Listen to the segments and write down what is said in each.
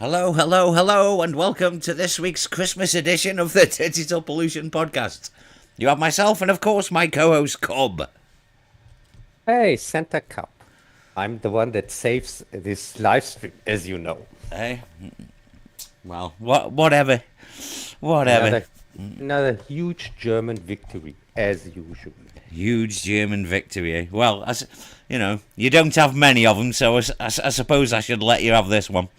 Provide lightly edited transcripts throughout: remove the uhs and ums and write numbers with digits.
Hello, hello, hello, and welcome to this week's Christmas edition of the Digital Pollution Podcast. You have myself and, of course, my co-host, Cub. Hey, Santa Cup. I'm the one that saves this live stream, as you know. Hey, well, whatever. Another another huge German victory, as usual. Huge German victory, eh? Well, you don't have many of them, so I suppose I should let you have this one.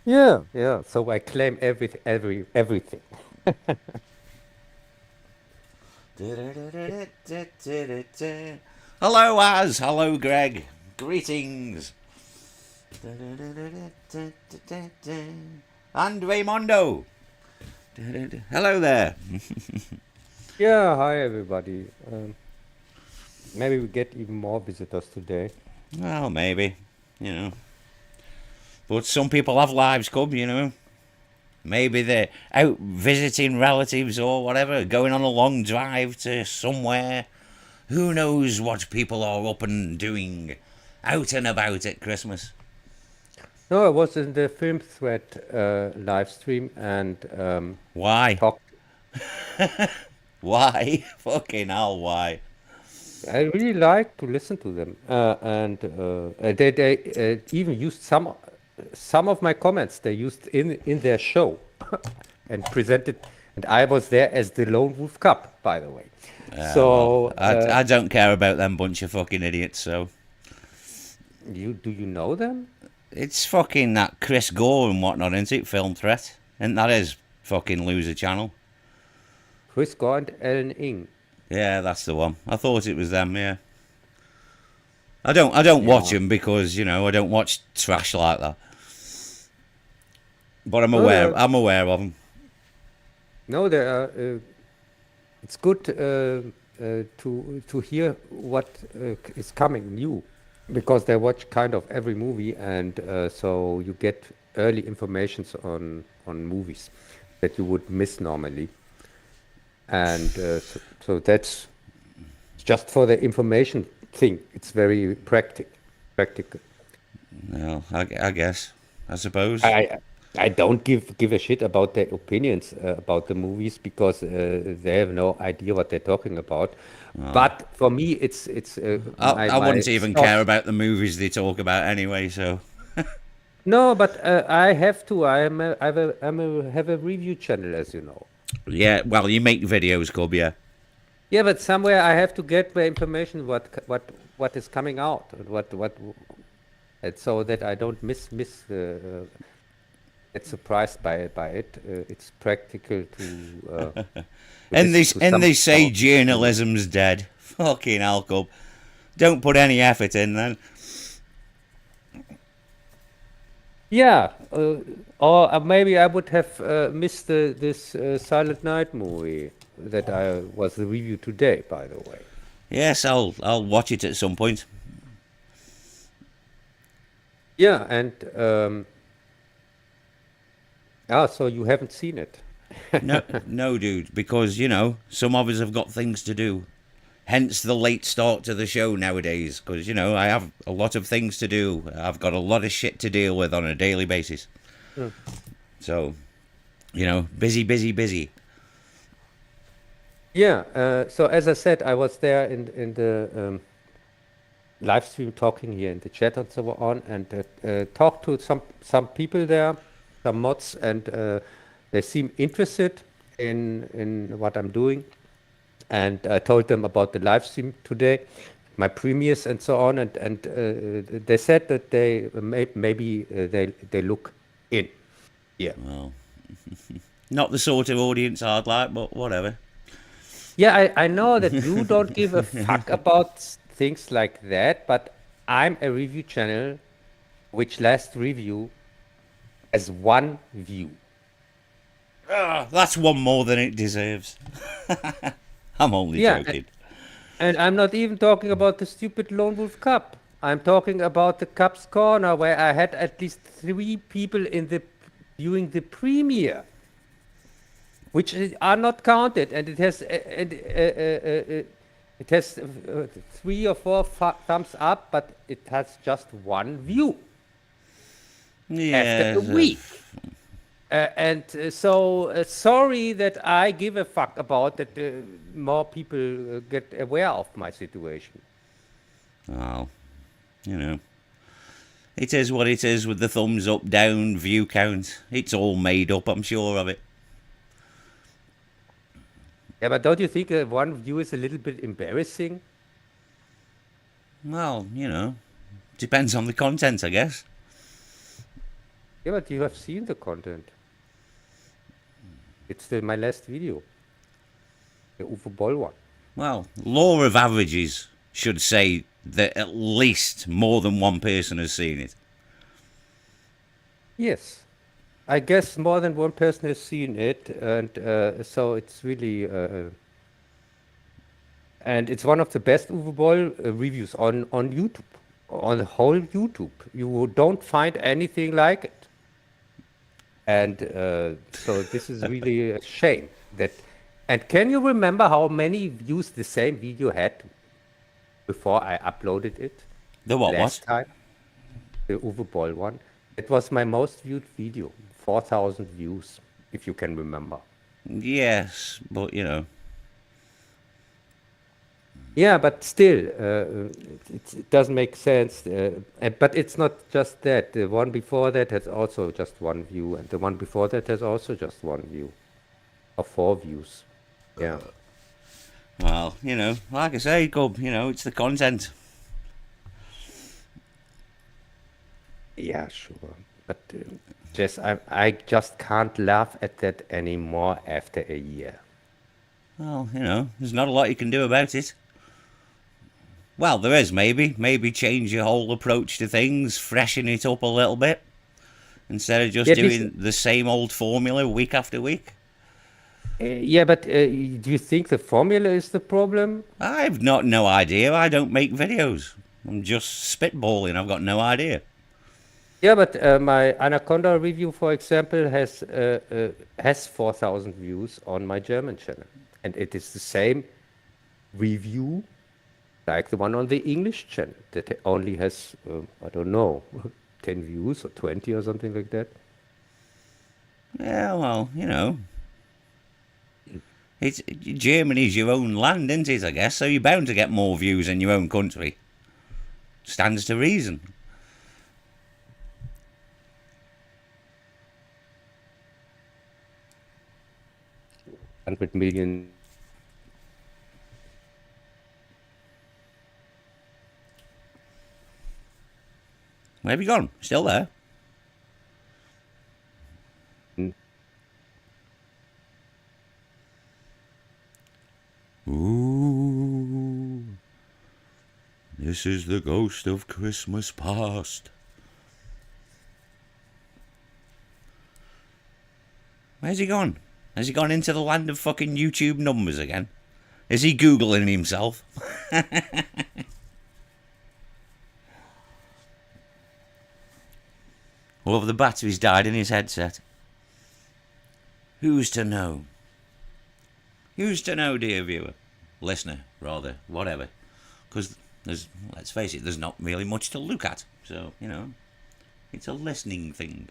Yeah. So I claim everything. Hello, Az. Hello, Greg. Greetings. And Raymondo. Hello there. Yeah, hi everybody. Maybe we get even more visitors today. Well, maybe, you know. But some people have lives, Cub. Maybe they're out visiting relatives or whatever, going on a long drive to somewhere. Who knows what people are up and doing out and about at Christmas? No, I was in the film thread live stream and Why? talked. Why? Fucking hell, why? I really like to listen to them, and they even used some of my comments they used in their show and presented, and I was there as the lone wolf cub, by the way. So I don't care about them bunch of fucking idiots, so. you know them? It's fucking that Chris Gore and whatnot, isn't it? Film Threat. And that is fucking loser channel. Chris Gore and Ellen Ing. Yeah, that's the one. I thought it was them, yeah. I don't watch them because, I don't watch trash like that. But I'm aware of them. No, they are. It's good to hear what is coming new, because they watch kind of every movie, and so you get early informations on movies that you would miss normally, and so that's just for the information thing. It's very practical. Well, I guess. I suppose. I don't give a shit about their opinions about the movies, because they have no idea what they're talking about. But for me, it's I my wouldn't even soft. care about the movies they talk about anyway, so. No, but I have to. Have a review channel, as you know. Yeah, well, you make videos, Cub, yeah. Yeah, but somewhere I have to get the information what is coming out, and and so that I don't miss the get surprised by it. It's practical to And listen to they some say journalism's dead. Fucking hell, Cub. Don't put any effort in then. Yeah, or maybe I would have missed this Silent Night movie that I was the review today, by the way. Yes, I'll watch it at some point. Yeah, and so you haven't seen it. No, dude, because, some of us have got things to do. Hence the late start to the show nowadays, because, I have a lot of things to do. I've got a lot of shit to deal with on a daily basis. Hmm. So, busy, busy, busy. Yeah, so as I said, I was there in the live stream, talking here in the chat and so on, and talked to some people there, some mods, and they seem interested in what I'm doing. And I told them about the live stream today, my premieres and so on, and they said that they maybe they look in. Yeah. Well, not the sort of audience I'd like, but whatever. Yeah, I know that you don't give a fuck about things like that, but I'm a review channel which last review has one view. That's one more than it deserves. I'm only Yeah, joking. and I'm not even talking about the stupid Lone Wolf Cup. I'm talking about the Cubs Corner, where I had at least 3 people viewing the premiere, which are not counted, and it has It has 3 or 4 thumbs up, but it has just one view. after a Yeah. week. So sorry that I give a fuck about that more people get aware of my situation. Well, you know, it is what it is with the thumbs up, down, view count. It's all made up, I'm sure of it. Yeah, but don't you think one view is a little bit embarrassing? Well, depends on the content, I guess. Yeah, but you have seen the content. It's my last video, the Uwe Boll one. Well, law of averages should say that at least more than one person has seen it. Yes, I guess more than one person has seen it, and so it's really, and it's one of the best Uwe Boll reviews on YouTube, on the whole YouTube. You don't find anything like it, and so this is really a shame that. And can you remember how many views the same video had before I uploaded it? The what? Last time, the Uwe Boll one. It was my most viewed video, 4,000 views, if you can remember. Yes, but Yeah, but still, it doesn't make sense. But it's not just that. The one before that has also just one view, and the one before that has also just one view, or 4 views. Yeah. Well, like I say, Cub, it's the content. Yeah, sure. But Jess, I just can't laugh at that anymore after a year. Well, there's not a lot you can do about it. Well, there is maybe. Maybe change your whole approach to things, freshen it up a little bit, instead of just doing the same old formula week after week. Yeah, but do you think the formula is the problem? I've no idea. I don't make videos. I'm just spitballing. I've got no idea. Yeah, but my Anaconda review, for example, has 4,000 views on my German channel, and it is the same review like the one on the English channel that only has I don't know 10 views or 20 or something like that. Yeah, well, it's Germany's your own land, isn't it? I guess so. You're bound to get more views in your own country. Stands to reason. 100 million. Where have you gone? Still there? Ooh, this is the ghost of Christmas past. Where's he gone? Has he gone into the land of fucking YouTube numbers again? Is he Googling himself? Or have the batteries died in his headset? Who's to know? Who's to know, dear viewer? Listener, rather, whatever. Because let's face it, there's not really much to look at. So, it's a listening thing.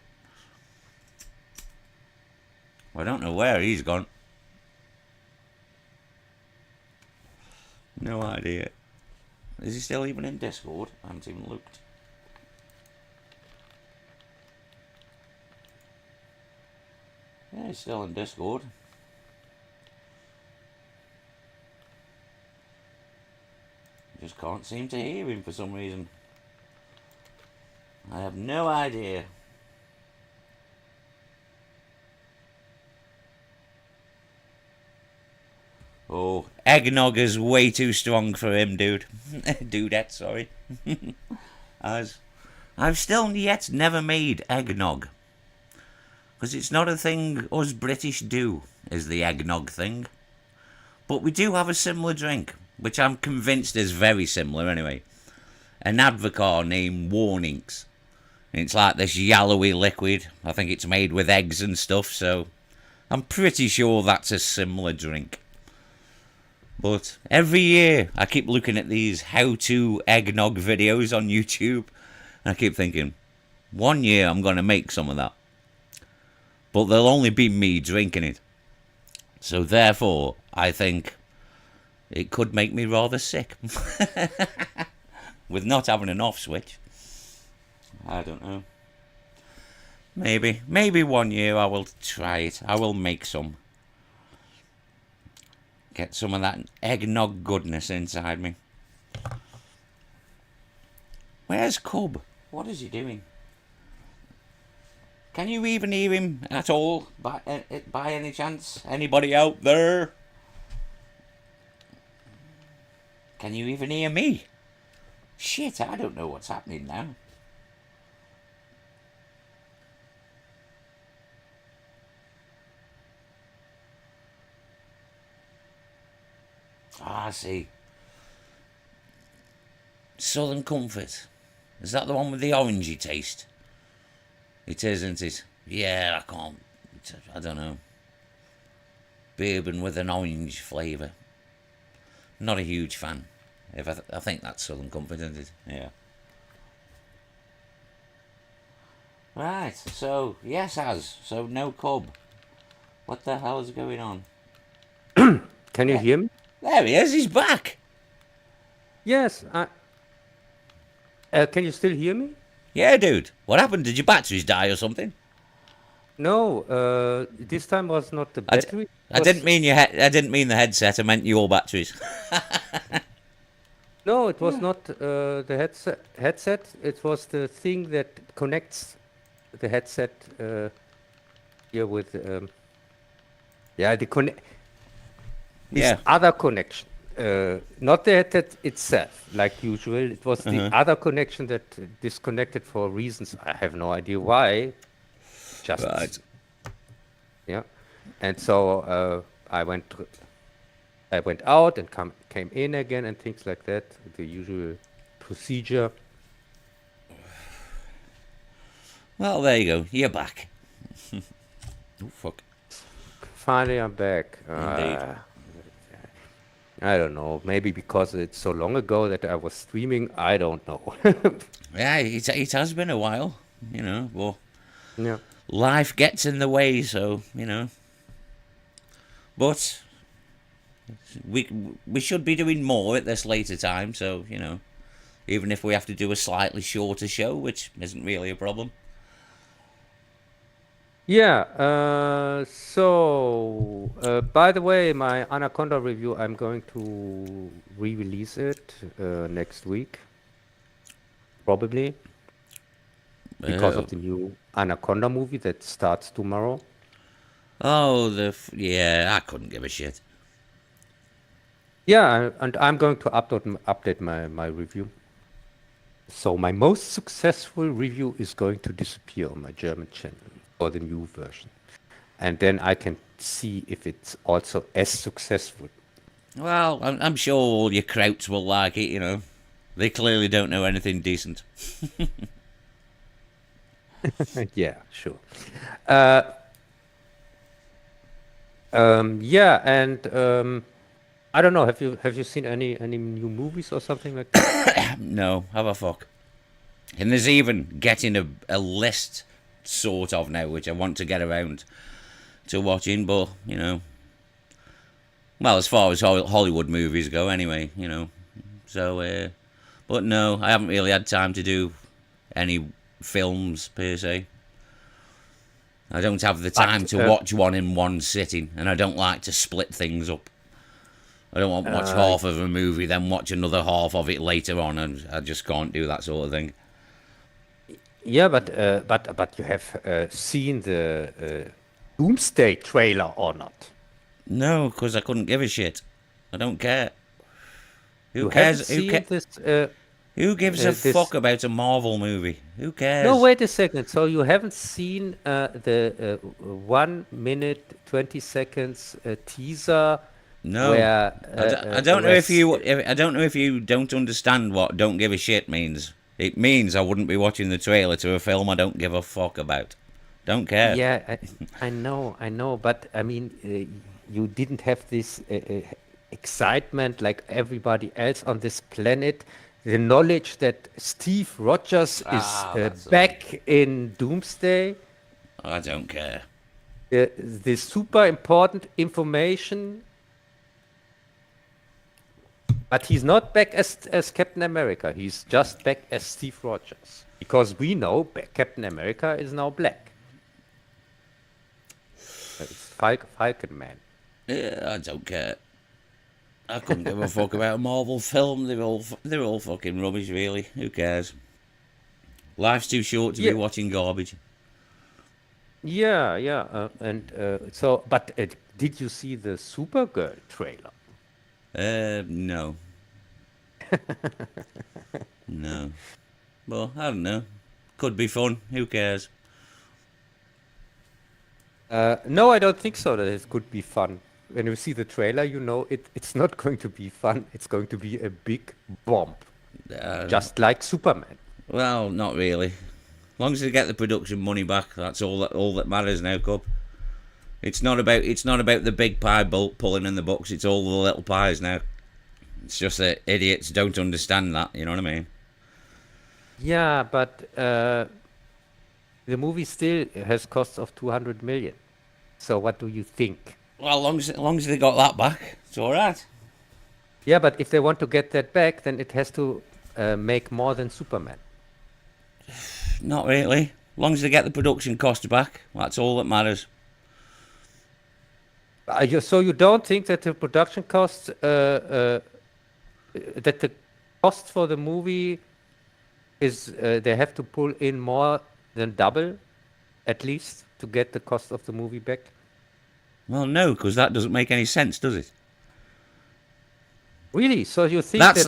I don't know where he's gone. No idea. Is he still even in Discord? I haven't even looked. Yeah, he's still in Discord. Just can't seem to hear him for some reason. I have no idea. Oh, eggnog is way too strong for him, dude. Dudette, sorry. I've still yet never made eggnog. Because it's not a thing us British do, is the eggnog thing. But we do have a similar drink, which I'm convinced is very similar anyway. An Advocaat named Warnings. It's like this yellowy liquid. I think it's made with eggs and stuff, so I'm pretty sure that's a similar drink. But every year I keep looking at these how-to eggnog videos on YouTube, and I keep thinking, 1 year I'm going to make some of that. But there'll only be me drinking it. So therefore, I think it could make me rather sick. With not having an off switch. I don't know. Maybe 1 year I will try it. I will make some. Get some of that eggnog goodness inside me. Where's Cub? What is he doing? Can you even hear him at all? By any chance? Anybody out there? Can you even hear me? Shit, I don't know what's happening now. I see. Southern Comfort. Is that the one with the orangey taste? It is, isn't it? Yeah, I don't know. Bourbon with an orange flavour. Not a huge fan. I think that's Southern Comfort, isn't it? Yeah. Right, so, yes, so no Cub. What the hell is going on? Can you hear me? There he is, he's back. Yes. Can you still hear me? Yeah, dude. What happened? Did your batteries die or something? No, this time was not the battery. I didn't mean I didn't mean the headset. I meant your batteries. No, it was not the headset. It was the thing that connects the headset here with the other connection. Not the headset itself, like usual. It was the other connection that disconnected for reasons I have no idea why. Just right. Yeah, and so I went out and came in again and things like that. The usual procedure. Well, there you go. You're back. Oh fuck! Finally, I'm back. Indeed. I don't know. Maybe because it's so long ago that I was streaming. I don't know. Yeah, it has been a while, Well, yeah. life gets in the way, so But we should be doing more at this later time, so even if we have to do a slightly shorter show, which isn't really a problem. Yeah. So, by the way, my Anaconda review, I'm going to re-release it next week, probably, because of the new Anaconda movie that starts tomorrow. Oh, I couldn't give a shit. Yeah, and I'm going to update my review. So my most successful review is going to disappear on my German channel for the new version. And then I can see if it's also as successful. Well, I'm sure all your krauts will like it, They clearly don't know anything decent. Yeah, sure. Yeah, and I don't know. Have you seen any new movies or something like that? No, have a fuck. And there's even getting a list sort of now, which I want to get around to watching, but well, as far as Hollywood movies go, anyway, So, but no, I haven't really had time to do any films per se. I don't have the time to watch one in one sitting, and I don't like to split things up. I don't want to watch half of a movie, then watch another half of it later on, and I just can't do that sort of thing. Yeah, but you have seen the Doomsday trailer or not? No, because I couldn't give a shit. I don't care. Who You cares? haven't seen this? Who gives a fuck about a Marvel movie? Who cares? No, wait a second. So you haven't seen the 1 minute 20 seconds teaser? No, where, I don't know if you don't understand what "don't give a shit" means. It means I wouldn't be watching the trailer to a film I don't give a fuck about. Don't care. Yeah, I know, but I mean, you didn't have this excitement like everybody else on this planet the knowledge that Steve Rogers is that's back in Doomsday, I don't care. the super important information, but he's not back as Captain America. He's just back as Steve Rogers because we know Captain America is now black. It's Falcon Man. Yeah, I don't care. I couldn't give a fuck about a Marvel film. They're all fucking rubbish, really. Who cares? Life's too short to be watching garbage. Yeah, yeah, but did you see the Supergirl trailer? No. No. Well, I don't know. Could be fun. Who cares? No, I don't think so that it could be fun. When you see the trailer, you know it's not going to be fun. It's going to be a big bomb. Just like Superman. Well, not really. As long as they get the production money back, that's all that matters now, Cub. It's not about the big pie pulling in the box. It's all the little pies now. It's just that idiots don't understand that. You know what I mean? Yeah, but the movie still has costs of 200 million. So what do you think? Well, as long as they got that back, it's all right. Yeah, but if they want to get that back, then it has to make more than Superman. Not really. As long as they get the production cost back, that's all that matters. So you don't think that the production costs, that the cost for the movie is they have to pull in more than double, at least, to get the cost of the movie back? Well, no, because that doesn't make any sense, does it? Really? So you think That's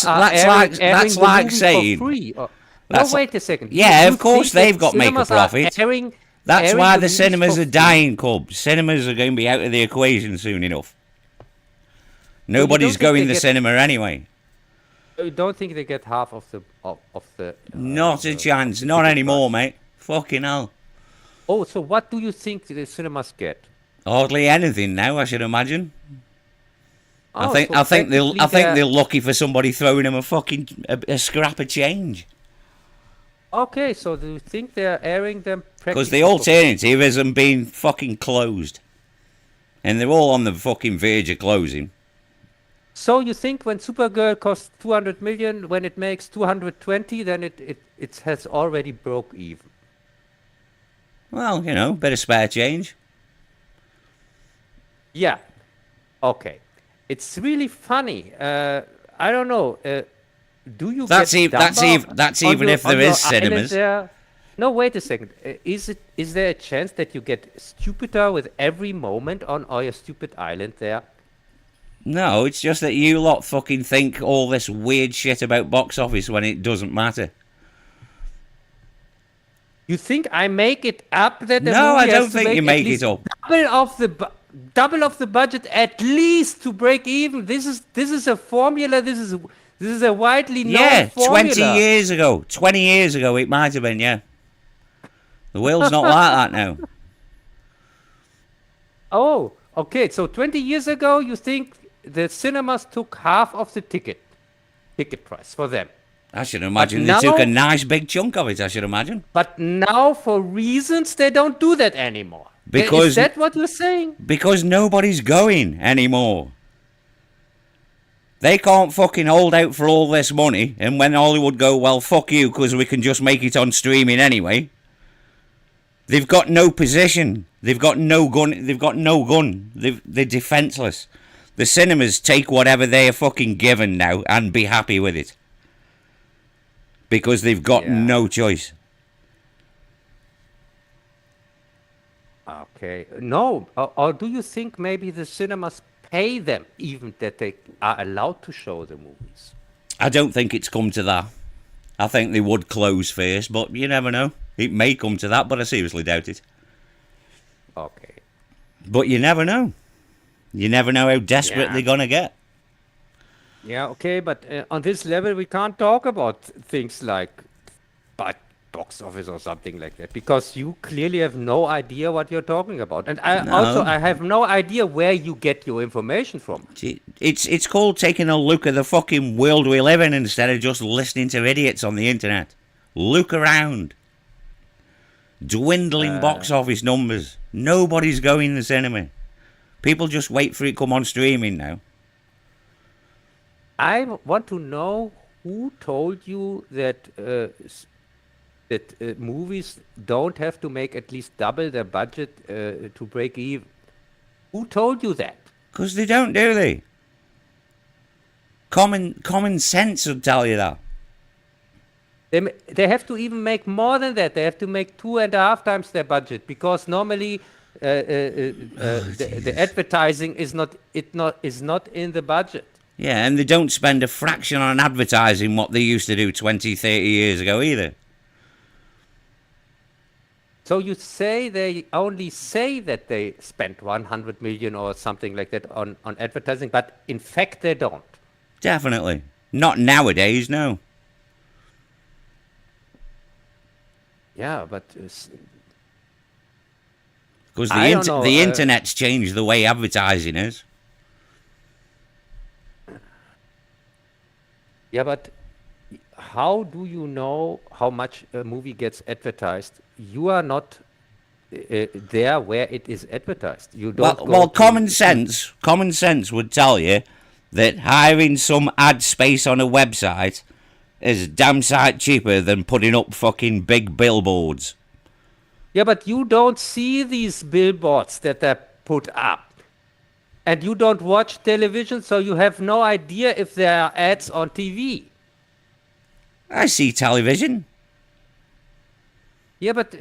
like saying for free? No, wait a second. Yeah, of course they've got to make a profit. That's why the cinemas are dying, Cub. Cinemas are going to be out of the equation soon enough. Nobody's going to the cinema anyway. You don't think they get half of the Not a chance. Not anymore, mate. Fucking hell. Oh, so what do you think the cinemas get? Hardly anything now, I should imagine. Oh, I think they're lucky for somebody throwing them a scrap of change. Okay, so do you think they're airing them? Because the alternative is them being fucking closed, and they're all on the fucking verge of closing. So you think when Supergirl costs 200 million, when it makes 220, then it has already broke even? Well, you know, bit of spare change. Yeah. Okay. It's really funny. I don't know. Do you that's get that's even if there is cinemas. No, wait a second. Is there a chance that you get stupider with every moment on your stupid island there? No, it's just that you lot fucking think all this weird shit about box office when it doesn't matter. You think I make it up that the No, movie I don't has to think you make it up. Double of the budget at least to break even. This is a formula. This is a widely known formula. 20 years ago it might have been, yeah. The world's not like that now. Oh, okay. So 20 years ago, you think the cinemas took half of the ticket price for them? I should imagine they took a nice big chunk of it, I should imagine. But now, for reasons, they don't do that anymore. Is that what you're saying? Because nobody's going anymore. They can't fucking hold out for all this money, and when Hollywood go, well, fuck you, because we can just make it on streaming anyway. They've got no position. They've got no gun. They're defenseless. The cinemas take whatever they are fucking given now and be happy with it. Because they've got no choice. Okay. No. Or do you think maybe the cinemas pay them even that they are allowed to show the movies? I don't think it's come to that. I think they would close first, but you never know. It may come to that, but I seriously doubt it. Okay. But you never know. You never know how desperate they're going to get. Yeah, okay, but on this level we can't talk about things like box office or something like that, because you clearly have no idea what you're talking about. And I No. have no idea where you get your information from. It's called taking a look at the fucking world we live in instead of just listening to idiots on the internet. Look around. Dwindling box office numbers. Nobody's going to the cinema. People just wait for it to come on streaming now. I want to know who told you that movies don't have to make at least double their budget to break even. Who told you that? Because they don't, do they? Common sense would tell you that. They have to even make more than that. They have to make 2.5 times their budget, because normally the advertising is not in the budget. Yeah, and they don't spend a fraction on advertising what they used to do 20, 30 years ago either. So you say they only say that they spent 100 million or something like that on advertising, but in fact they don't. Definitely. Not nowadays, no. Yeah, but Because the internet's changed the way advertising is. Yeah, but how do you know how much a movie gets advertised? You are not there where it is advertised. You don't. Well, common sense would tell you that hiring some ad space on a website is damn sight cheaper than putting up fucking big billboards. Yeah, but you don't see these billboards that they're put up. And you don't watch television, so you have no idea if there are ads on TV. I see television. Yeah, but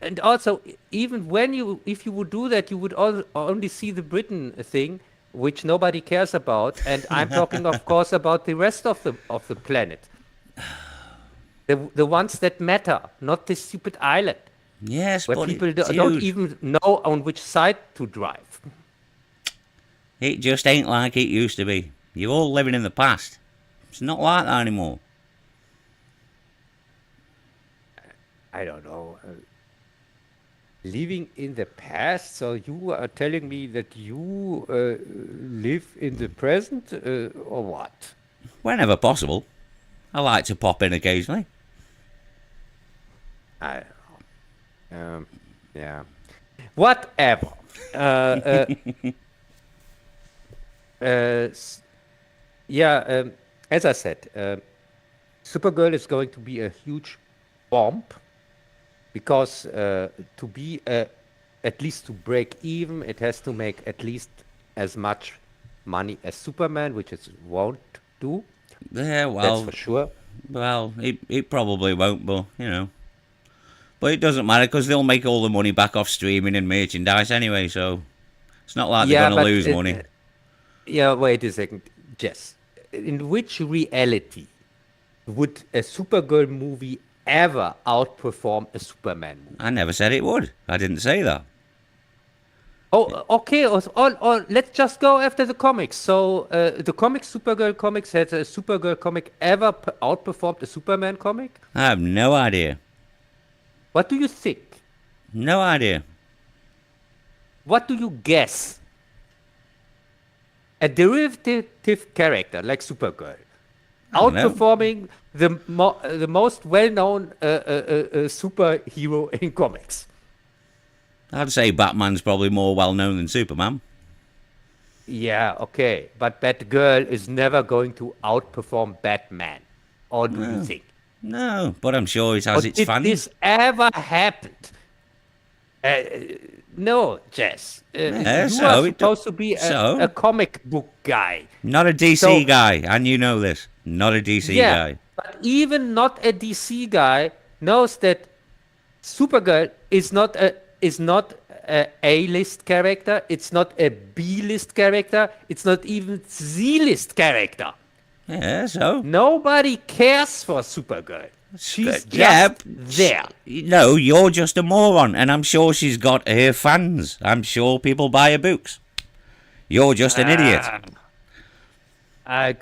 and also, even if you would do that, you would only see the Britain thing, which nobody cares about. And I'm talking, of course, about the rest of the planet, the ones that matter, not this stupid island. Yes, where but people don't even know on which side to drive. It just ain't like it used to be. You're all living in the past. It's not like that anymore. I don't know. Living in the past, so you are telling me that you live in the present, or what? Whenever possible. I like to pop in occasionally. I don't know. Yeah. Whatever. As I said, Supergirl is going to be a huge bomb, because to be at least to break even, it has to make at least as much money as Superman, which it won't do. Yeah, well, that's for sure. Well, it probably won't, but you know. But it doesn't matter, because they'll make all the money back off streaming and merchandise anyway, so it's not like they're going to lose money. Yeah, wait a second, Jess. In which reality would a Supergirl movie ever outperform a Superman movie? I never said it would. I didn't say that. Oh, okay. Or let's just go after the comics. So the Supergirl comics, has a Supergirl comic ever outperformed a Superman comic? I have no idea. What do you think? No idea. What do you guess? A derivative character like Supergirl outperforming the most well-known superhero in comics. I'd say Batman's probably more well-known than Superman. Yeah, okay. But Batgirl is never going to outperform Batman. Or do you think? No, but I'm sure it has its fans. Did this ever happen? No, Jess. You are supposed to be a comic book guy. Not a DC guy, and you know this. Not a DC guy. But even not a DC guy knows that Supergirl is not a A-list character. It's not a B-list character. It's not even Z-list character. Yeah, so? Nobody cares for Supergirl. She's just there. No, you're just a moron, and I'm sure she's got her fans. I'm sure people buy her books. You're just an idiot. I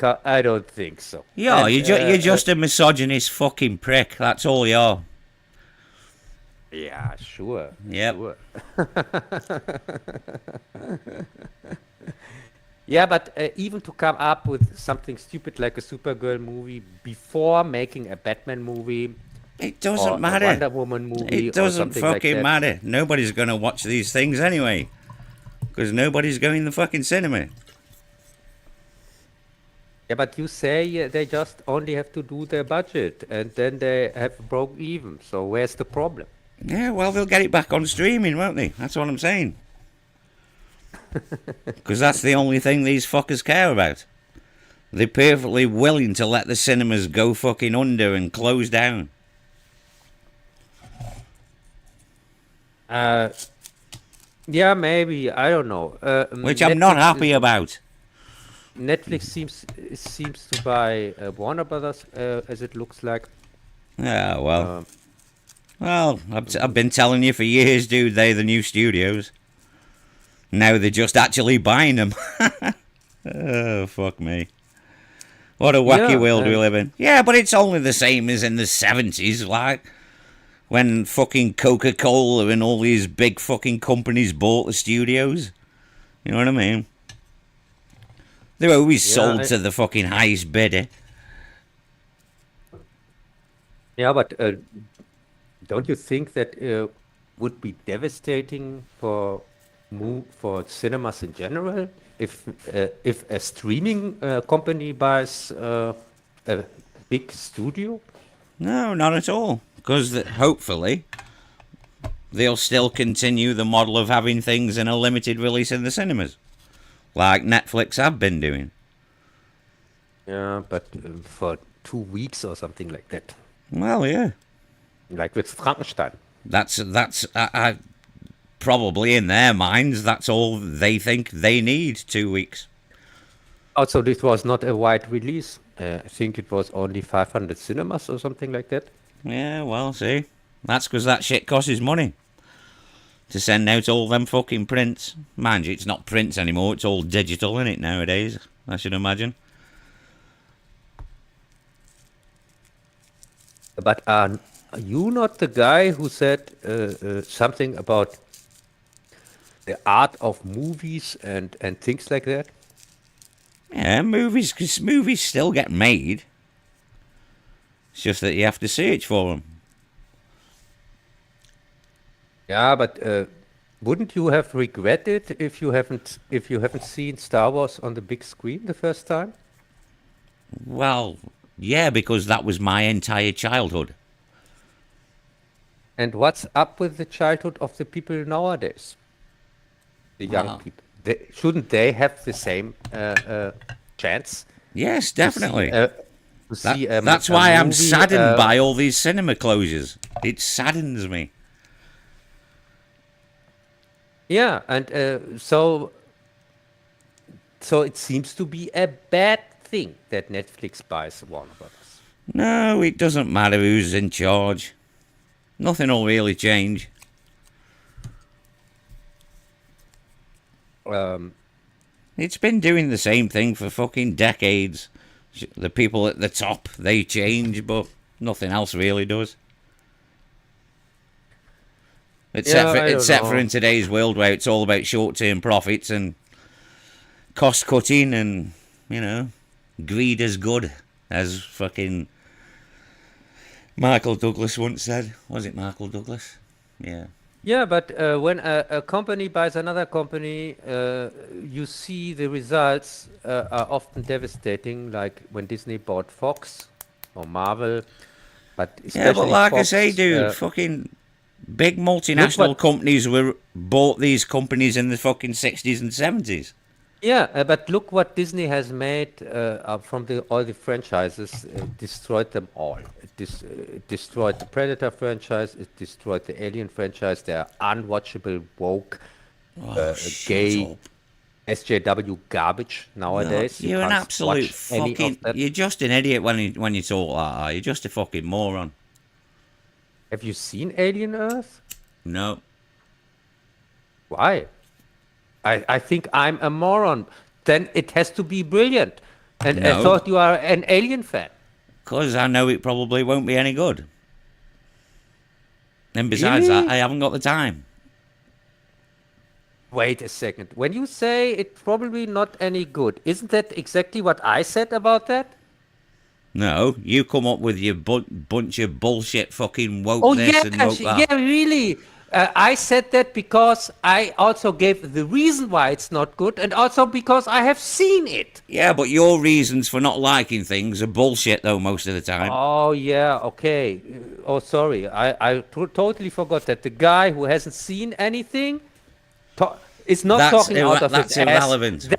don't think so. Yeah, you're just a misogynist fucking prick. That's all you are. Yeah, sure, Yep. sure. Yeah, but even to come up with something stupid like a Supergirl movie before making a Batman movie It doesn't or a matter. Wonder Woman movie It or doesn't something like fucking that. matter. Nobody's gonna watch these things anyway. Because nobody's going to the fucking cinema. Yeah, but you say they just only have to do their budget and then they have broke even. So where's the problem? Yeah, well, they'll get it back on streaming, won't they? That's what I'm saying. Because that's the only thing these fuckers care about. They're perfectly willing to let the cinemas go fucking under and close down. Yeah, maybe. I don't know. Which I'm not happy about. Netflix seems to buy Warner Brothers, as it looks like. Yeah, well. Um, Well, I've been telling you for years, dude, they're the new studios. Now they're just actually buying them. Oh, fuck me. What a wacky world we live in. Yeah, but it's only the same as in the 70s, like when fucking Coca-Cola and all these big fucking companies bought the studios. You know what I mean? They're always sold to the fucking highest bidder. yeah, but don't you think that would be devastating for cinemas in general if a streaming company buys a big studio? No, not at all. Because hopefully they'll still continue the model of having things in a limited release in the cinemas, like Netflix have been doing. Yeah, but for 2 weeks or something like that, Well, yeah. like with Frankenstein. That's probably in their minds. That's all they think they need. 2 weeks. Also, this was not a wide release. I think it was only 500 cinemas or something like that. Yeah, well, see, that's because that shit costs money to send out all them fucking prints. Mind you, it's not prints anymore. It's all digital, isn't it, nowadays? I should imagine. But are you not the guy who said something about the art of movies and things like that? Yeah, because movies still get made. It's just that you have to search for them. Yeah, but wouldn't you have regretted if you haven't seen Star Wars on the big screen the first time? Well, yeah, because that was my entire childhood. And what's up with the childhood of the people nowadays? The young Wow. people. Shouldn't they have the same chance Yes, to definitely. see That's a why I'm movie? saddened by all these cinema closures. It saddens me. Yeah, and so it seems to be a bad thing that Netflix buys Warner Brothers. No, it doesn't matter who's in charge. Nothing will really change. It's been doing the same thing for fucking decades. The people at the top, they change, but nothing else really does. Except for in today's world where it's all about short-term profits and cost cutting and, greed is good, as fucking Michael Douglas once said. Was it Michael Douglas? Yeah. Yeah, but when a company buys another company, you see the results are often devastating, like when Disney bought Fox or Marvel. But Yeah, but especially like I Fox, say, dude, fucking big multinational companies bought these companies in the fucking 60s and 70s. yeah, but look what Disney has made from all the franchises. Destroyed them all. It destroyed the Predator franchise. It destroyed the Alien franchise. They are unwatchable, woke, gay, up. SJW garbage nowadays. You You're an can't absolute watch any of fucking... that. You're just an idiot when you talk like that. You're just a fucking moron. Have you seen Alien Earth? No. Why? I think I'm a moron. Then it has to be brilliant. And I No. thought you are an Alien fan. Because I know it probably won't be any good. And besides that, Really? I haven't got the time. Wait a second. When you say it's probably not any good, isn't that exactly what I said about that? No, you come up with your bunch of bullshit fucking woke Oh this yeah, and woke that. yeah, really. I said that because I also gave the reason why it's not good, and also because I have seen it. Yeah, but your reasons for not liking things are bullshit though most of the time. Oh yeah, okay. Oh sorry, I totally forgot that the guy who hasn't seen anything to- is not talking out of his That's ass. irrelevant.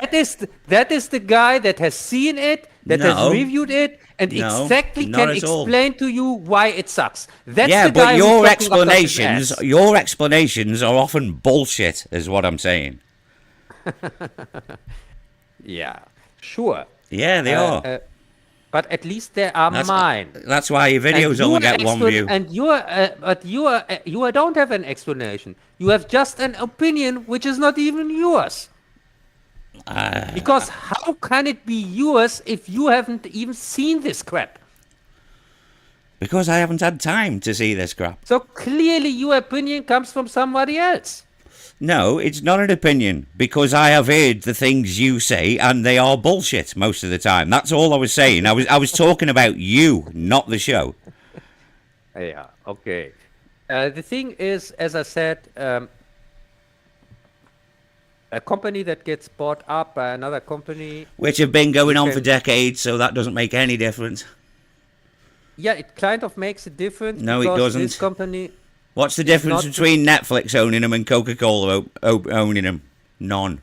That is the guy that has seen it, that has No, reviewed it, and no, exactly not can at all. explain to you why it sucks. That's Yeah, the but guy who's talking out of his ass. your explanations are often bullshit, is what I'm saying. Yeah, sure. Yeah, they Uh, are. uh, but at least they are mine. That's why your And videos your only get one view. but you don't have an explanation. You have just an opinion, which is not even yours. Because how can it be yours if you haven't even seen this crap? Because I haven't had time to see this crap. So clearly, your opinion comes from somebody else. No, it's not an opinion, because I have heard the things you say, and they are bullshit most of the time. That's all I was saying. I was talking about you, not the show. Yeah. Okay. The thing is, as I said, a company that gets bought up by another company. Which have been going on for can- decades, so that doesn't make any difference. Yeah, it kind of makes a difference. No, it because doesn't. This company. What's the difference not- between Netflix owning them and Coca-Cola owning them? None.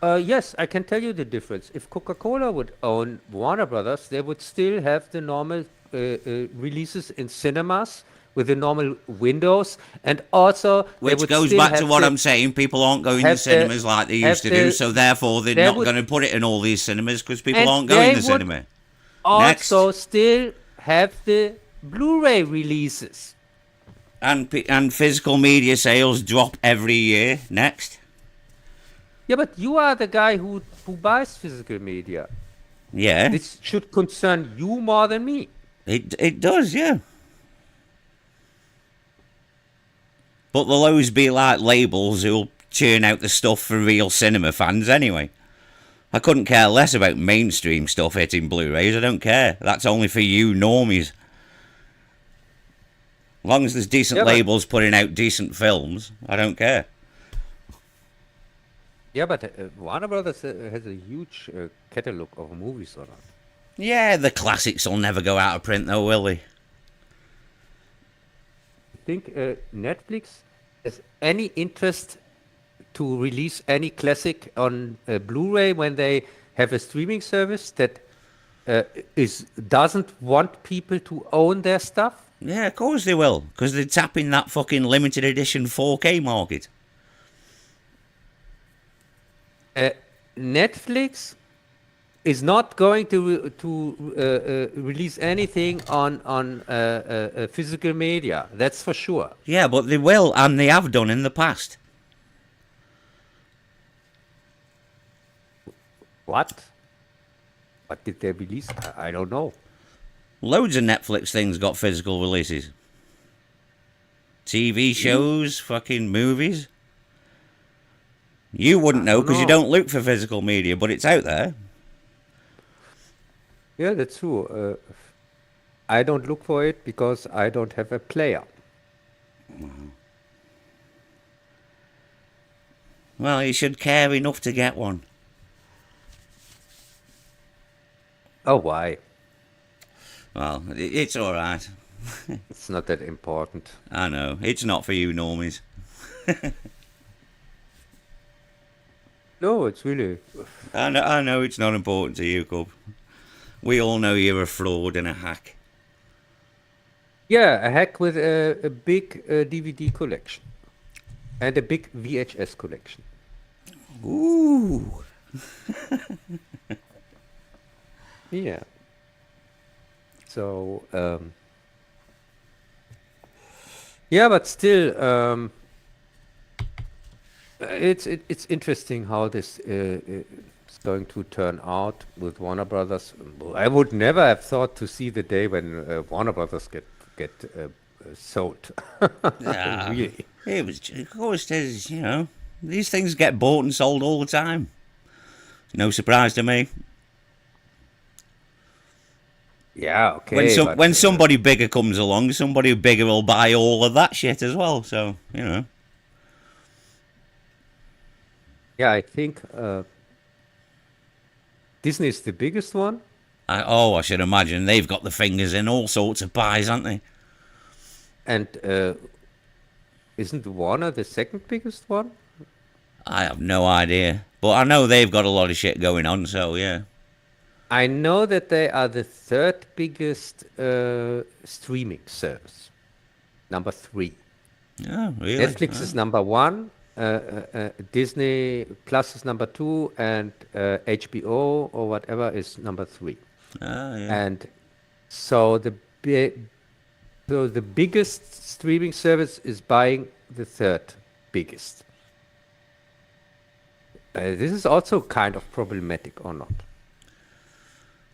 Yes, I can tell you the difference. If Coca-Cola would own Warner Brothers, they would still have the normal releases in cinemas with the normal windows, and also they Which would goes still back to have what the- I'm saying. People aren't going to have the- cinemas like they used to have do, the- so therefore they're they not would- going to put it in all these cinemas because people and aren't going they to would cinema. also still have the Blu-ray releases. And physical media sales drop every year. Next. Yeah, but you are the guy who buys physical media. Yeah, This should concern you more than me. it does, yeah. But there'll always be like labels who'll churn out the stuff for real cinema fans anyway. I couldn't care less about mainstream stuff hitting Blu-rays. I don't care. That's only for you normies. As long as there's decent Yeah, but- labels putting out decent films, I don't care. Yeah, but Warner Brothers has a huge catalog of movies on it. Yeah, the classics will never go out of print though, will they? Think Netflix has any interest to release any classic on Blu-ray when they have a streaming service that doesn't want people to own their stuff? Yeah, of course they will, because they're tapping that fucking limited edition 4K market. Netflix is not going to release anything on physical media. That's for sure. Yeah, but they will, and they have done in the past. What? What did they release? I don't know. Loads of Netflix things got physical releases. TV shows, fucking movies. You wouldn't know because you don't look for physical media, but it's out there. Yeah, that's true. I don't look for it because I don't have a player. Well, you should care enough to get one. Oh, why? Well, it's all right. It's not that important. I know. It's not for you normies. No, it's really. I know it's not important to you, Cub. We all know you're a fraud and a hack. Yeah, a hack with a big DVD collection and a big VHS collection. Ooh. Yeah. So, yeah, but still, it's interesting how this is going to turn out with Warner Brothers. I would never have thought to see the day when Warner Brothers get sold. Yeah, Really. it was. Of course, there's these things get bought and sold all the time. No surprise to me. Yeah, When okay, but when somebody bigger comes along, somebody bigger will buy all of that shit as well. So yeah, I think Disney is the biggest one, I should imagine they've got the fingers in all sorts of pies, aren't they? and isn't Warner the second biggest one? I have no idea, but I know they've got a lot of shit going on. So yeah. I know that they are the third biggest streaming service, number 3. Oh, really? Netflix is number 1, Disney Plus is number 2, and HBO or whatever is number 3. Oh, yeah. And so the biggest streaming service is buying the third biggest. This is also kind of problematic, or not?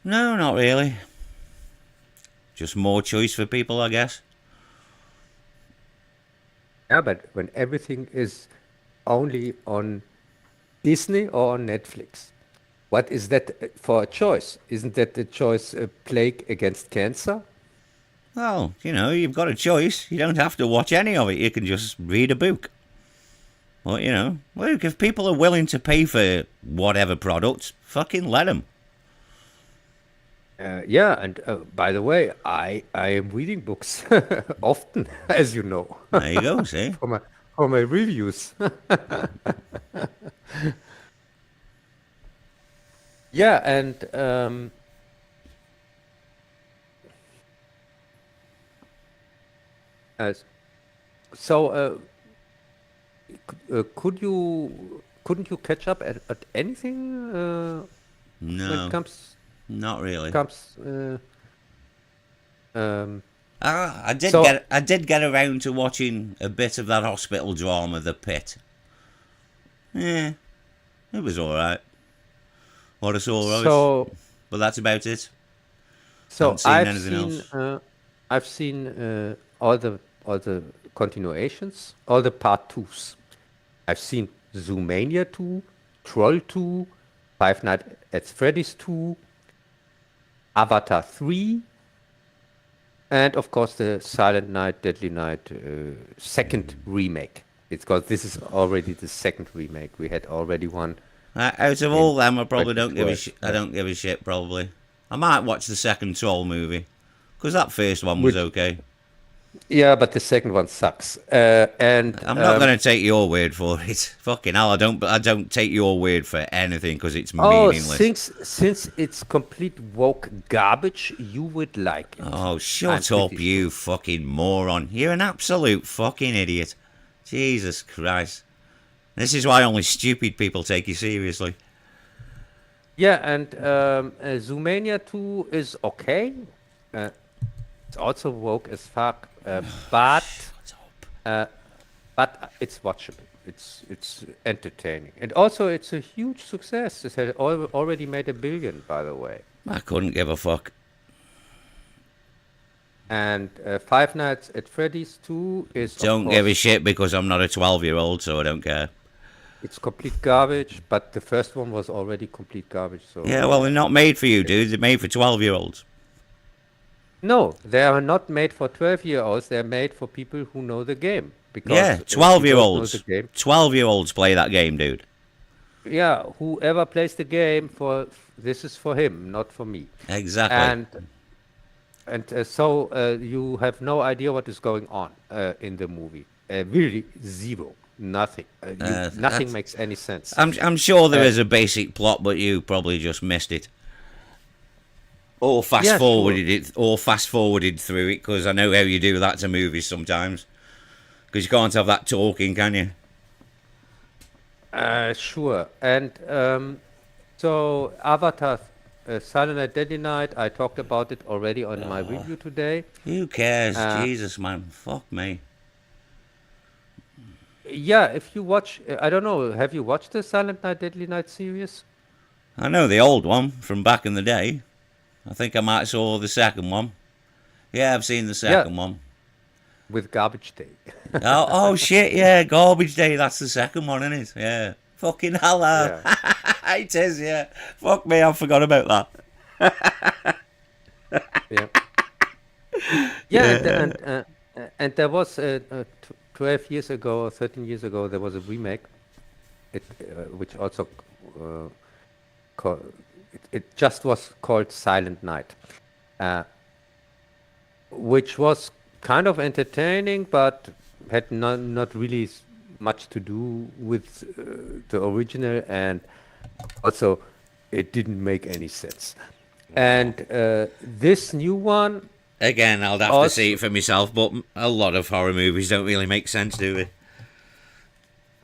No, not really. Just more choice for people, I guess. Yeah, but when everything is only on Disney or on Netflix, what is that for a choice? Isn't that the choice a plague against cancer? Well, you've got a choice. You don't have to watch any of it. You can just read a book. But, look, if people are willing to pay for whatever product, fucking let them. Yeah, and by the way, I am reading books often, as you know, There you go, see? for my reviews. Yeah, and as so couldn't you catch up at anything when it No, comes not really. comes um I did so get around to watching a bit of that hospital drama, The Pit. Yeah, it was all right. What I saw of it, so but that's about it. so Haven't seen anything else. I've seen all the continuations, all the part 2s. I've seen Zoomania 2, Troll 2, Five Nights at Freddy's 2, Avatar 3, and of course the Silent Night, Deadly Night second remake. It's because this is already the second remake. We had already one Out of in all them, I probably don't give a 2012. shit. I don't give a shit. Probably, I might watch the second Troll movie because that first one was Which, okay. yeah, but the second one sucks. And I'm not going to take your word for it. Fucking hell, I don't take your word for anything because it's oh, meaningless. since it's complete woke garbage, you would like it. Oh, I'm shut up, pretty you sure. fucking moron. You're an absolute fucking idiot. Jesus Christ. This is why only stupid people take you seriously. Yeah, and Zoomania 2 is okay. Uh, it's also woke as fuck, but Shut up. uh, but it's watchable. It's entertaining, and also it's a huge success. It has already made $1 billion, by the way. I couldn't give a fuck. And Five Nights at Freddy's 2 is, of Don't give a course, shit because I'm not a 12-year-old, so I don't care. it's complete garbage. But the first one was already complete garbage. So Yeah, well, they're not made for you, dude. They're made for 12-year-olds. no, they are not made for 12-year-olds. They're made for people who know the game. Yeah, Because if you don't know the 12-year-olds. game, 12-year-olds play that game, dude. yeah, whoever plays the game, for this is for him, not for me. Exactly. And you have no idea what is going on in the movie. Really zero, nothing. Nothing That's, makes any sense. I'm sure there Uh, is a basic plot, but you probably just missed it. Or fast yeah, sure. forwarded it, or fast forwarded through it, because I know how you do that to movies sometimes. Because you can't have that talking, can you? Sure. And so Avatar, Silent Night, Deadly Night, I talked about it already on my review today. Who cares? Uh, Jesus, man. Fuck me. yeah, if you watch, I don't know, have you watched the Silent Night, Deadly Night series? I know the old one from back in the day. I think I might saw the second one. Yeah, I've seen the Yeah, second one. with Garbage Day. Oh shit, yeah, Garbage Day, that's the second one, isn't it? Yeah. Fucking hell, Yeah. it is, yeah. Fuck me, I forgot about that. Yeah. Yeah, Yeah. and there was 12 years ago or 13 years ago there was a remake, which also uh, it just was called Silent Night, uh, which was kind of entertaining, but had not really much to do with the original, and also it didn't make any sense. And this new one Again, I'll have to see also, it for myself, but a lot of horror movies don't really make sense, do they?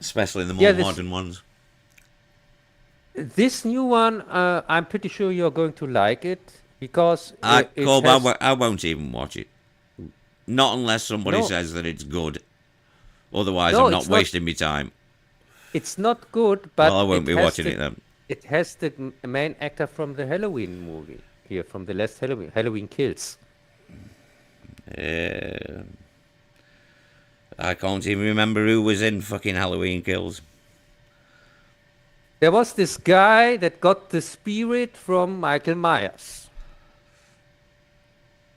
Especially the yeah, more modern ones. this new one, I'm pretty sure you're going to like it because it Colb, has I won't even watch it. Not unless somebody no, says that it's good. Otherwise, no, I'm not wasting my time. it's not good, Well, I but won't be watching it then. it has the main actor from the Halloween movie here, from the last Halloween, Halloween Kills. Uh, I can't even remember who was in fucking Halloween Kills. There was this guy that got the spirit from Michael Myers,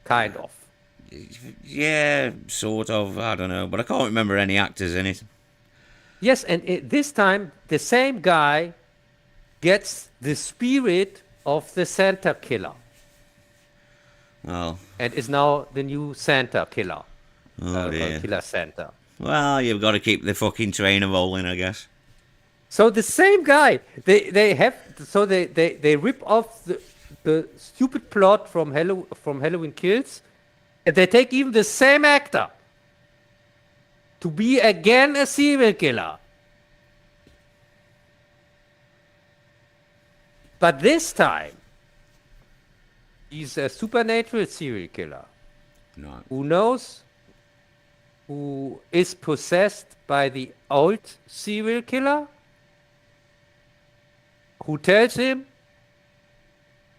kind of. Yeah, sort of. I don't know, but I can't remember any actors in it. Yes, and this time the same guy gets the spirit of the Santa killer Well, and is now the new Santa killer, oh dear. killer Santa. Well, you've got to keep the fucking trainer rolling, I guess. So the same guy, they rip off the stupid plot from Halloween Kills, and they take even the same actor to be again a serial killer. But this time, he's a supernatural serial killer No. who is possessed by the old serial killer, who tells him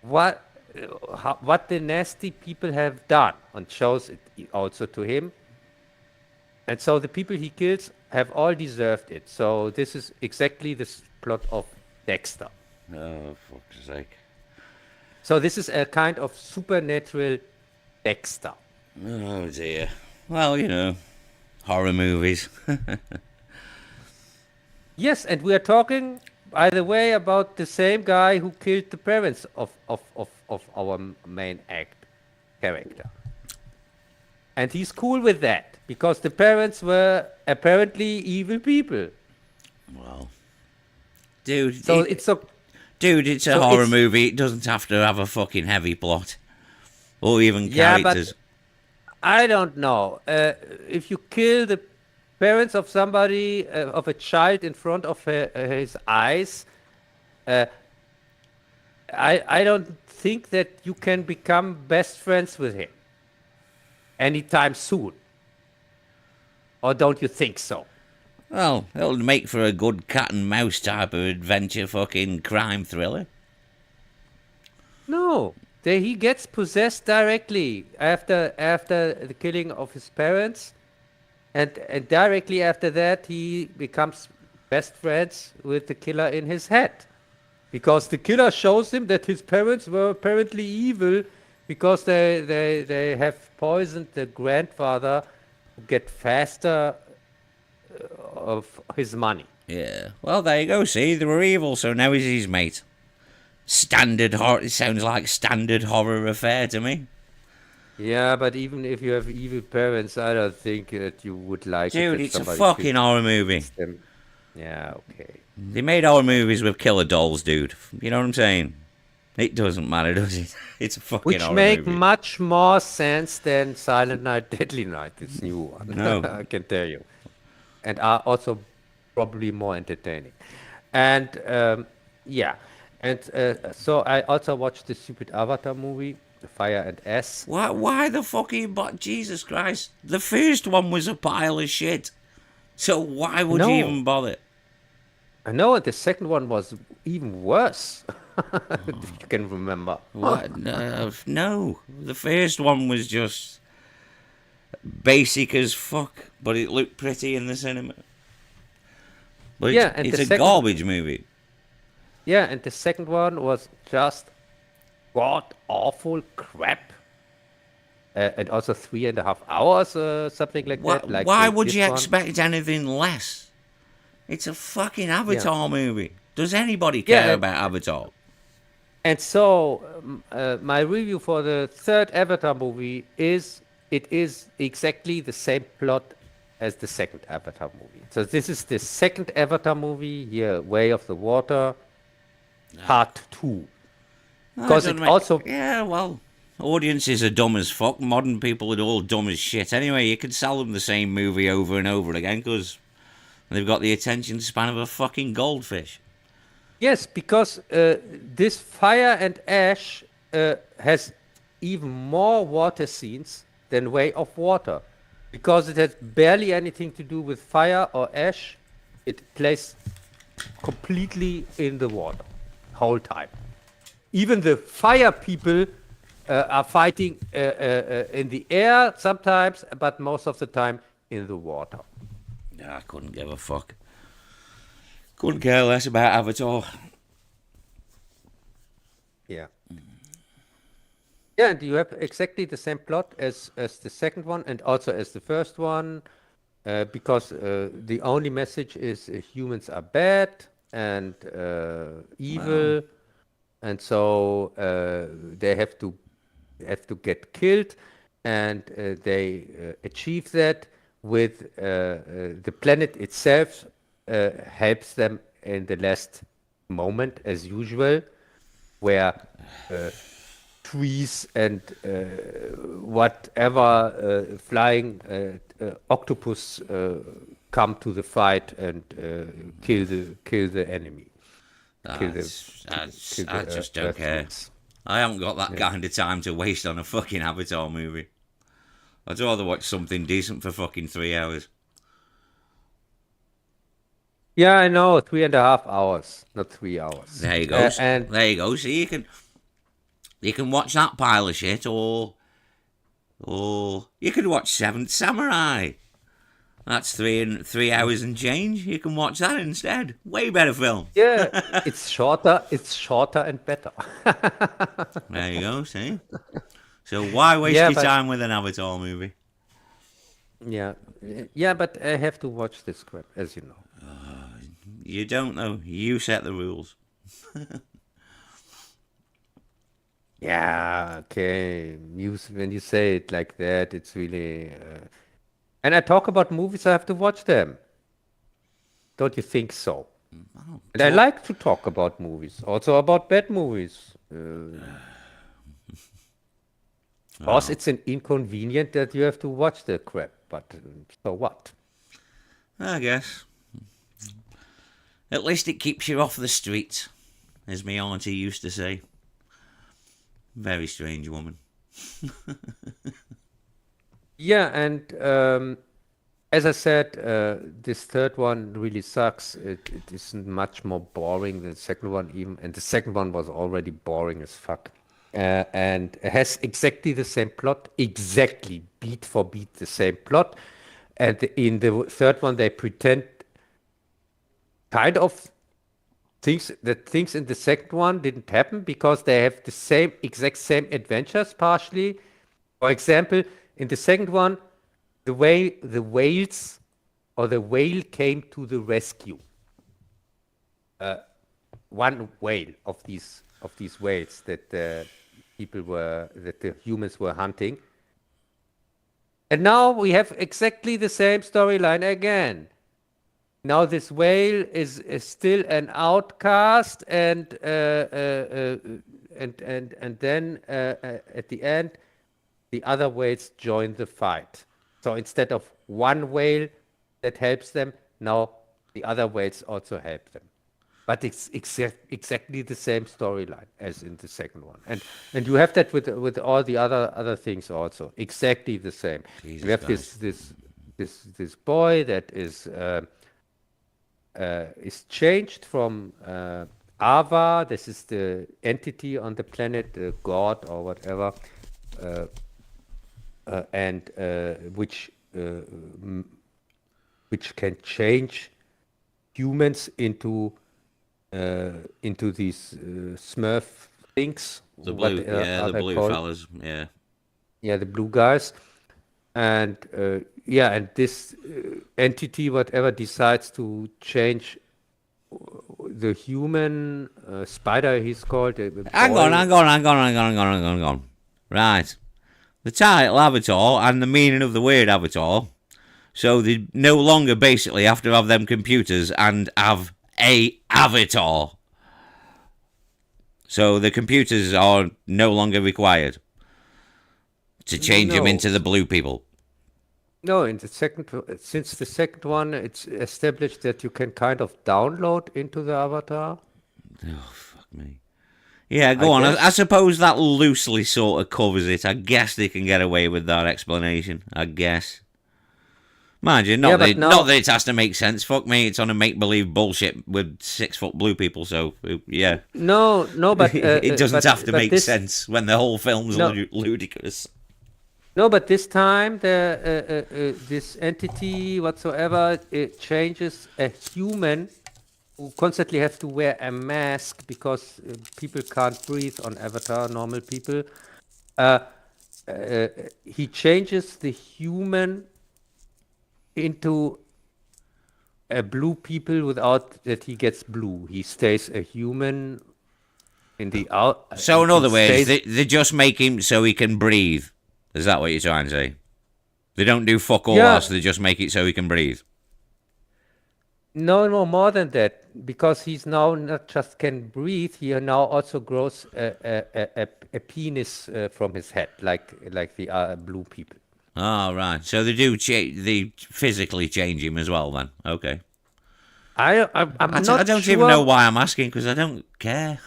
what the nasty people have done, and shows it also to him. And so the people he kills have all deserved it. So this is exactly the plot of Dexter. Oh, fuck's sake. So this is a kind of supernatural Dexter. Oh dear. Well, horror movies. Yes, and we are talking, by the way, about the same guy who killed the parents of our main character. And he's cool with that, because the parents were apparently evil people. Well, dude, So it's a it's a so horror it's- movie. It doesn't have to have a fucking heavy plot or even Yeah, but characters. I don't know. If you kill the parents of somebody, of a child in front of his eyes, I don't think that you can become best friends with him anytime soon. Or don't you think so? Well, it'll make for a good cat and mouse type of adventure fucking crime thriller. No, he gets possessed directly after the killing of his parents, and directly after that he becomes best friends with the killer in his head, because the killer shows him that his parents were apparently evil because they have poisoned the grandfather to get faster of his money. Yeah. Well, there you go. See, they were evil, so now he's his mate. Standard horror. It sounds like standard horror affair to me. Yeah, but even if you have evil parents, I don't think that you would like it Dude, that it's a somebody fucking horror movie. kills them. Yeah, okay. They made horror movies with killer dolls, dude. You know what I'm saying? It doesn't matter, does it? It's a fucking Which horror make movie. much more sense than Silent Night, Deadly Night, this new one. No. I can tell you. And are also probably more entertaining. And yeah. And so I also watched the stupid Avatar movie, The Fire and S. Why the fuck are you... Jesus Christ. The first one was a pile of shit. So why would you No. even bother? I know the second one was even worse. If you can remember. What? No. The first one was just... basic as fuck, but it looked pretty in the cinema. But Yeah, and it's the a second, garbage movie. yeah, and the second one was just god awful crap. And also 3.5 hours, something like that, like Why would this you one. expect anything less? It's a fucking Yeah, Avatar movie. Does anybody yeah, care about Avatar? and so my review for the third Avatar movie is it is exactly the same plot as the second Avatar movie. So this is the second Avatar movie here, Way of the Water, part two, That because it doesn't make. also Yeah, well, audiences are dumb as fuck. Modern people are all dumb as shit. Anyway, you can sell them the same movie over and over again because they've got the attention span of a fucking goldfish. yes, because this Fire and Ash has even more water scenes than Way of Water. Because it has barely anything to do with fire or ash, it plays completely in the water whole time. Even the fire people are fighting in the air sometimes, but most of the time in the water. I couldn't give a fuck. Couldn't care less about Avatar. Yeah. Yeah, and you have exactly the same plot as the second one and also as the first one, because the only message is humans are bad and evil, and so they have to get killed, and they achieve that with the planet itself helps them in the last moment as usual, where trees and whatever flying octopus come to the fight and kill the enemy. Kill the I just don't care. Earthlings. I haven't got that kind of time to waste on a fucking Avatar movie. I'd rather watch something decent for fucking 3 hours. Yeah, I know, 3.5 hours, not 3 hours. There you go. And There you go. So you can watch that pile of shit, or you could watch Seventh Samurai. That's 3 hours and change. You can watch that instead. Way better film. yeah, it's shorter and better. There you go. See. So why waste Yeah, your but time with an Avatar movie? yeah, yeah, but I have to watch this crap, as you know. You don't know. You set the rules. Yeah, okay. Music, when you say it like that, it's really. And I talk about movies, I have to watch them. Don't you think so? And I Talk. like to talk about movies, also about bad movies. Of course, it's an inconvenient that you have to watch the crap, but so what? I guess. At least it keeps you off the streets, as my auntie used to say. Very strange woman. Yeah, and as I said, this third one really sucks. It is much more boring than the second one, even, and the second one was already boring as fuck. And it has exactly the same plot, exactly beat for beat the same plot. And in the third one, they pretend kind of things in the second one didn't happen because they have the exact same adventures partially. For example, in the second one, the whales or the whale came to the rescue. One whale of these whales that the humans were hunting. And now we have exactly the same storyline again. Now this whale is still an outcast, and then at the end, the other whales join the fight. So instead of one whale that helps them, now the other whales also help them. But it's exactly the same storyline as in the second one, and you have that with all the other things also, exactly the same. Jesus You have Christ. this boy that is changed from Ava. This is the entity on the planet, god or whatever, and which can change humans into these Smurf things. The What blue, yeah, are the they blue called? fellas, yeah. Yeah, the blue guys. And yeah, and this entity, whatever, decides to change the human spider, he's called, a Hang on, boy. hang on, hang on, hang on, hang on, hang on. Right. The title Avatar and the meaning of the word Avatar. So they no longer basically have to have them computers and have a avatar. So the computers are no longer required to change them No, into the blue people. no, in the since the second one, it's established that you can kind of download into the avatar, Oh, fuck me. Yeah, I go on. I guess. suppose that loosely sort of covers it. I guess they can get away with that explanation. I guess. Mind you, Yeah, but not now, that it has to make sense. Fuck me, it's on a make believe bullshit with 6 foot blue people. So yeah, no, no, it doesn't have to but make this, sense when the whole film's no, ludicrous. no, but this time this entity whatsoever, it changes a human who constantly have to wear a mask because people can't breathe on Avatar, normal people. Uh, he changes the human into a blue people without that he gets blue. He stays a human in the out. So in He other words, stays. they just make him so he can breathe. Is that what you're trying to say? They don't do fuck all Yeah, else. They just make it so he can breathe. no, no, more than that, because he's now not just can breathe, he now also grows a penis from his head, like the blue people. Oh right. So they do they physically change him as well. Then okay. I'm I not don't even know sure. why I'm asking because I don't care.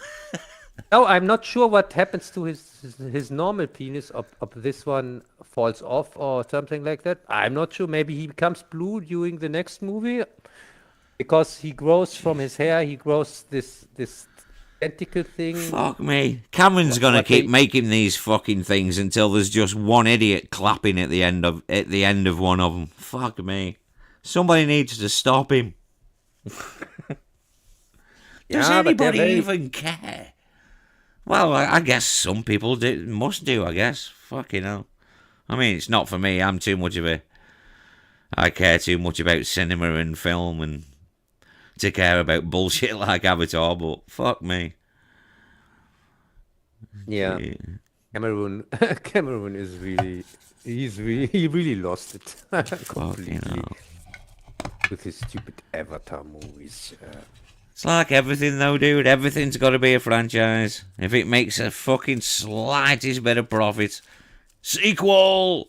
No, I'm not sure what happens to his normal penis, of this one falls off or something like that. I'm not sure. Maybe he becomes blue during the next movie because he grows from his hair. He grows this tentacle thing. Fuck me. Cameron's gonna What keep they making these fucking things until there's just one idiot clapping at the end of one of them. Fuck me. Somebody needs to stop him. Does Yeah, but they're anybody very. even care? Well, I guess some people must do. I guess. Fucking hell. I mean, it's not for me. I'm too much of a. I care too much about cinema and film and to care about bullshit like Avatar. But fuck me. Yeah, Yeah. Cameroon. Cameroon is really. He really lost it Fucking completely hell. with his stupid Avatar movies. It's like everything though, dude. Everything's got to be a franchise. If it makes a fucking slightest bit of profit, sequel.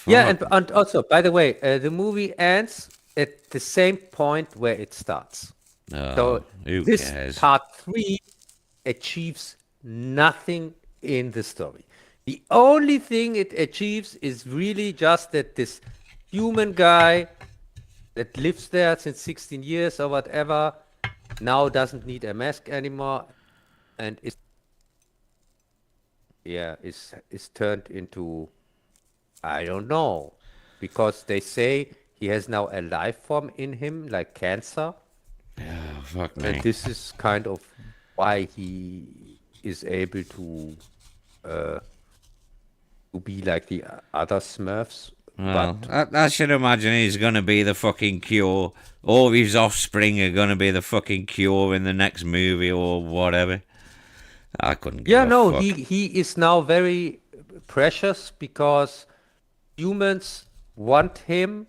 Yeah, Fuck. and also, by the way, the movie ends at the same point where it starts. Oh, So who this cares? part three achieves nothing in the story. The only thing it achieves is really just that this human guy that lives there since 16 years or whatever now doesn't need a mask anymore and is turned into, I don't know, because they say he has now a life form in him like cancer, Oh, fuck and me. this is kind of why he is able uh, to be like the other Smurfs. Well, But I should imagine he's gonna be the fucking cure. All his offspring are gonna be the fucking cure in the next movie or whatever. I couldn't give yeah, a no, fuck. he is now very precious because humans want him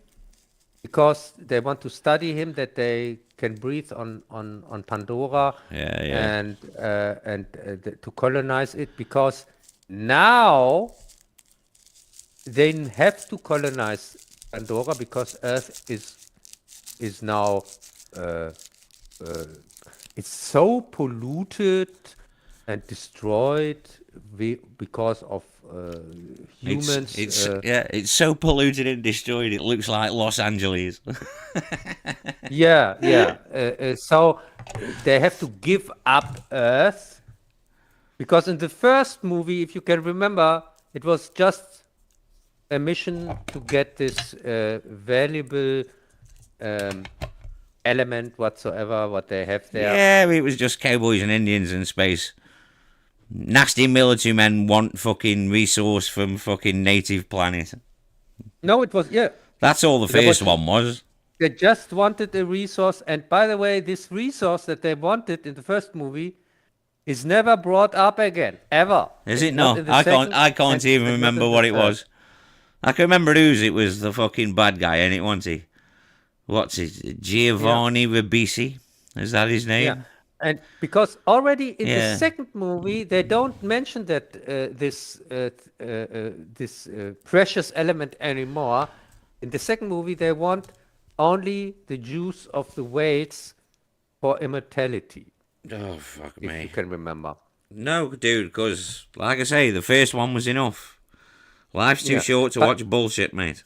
because they want to study him that they can breathe on Pandora Yeah, yeah. and to colonize it because now they have to colonize Pandora because Earth is now uh, uh, it's so polluted and destroyed because of humans. It's so polluted and destroyed. It looks like Los Angeles. Yeah, yeah. So they have to give up Earth because in the first movie, if you can remember, it was just a mission to get this valuable um, element whatsoever what they have there. Yeah, it was just cowboys and Indians in space. Nasty military men want fucking resource from fucking native planet. No, it was, yeah. That's all the There first was- one was. They just wanted a resource, and by the way, this resource that they wanted in the first movie is never brought up again, ever. Is it Not not? in the I second, can't and even not in remember the what it third. was. I can remember whose it was. The fucking bad guy, ain't it? Wasn't he? What's it? Giovanni Ribisi? Is that his name? Yeah, and because already in Yeah. the second movie they don't mention that this precious element anymore. In the second movie, they want only the juice of the whales for immortality, Oh fuck if you me! can remember. No, dude, because like I say, the first one was enough. Life's too Yeah, short to but- watch bullshit, mate.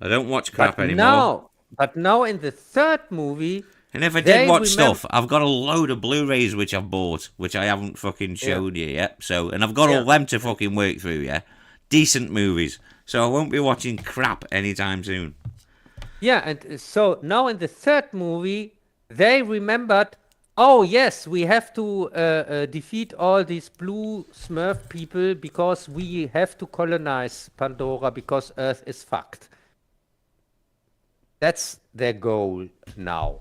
I don't watch crap But anymore. now in the third movie, And if I they did watch remem- stuff, I've got a load of Blu-rays which I've bought, which I haven't fucking showed you yet. So, and I've got all Yeah. them to fucking work through, yeah. Decent movies. So I won't be watching crap anytime soon. yeah, and so now in the third movie, they remembered, oh yes, we have to defeat all these blue Smurf people because we have to colonize Pandora because Earth is fucked. That's their goal now.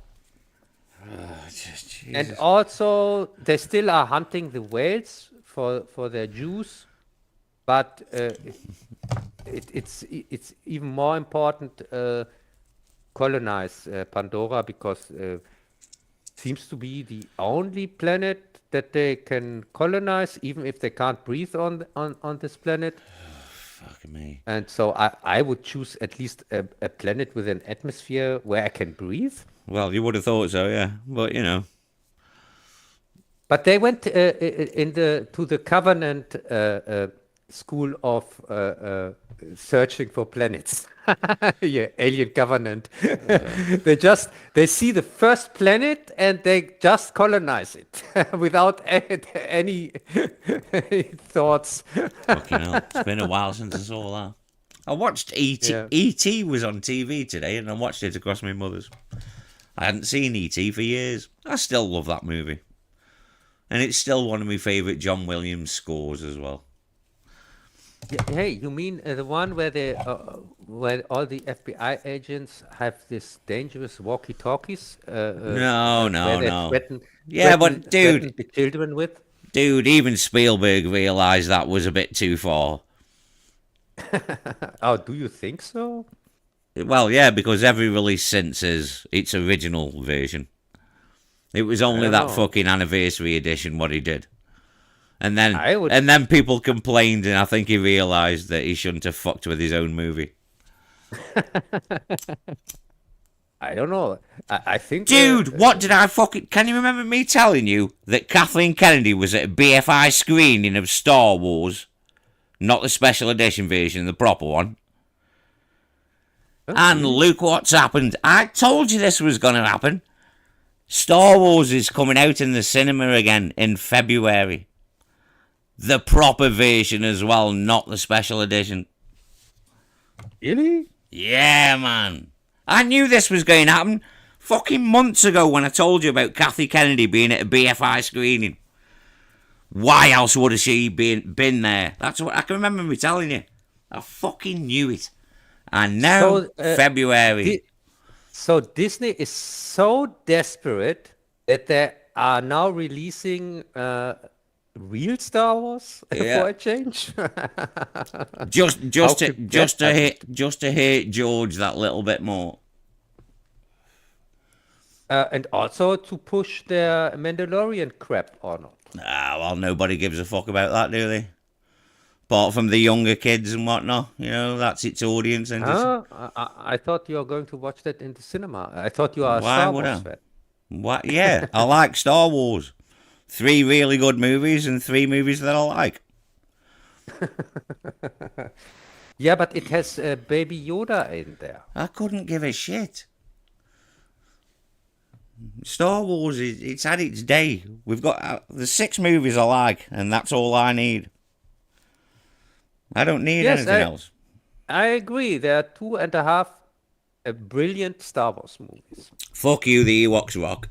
And also, they still are hunting the whales for their juice, but it's even more important colonize Pandora because seems to be the only planet that they can colonize, even if they can't breathe on this planet. Fuck me. And so I would choose at least a planet with an atmosphere where I can breathe. Well, you would have thought so, yeah. But you know, But they went to the Covenant school of searching for planets. Yeah, Alien Covenant. They see the first planet and they just colonize it without any thoughts. fucking hell. It's been a while since I saw that. I watched E.T. Yeah. E.T. was on TV today, and I watched it across my mother's. I hadn't seen E.T. for years. I still love that movie. And it's still one of my favourite John Williams scores as well. Yeah, hey, you mean the one where where all the FBI agents have this dangerous walkie-talkies? No, where they no. threaten- Yeah, threaten- but dude, threaten the children with? dude, even Spielberg realised that was a bit too far. Oh, do you think so? Well, yeah, because every release since is its original version. It was only don't that know. fucking anniversary edition what he did. And then I would- and then people complained, and I think he realised that he shouldn't have fucked with his own movie. I don't know. I think... Dude, what did I fucking... Can you remember me telling you that Kathleen Kennedy was at a BFI screening of Star Wars? Not the special edition version, the proper one. And look what's happened. I told you this was going to happen. Star Wars is coming out in the cinema again in February. The proper version as well, not the special edition. Really? Yeah, man. I knew this was going to happen fucking months ago when I told you about Kathy Kennedy being at a BFI screening. Why else would she been there? That's what I can remember me telling you. I fucking knew it. And now, So, February. So Disney is so desperate that they are now releasing real Star Wars Yeah. for a change. just How to could just that to hate George that little bit more. And also to push their Mandalorian crap or not. Ah, well, nobody gives a fuck about that, do they? Apart from the younger kids and whatnot, you know, that's its audience. And I thought you were going to watch that in the cinema. I thought you are a Why Star would Wars I? fan. what? Yeah, I like Star Wars. 3 really good movies and 3 movies that I like. Yeah, but it has Baby Yoda in there. I couldn't give a shit. Star Wars it's had its day. We've got the 6 movies I like, and that's all I need. I don't need Yes, anything else. I agree. There are 2.5 brilliant Star Wars movies. Fuck you, the Ewoks rock.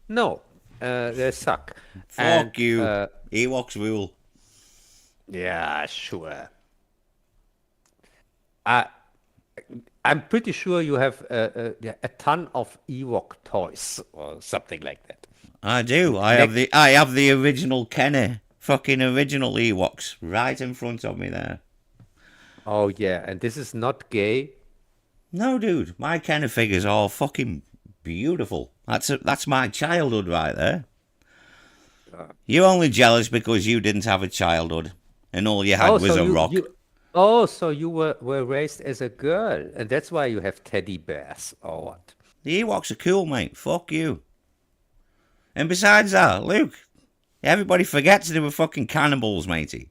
No, they suck. And Fuck you. Ewoks rule. yeah, sure. I I'm pretty sure you have a ton of Ewok toys or something like that. I do. Collect. I have the original Kenner. Fucking original Ewoks right in front of me there. Oh yeah, and this is not gay. No, dude, my Kenner figures are fucking beautiful. That's my childhood right there. You're only jealous because you didn't have a childhood and all you had Oh, was so a you rock. you oh, so you were raised as a girl, and that's why you have teddy bears or what? The Ewoks are cool, mate. Fuck you. And besides that, Luke, everybody forgets they were fucking cannibals, matey.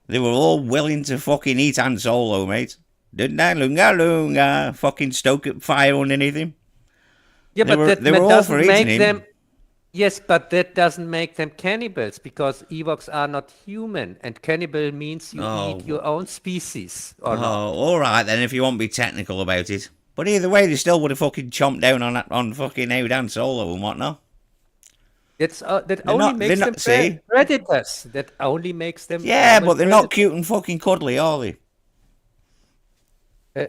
They were all willing to fucking eat Han Solo, mate. Didn't they? Lunga lunga. Fucking stoke a fire underneath him. Yeah, but They were all for doesn't eating make him. them. Yes, but that doesn't make them cannibals because Ewoks are not human, and cannibal means you Oh, eat your own species or oh, not. all right then. If you want to be technical about it, but either way, they still would have fucking chomped down on fucking Han Solo and whatnot. That They're only not. They're makes them not. See. predators. That only makes them Yeah, normal but they're not predators. cute and fucking cuddly, are they?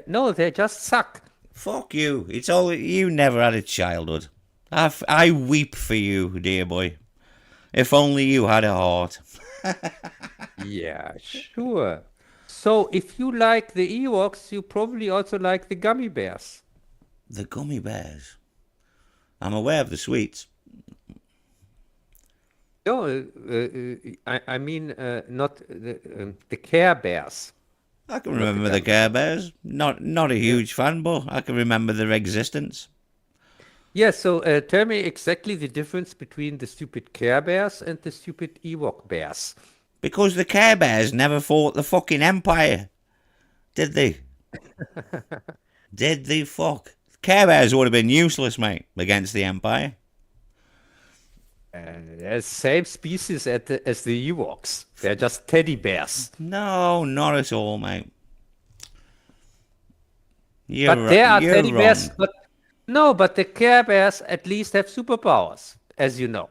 No, they just suck. Fuck you. It's all you never had a childhood. I weep for you, dear boy. If only you had a heart. Yeah, sure. So if you like the Ewoks, you probably also like the gummy bears. The gummy bears. I'm aware of the sweets. No, I mean not the Care Bears, I can not the remember the gummy. Care Bears. Not a Yeah. huge fan, but I can remember their existence. Yeah, so tell me exactly the difference between the stupid Care Bears and the stupid Ewok bears. Because the Care Bears never fought the fucking Empire. Did they? Did they fuck? Care Bears would have been useless, mate, against the Empire. They're same species as the Ewoks. They're just teddy bears. No, not at all, mate. But there are You're teddy bears, wrong. but no, but the Care Bears at least have superpowers, as you know.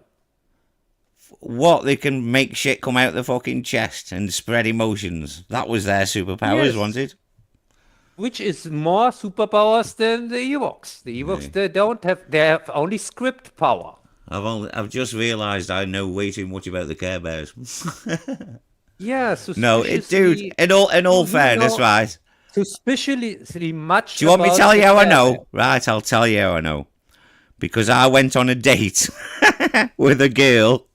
What, they can make shit come out the fucking chest and spread emotions. That was their superpowers, Yes. wasn't it? Which is more superpowers than the Ewoks. The Ewoks, they have only script power. I've just realised I know way too much about the Care Bears. Yeah, No, dude. suspiciously, In all you fairness, know right? suspiciously much Do you want me to about tell the you how I Care Bears. know? Right, I'll tell you how I know. Because I went on a date with a girl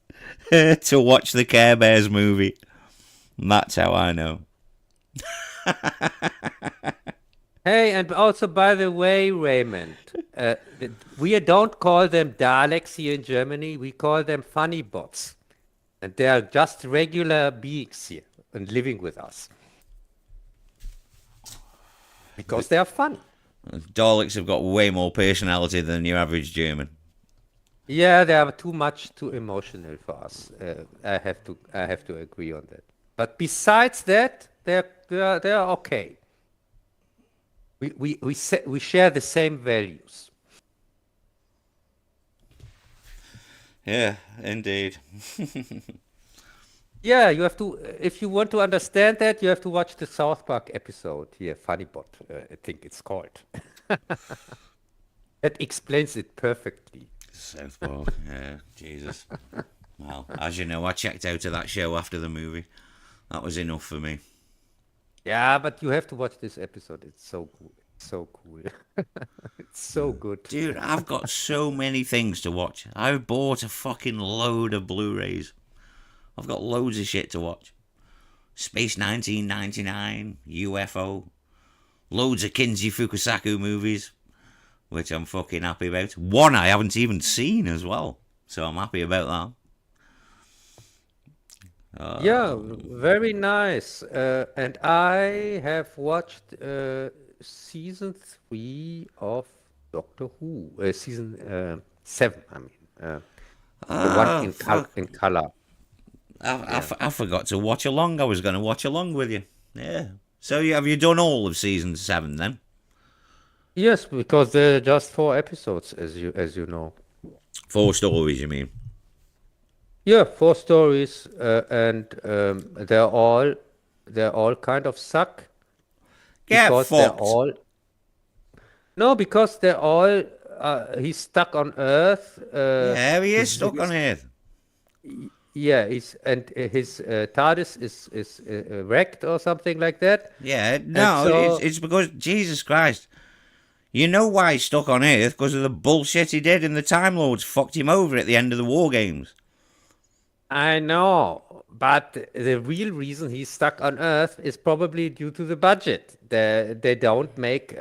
to watch the Care Bears movie. And that's how I know. Hey, and also, by the way, Raymond, we don't call them Daleks here in Germany. We call them funny bots. And they are just regular beings here and living with us. Because they are funny. Daleks have got way more personality than your average German. Yeah, they are too emotional for us. I have to agree on that. But besides that, they're okay. We share the same values. Yeah, indeed. Yeah, you have to. If you want to understand that, you have to watch the South Park episode here, Funny Bot, I think it's called. That explains it perfectly. South Park, yeah, Jesus. Well, as you know, I checked out of that show after the movie. That was enough for me. Yeah, but you have to watch this episode. It's so cool. It's so cool. It's so good. Dude, I've got so many things to watch. I've bought a fucking load of Blu-rays. I've got loads of shit to watch. Space 1999, UFO, loads of Kinji Fukasaku movies, which I'm fucking happy about. One I haven't even seen as well, so I'm happy about that. Yeah, very nice. And I have watched season 3 of Doctor Who. Season 7, I mean. The one in Fuck. color. I forgot to watch along. I was going to watch along with you. Yeah. So have you done all of season 7 then? Yes, because there are just 4 episodes, as you know. 4 stories, you mean? Yeah, 4 stories, and they're all kind of suck Get because they're fucked. all no, because they're all he's stuck on Earth. Yeah, he is His stuck on Earth. yeah, his TARDIS is wrecked or something like that, Yeah, and no, so it's because, Jesus Christ. You know why he's stuck on Earth? Because of the bullshit he did, and the Time Lords fucked him over at the end of the War Games. I know, but the real reason he's stuck on Earth is probably due to the budget. They don't make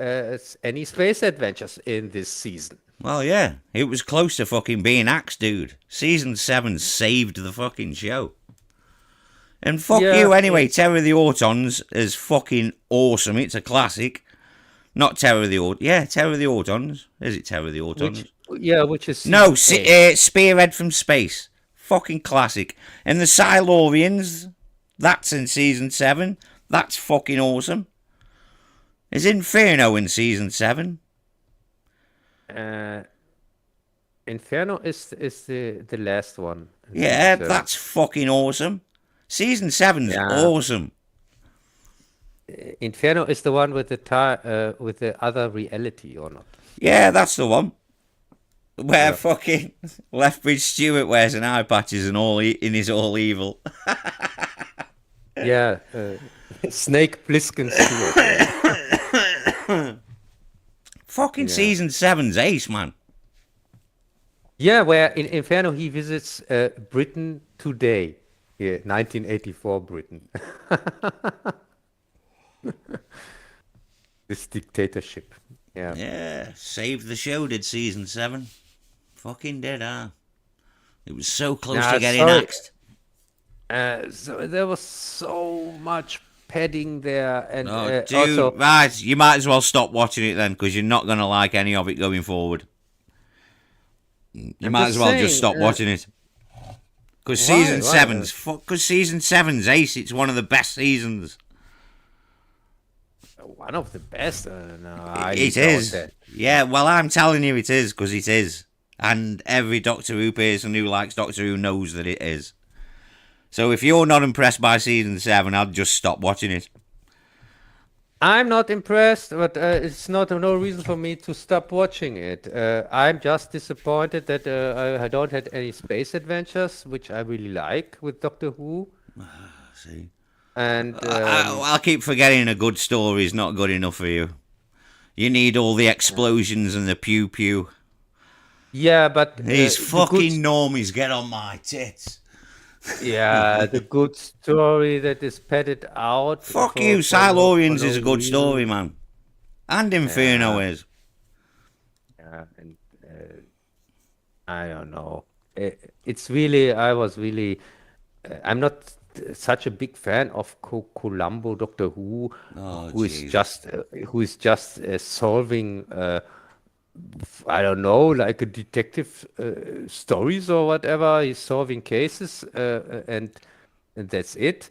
any space adventures in this season. Well, yeah, it was close to fucking being axed, dude. Season 7 saved the fucking show. And fuck Yeah, you anyway, Terror of the Autons is fucking awesome. It's a classic. Not Terror of the Autons. Yeah, Terror of the Autons. Is it Terror of the Autons? which is No, season 8. Spearhead from Space. Fucking classic. And the Silurians, that's in season 7. That's fucking awesome. Is Inferno in season 7? Inferno is the last one in Yeah, season 7. that's fucking awesome. Season 7's Yeah, awesome. Inferno is the one with the other reality or not? Yeah, that's the one. Where Yeah, fucking Lethbridge Stewart wears an eye patches and in his all evil. yeah. Snake Plissken Stewart. Yeah, Fucking yeah. season 7's ace, man. Yeah, where in Inferno he visits Britain today. Yeah, 1984 Britain. This dictatorship. Yeah. Yeah, saved the show, did season 7. Fucking did, huh? It was so close to getting Sorry. axed. So there was so much padding there, and Oh, dude, also right, you might as well stop watching it then, because you're not going to like any of it going forward. You I'm might just as well just saying. stop watching it. Because Why? season Why? 7's because season 7's ace. It's one of the best seasons. One of the best. No, I It doubt is. that. Yeah, well, I'm telling you it is, because it is. And every Doctor Who person who likes Doctor Who knows that it is. So if you're not impressed by season 7, I'd just stop watching it. I'm not impressed, but it's no reason for me to stop watching it. I'm just disappointed that I don't have any space adventures, which I really like with Doctor Who. See, And I'll keep forgetting a good story is not good enough for you. You need all the explosions and the pew pew. yeah, but These the fucking normies get on my tits. the good story that is padded out Fuck you, for Silurians no is a good reason. story, man. And Inferno Yeah, is. yeah, and I don't know. It's really, I was really, I'm not such a big fan of Columbo Doctor Who, Oh, who is Jesus. just solving, I don't know, like a detective stories or whatever. He's solving cases, and that's it.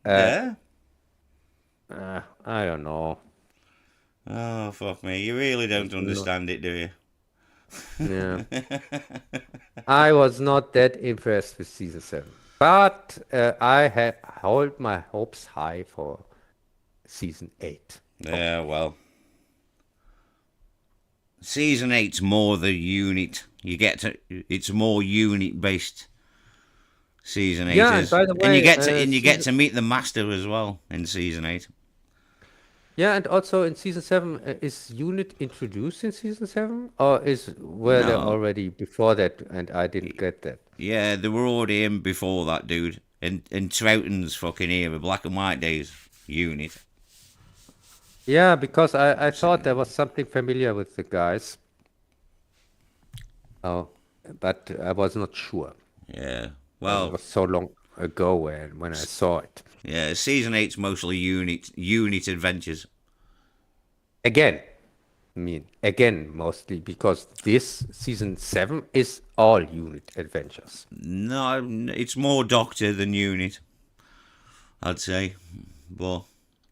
Uh, Yeah? I don't know. Oh, fuck me. You really don't No, understand it, do you? yeah. I was not that impressed with season 7, but I hold my hopes high for season 8. Yeah, well. Season 8's more the unit. It's more unit based. Season 8 Yeah, and is. by the And you way, get to meet the Master as well in season 8. yeah, and also in season 7, is Unit introduced in season 7, or were they No. already before that, and I didn't get that? Yeah, they were already in before that, dude. In Troughton's fucking era, black and white days, unit. Yeah, because I thought there was something familiar with the guys. Oh, but I was not sure Yeah. because it Well, was so long ago when I saw it. yeah, season 8's mostly unit adventures. Again. mean, again, mostly because this season 7 is all unit adventures. No, it's more Doctor than Unit, I'd say. But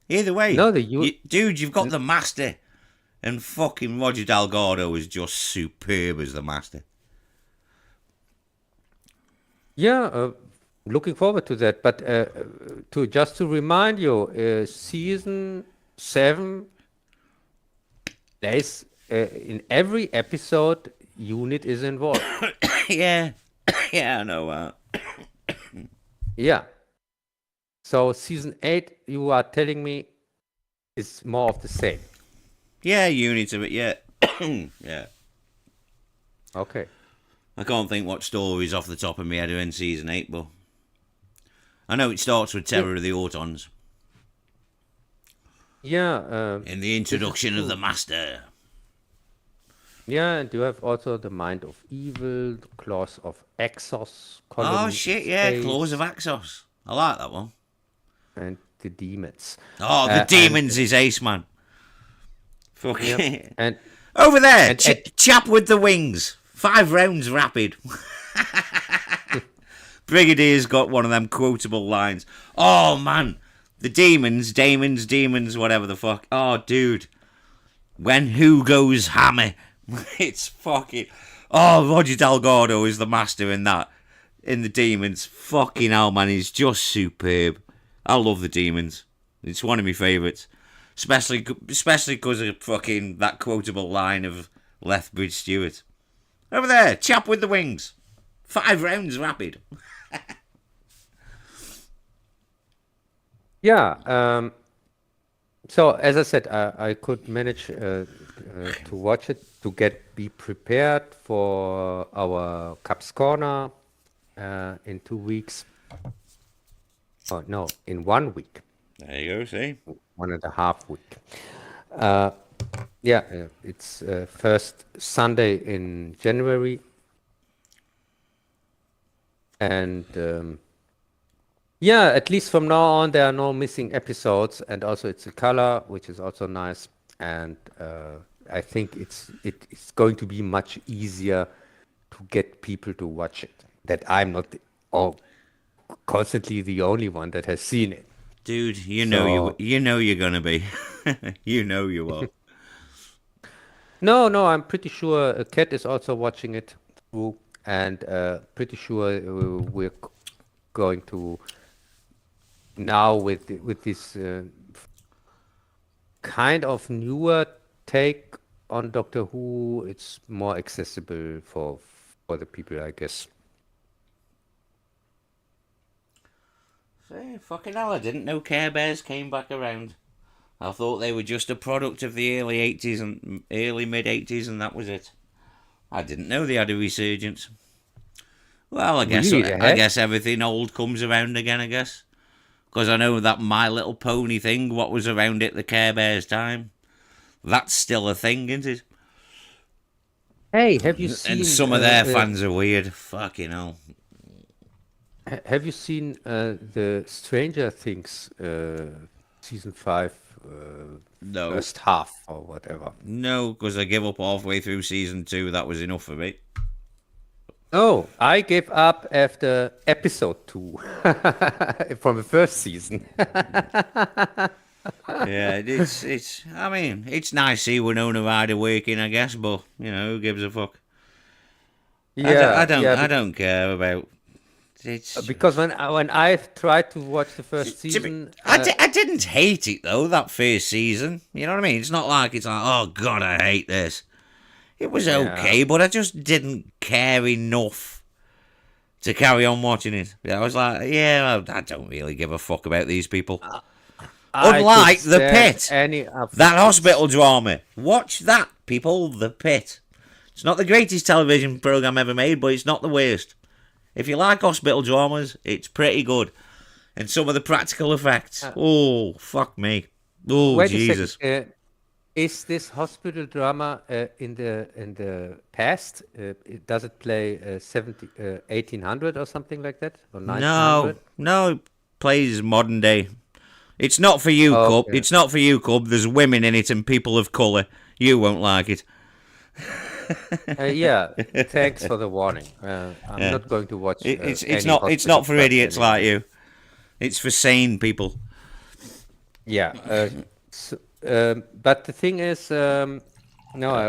either way, No, dude, you've got the Master, and fucking Roger Delgado is just superb as the Master. yeah, looking forward to that. But to remind you, season 7, there's in every episode, unit is involved. Yeah, yeah, I know that. Yeah. So season 8, you are telling me, is more of the same. Yeah, Unit of it, yeah. Yeah. Okay. I can't think what stories off the top of my head are in season 8, but I know it starts with Terror of the Autons. Yeah. In the introduction of the Master. Yeah, and you have also the Mind of Evil, the Claws of Exos, Oh Colony shit, yeah, Space, Claws of Axos. I like that one. and the Demons. Oh, the Demons is ace, man. Fucking Yep. And over there, and- chap with the wings. 5 rounds rapid. Brigadier's got one of them quotable lines. Oh man, the demons, whatever the fuck. Oh dude, when who goes hammer? It's fucking. Oh, Roger Delgado is the master in that. In the Demons, fucking hell, man, he's just superb. I love the Demons. It's one of my favourites, especially because of fucking that quotable line of Lethbridge Stewart. Over there, chap with the wings. 5 rounds rapid. yeah, so as I said, I could manage to watch it to be prepared for our Cubs Corner in 2 weeks. Oh no, in 1 week. There you go, see? 1.5 week. It's first Sunday in January, and at least from now on there are no missing episodes, and also it's a color, which is also nice, and I think it's going to be much easier to get people to watch it. That I'm not constantly the only one that has seen it. Dude, you know you're gonna be. You know you are. No, I'm pretty sure Kat is also watching it through, and pretty sure we're going to now with this kind of newer take on Doctor Who. It's more accessible for the people, I guess. See, fucking hell, I didn't know Care Bears came back around. I thought they were just a product of the early 80s and early mid 80s, and that was it. I didn't know they had a resurgence. Well, I guess everything old comes around again, I guess. Because I know that My Little Pony thing, what was around at the Care Bears time, that's still a thing, isn't it? Hey, have you seen... And some of their fans are weird. Fucking hell. Have you seen the Stranger Things season 5 No. first half or whatever? No, because I gave up halfway through season 2. That was enough for me. Oh, I gave up after episode 2 from the first season. Yeah, it's. I mean, it's nice to see Winona Ryder working, I guess, but who gives a fuck? Yeah, I don't care about. It's because when I tried to watch the first season, I didn't hate it though. That first season, you know what I mean? It's not like it's like, oh god, I hate this. It was okay, but I just didn't care enough to carry on watching it. I was like, yeah, I don't really give a fuck about these people. Unlike The Pit, that hospital drama. Watch that, people. The Pit. It's not the greatest television program ever made, but it's not the worst. If you like hospital dramas, it's pretty good. And some of the practical effects. Oh, fuck me. Oh, wait Jesus. A second. Is this hospital drama in the past? Does it play 1800 or something like that? Or 1900? No, it plays modern day. It's not for you, Cub. Okay. It's not for you, Cub. There's women in it and people of colour. You won't like it. Yeah, thanks for the warning. I'm Yeah. not going to watch It's any it's hospital not for crap idiots like anymore. you. It's for sane people. Yeah, but the thing is, no,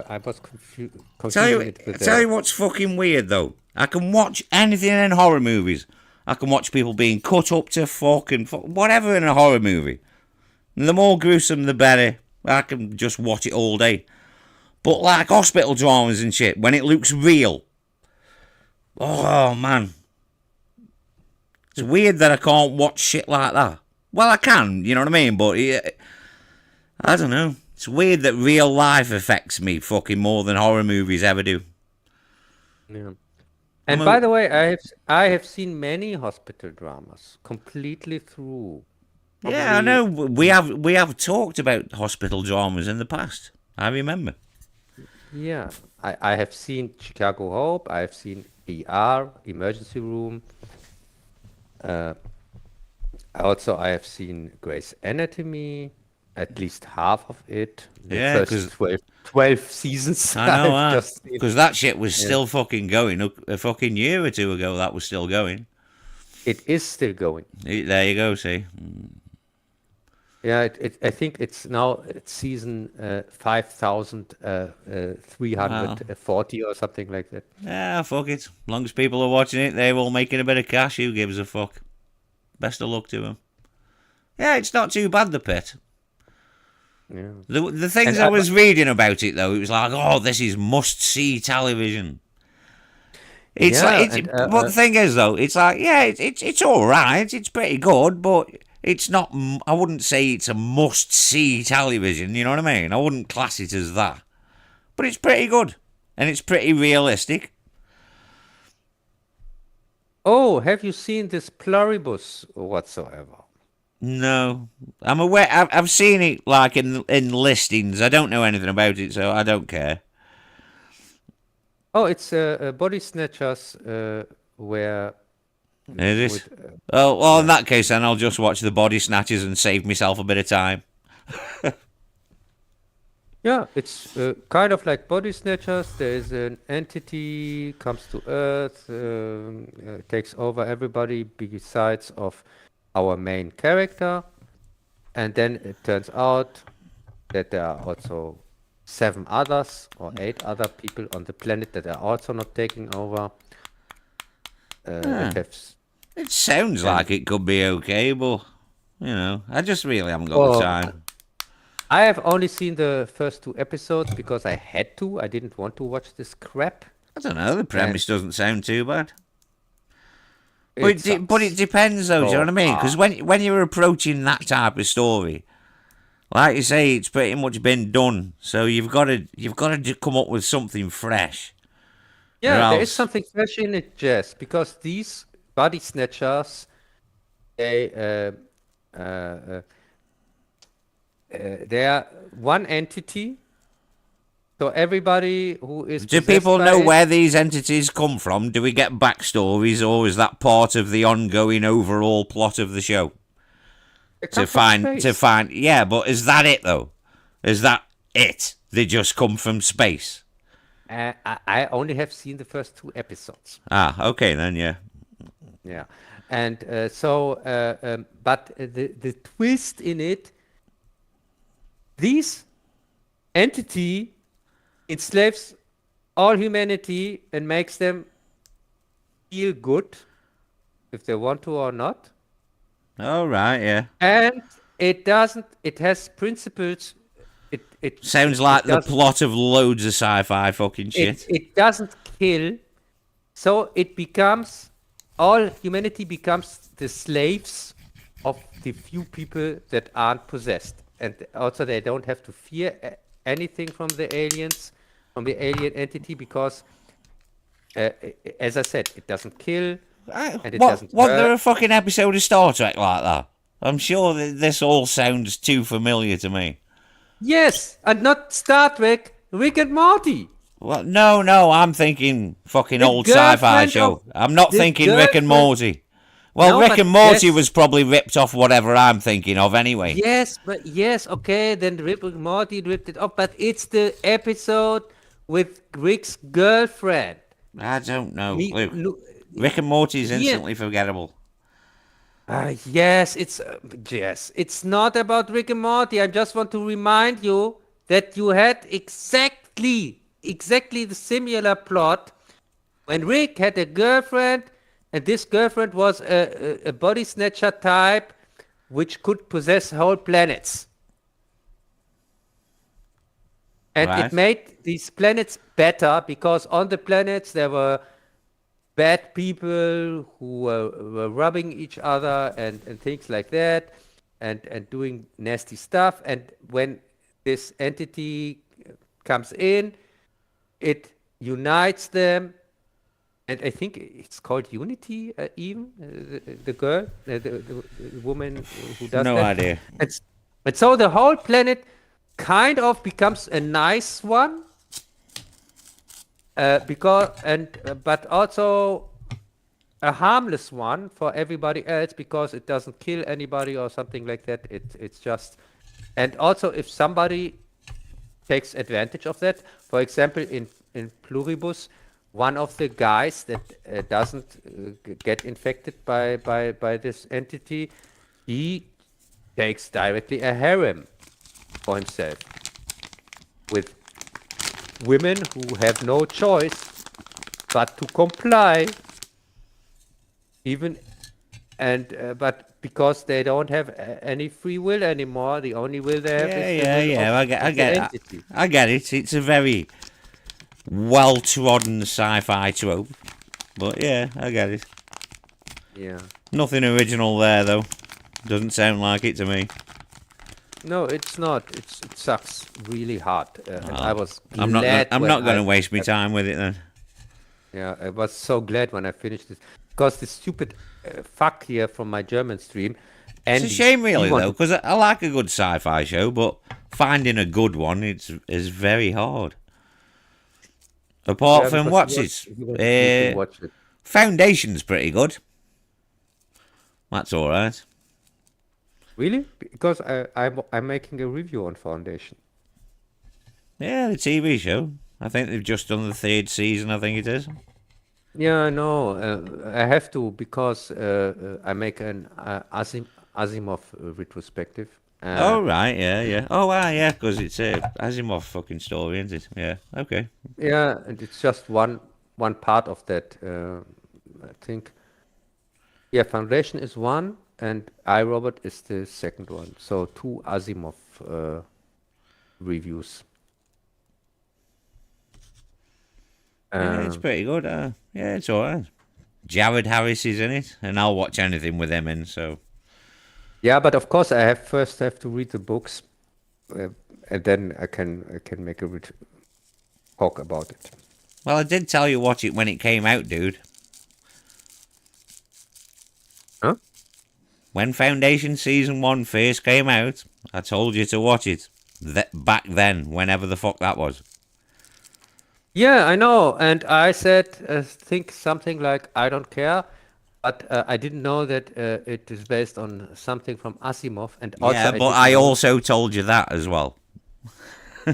I was confusing it with Tell you what's fucking weird though. I can watch anything in horror movies. I can watch people being cut up to fucking whatever in a horror movie. And the more gruesome, the better. I can just watch it all day. But like hospital dramas and shit, when it looks real, oh man, it's weird that I can't watch shit like that. Well, I can, you know what I mean? But I don't know. It's weird that real life affects me fucking more than horror movies ever do. Yeah. And by the way, I have seen many hospital dramas completely through. Yeah, I know. We have talked about hospital dramas in the past. I remember. Yeah, I have seen Chicago Hope. I have seen ER, Emergency Room. Also, I have seen Grey's Anatomy, at least half of it. The Yeah, first 12 seasons I know, I've just seen. because that shit was still fucking going. A fucking year or two ago, that was still going. It is still going. There you go, see. Yeah, I think it's now at season 5,340 or something like that. Yeah, fuck it. As long as people are watching it, they're all making a bit of cash. Who gives a fuck? Best of luck to them. Yeah, it's not too bad, The Pit. Yeah. The things And I was reading about it, though, it was like, oh, this is must-see television. It's Yeah, like, but the thing is, though, it's like, yeah, it's all right. It's pretty good, but it's not. I wouldn't say it's a must-see television. You know what I mean? I wouldn't class it as that. But it's pretty good, and it's pretty realistic. Oh, have you seen this pluribus whatsoever? No, I'm aware. I've seen it like in listings. I don't know anything about it, so I don't care. Oh, it's Body Snatchers, where It is. with, Oh, well, in that case, then I'll just watch the Body Snatchers and save myself a bit of time. yeah, it's kind of like Body Snatchers. There is an entity comes to Earth, takes over everybody besides of our main character, and then it turns out that there are also 7 others or 8 other people on the planet that are also not taking over. That have It sounds Yeah. like it could be okay, but you know, I just really haven't got Well, the time. I have only seen the first 2 episodes because I had to. I didn't want to watch this crap. I don't know. The premise doesn't sound too bad. It But it sucks. depends, though. Do you know what I mean? So Because when you're approaching that type of story, like you say, it's pretty much been done. So you've got to come up with something fresh. Yeah, there is else- something fresh in it, Jess, because these body snatchers, they are one entity. So everybody who is Do possessed people by know it, where these entities come from? Do we get backstories, or is that part of the ongoing overall plot of the show? they come from space. Yeah, but is that it though? Is that it? They just come from space. I only have seen the first 2 episodes. Ah, okay then, yeah. Yeah, and but the twist in it, these entity enslaves all humanity and makes them feel good if they want to or not. All right, yeah. And it doesn't. It has principles. It Sounds like the doesn't- plot of loads of sci-fi fucking shit. It doesn't kill, so it becomes all humanity becomes the slaves of the few people that aren't possessed, and also they don't have to fear anything from the aliens, from the alien entity, because, as I said, it doesn't kill and it doesn't Wasn't there hurt. a fucking episode of Star Trek like that? I'm sure that this all sounds too familiar to me. Yes, and not Star Trek, Rick and Morty. Well, no, I'm thinking fucking The old sci-fi girlfriend show. of- I'm not the thinking Rick and girlfriend- Morty. Well, No, Rick but and Morty yes, was probably ripped off whatever I'm thinking of anyway. yes, okay, then Rick and Morty ripped it off, but it's the episode with Rick's girlfriend. I don't know. Me, Look, no, Rick and Morty is yeah, instantly forgettable. yes, it's not about Rick and Morty. I just want to remind you that you had exactly the similar plot when Rick had a girlfriend, and this girlfriend was a body snatcher type, which could possess whole planets. And it Right? made these planets better because on the planets there were bad people who were robbing each other and things like that and doing nasty stuff. And when this entity comes in, it unites them. And I think it's called Unity, even the girl, the woman who does No that. idea. And so the whole planet kind of becomes a nice one, but also a harmless one for everybody else because it doesn't kill anybody or something like that. It's just, and also if somebody takes advantage of that, for example, in Pluribus, one of the guys that doesn't get infected by this entity, he takes directly a harem for himself with women who have no choice but to comply, even but because they don't have any free will anymore, the only will they have is the will Yeah. of I the get it. entity. I get it. It's a very well-trodden sci-fi trope, but yeah, I get it. Yeah. Nothing original there though. Doesn't sound like it to me. No, it's not. It sucks really hard. And I was I'm not. glad I'm when not going to I- waste my time with it then. Yeah, I was so glad when I finished this because this stupid fuck here from my German stream. It's And a shame, really, he wanted- though, because I like a good sci-fi show, but finding a good one is very hard. Apart Yeah, from because what's he wanted me to watch it. Foundation's pretty good. That's all right. Really? Because I'm making a review on Foundation. Yeah, the TV show. I think they've just done the 3rd season. I think it is. Yeah, I know. I have to because I make an Asimov retrospective. Oh right, yeah. Oh wow, yeah, because it's a Asimov fucking story, isn't it? Yeah. Okay. Yeah, and it's just one part of that. I think. Yeah, Foundation is one, and iRobot is the second one. So 2 Asimov reviews. Yeah, it's pretty good. Yeah, it's all right. Jared Harris is in it, and I'll watch anything with him in. So Yeah, but of course I first have to read the books, and then I can make a talk about it. well, I did tell you watch it when it came out, dude. Huh? When Foundation season 1 first came out, I told you to watch it. Back then, whenever the fuck that was. Yeah, I know, and I said think something like I don't care, but I didn't know that it is based on something from Asimov, and also Yeah, but didn't I know- also told you that as well.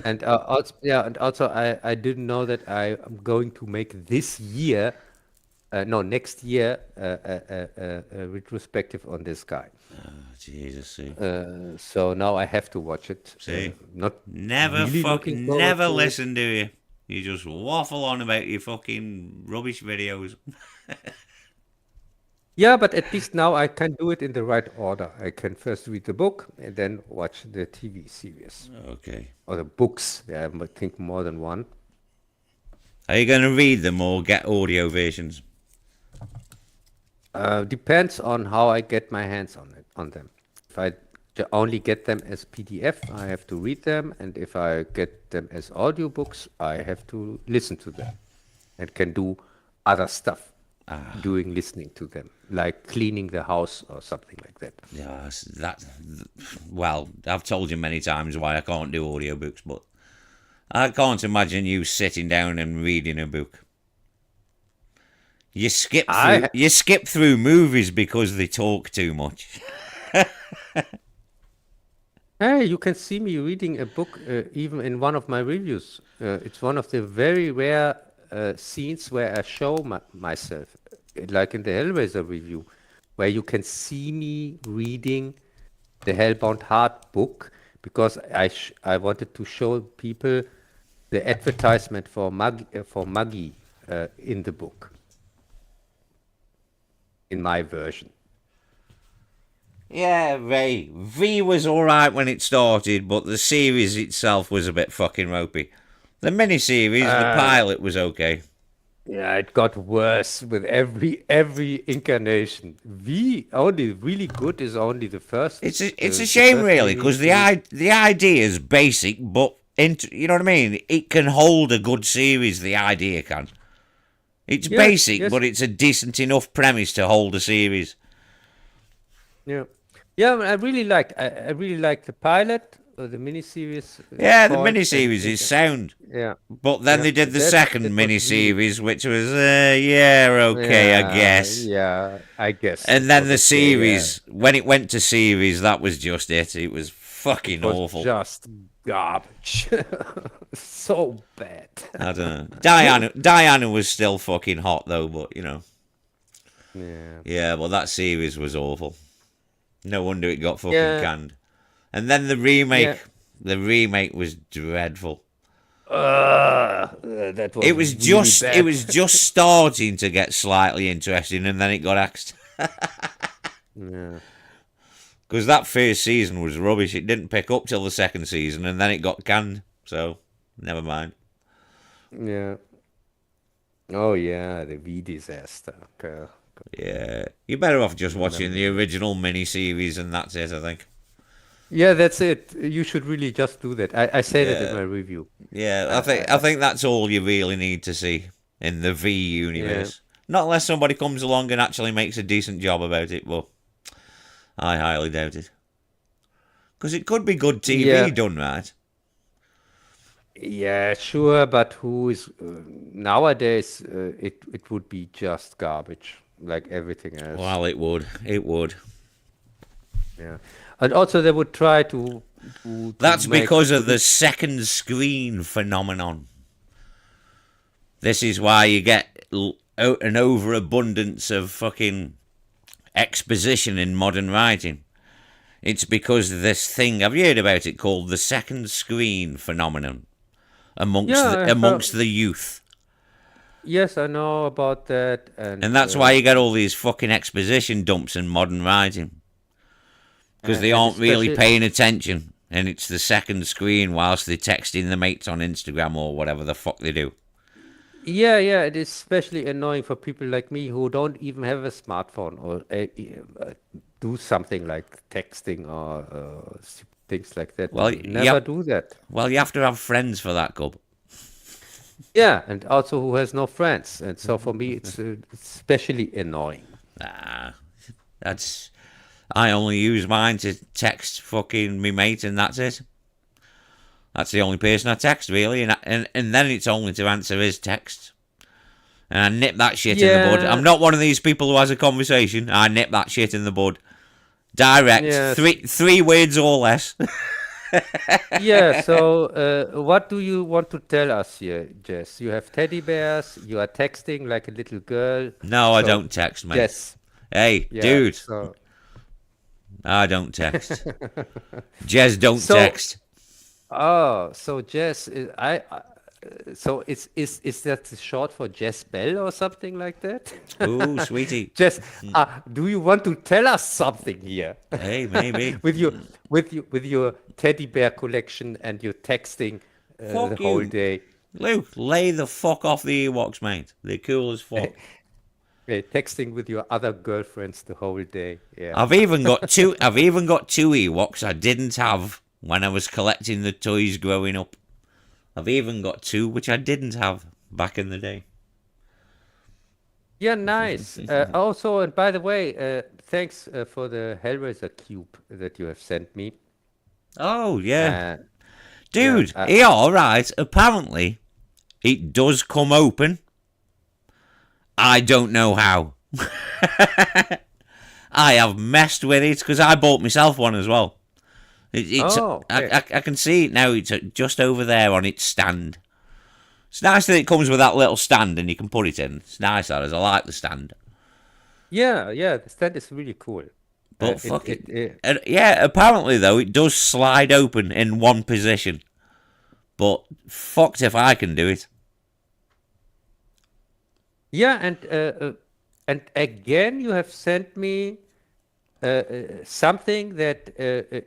and also I didn't know that I am going to make this year, no, next year, a retrospective on this guy. Oh, Jesus, see. So now I have to watch it. See? Not Never really looking forward never to it. listen, do you? You just waffle on about your fucking rubbish videos. Yeah, but at least now I can do it in the right order. I can first read the book and then watch the TV series Okay. or the books. Yeah, I think more than one. Are you going to read them or get audio versions? Depends on how I get my hands on them. If I only get them as PDF, I have to read them, and if I get them as audiobooks, I have to listen to them and can do other stuff doing listening to them, like cleaning the house or something like that. Yes, well, I've told you many times why I can't do audiobooks, but I can't imagine you sitting down and reading a book. You skip I through movies because they talk too much. Hey, you can see me reading a book even in one of my reviews. It's one of the very rare scenes where I show myself, like in the Hellraiser review, where you can see me reading the Hellbound Heart book because I wanted to show people the advertisement for Maggie in the book, in my version. Yeah, V was alright when it started, but the series itself was a bit fucking ropey. The miniseries, the pilot was okay. Yeah, it got worse with every incarnation. V only really good is only the first. It's a the shame, first really, because miniseries. the idea is basic, but you know what I mean. It can hold a good series. The idea can. It's Yes, basic, yes, but it's a decent enough premise to hold a series. yeah, yeah. I really like the pilot or the miniseries. It's Yeah, the called, miniseries is sound, yeah, but then yeah. they did the second That was really miniseries, which was yeah, okay, I guess. yeah. I guess And it then was the okay. Yeah, series, when it went to series, that was just it. It was it fucking was awful. just garbage. So bad. I don't know. Diana was still fucking hot though, but you know. Yeah, Yeah, well that series was awful. No wonder it got fucking yeah, canned. And then yeah. the remake was dreadful. That was really It bad. was just starting to get slightly interesting, and then it got axed. Yeah, Because that first season was rubbish. It didn't pick up till the second season, and then it got canned. So, never mind. yeah. Oh yeah, the V disaster. Okay. Yeah, you're better off just watching the Um, original miniseries, and that's it. I think. Yeah, that's it. You should really just do that. I said it in Yeah, my review. yeah. I I, think that's all you really need to see in the V yeah, universe. Not unless somebody comes along and actually makes a decent job about it, but I highly doubt it. Because it could be good TV yeah, done right. yeah, sure. But who is nowadays? It would be just garbage, like everything else. Well, it would. It would. Yeah, and also they would try to That's make because of good. the second screen phenomenon. This is why you get an overabundance of fucking exposition in modern writing. It's because of this thing, have you heard about it, called the second screen phenomenon Yeah, I amongst heard. the youth. Yes, I know about that, and And that's why you get all these fucking exposition dumps in modern writing. Because they and aren't really especially. paying attention. And it's the second screen whilst they're texting the mates on Instagram or whatever the fuck they do. Yeah, yeah, it is especially annoying for people like me who don't even have a smartphone or do something like texting or things like that. Well, Never yep. do that. Well, you have to have friends for that, Cub. Yeah, and also who has no friends. And so for me, it's especially annoying. Nah, that's. I only use mine to text fucking me mate, and that's it. That's the only person I text, really, and then it's only to answer his texts. And I nip that shit in the bud. I'm Yeah, not one of these people who has a conversation. I nip that shit in the bud. Direct, yes. three words or less. Yeah, so what do you want to tell us here, Jess? You have teddy bears, you are texting like a little girl. No, I So, don't text, mate. Jess, Hey, yeah, dude, so I don't text. Jez, don't so text. oh, so Jess, so is that short for Jess Bell or something like that? Ooh, sweetie. Jess, do you want to tell us something here Hey, maybe. with your teddy bear collection and your texting the Fuck whole you. day? Luke, lay the fuck off the Ewoks, mate. They're cool as fuck. Texting with your other girlfriends the whole day. Yeah. I've even got two. I've even got two Ewoks I didn't have when I was collecting the toys growing up. I've even got two which I didn't have back in the day. Yeah, nice. Also, and by the way, thanks for the Hellraiser cube that you have sent me. Oh yeah, Uh, yeah, dude. Yeah, all right. Apparently, it does come open, I don't know how. I have messed with it because I bought myself one as well. It's Oh, okay. I can see it now. It's just over there on its stand. It's nice that it comes with that little stand and you can put it in. It's nice, that is. I like the stand. Yeah, yeah, the stand is really cool. But fuck it. Yeah, apparently, though, it does slide open in one position. But fucked if I can do it. Yeah, and again, you have sent me something that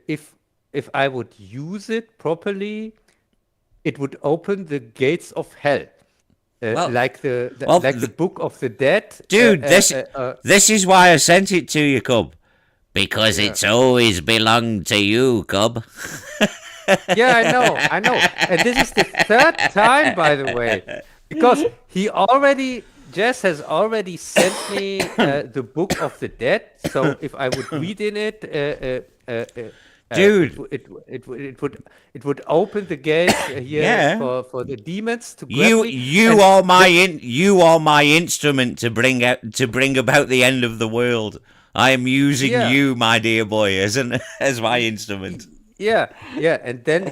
if I would use it properly, it would open the gates of hell. Well, Like well, like the Book of the Dead. dude, this is why I sent it to you, Cub. Because Yeah. it's always belonged to you, Cub. Yeah, I know. And this is the third time, by the way, because Jess has already sent me the Book of the Dead. So if I would read in it, Dude. it would open the gate here Yeah. for the demons to grab me. You are my instrument to bring about the end of the world. I am using Yeah. you, my dear boy, as my instrument. Yeah, yeah, and then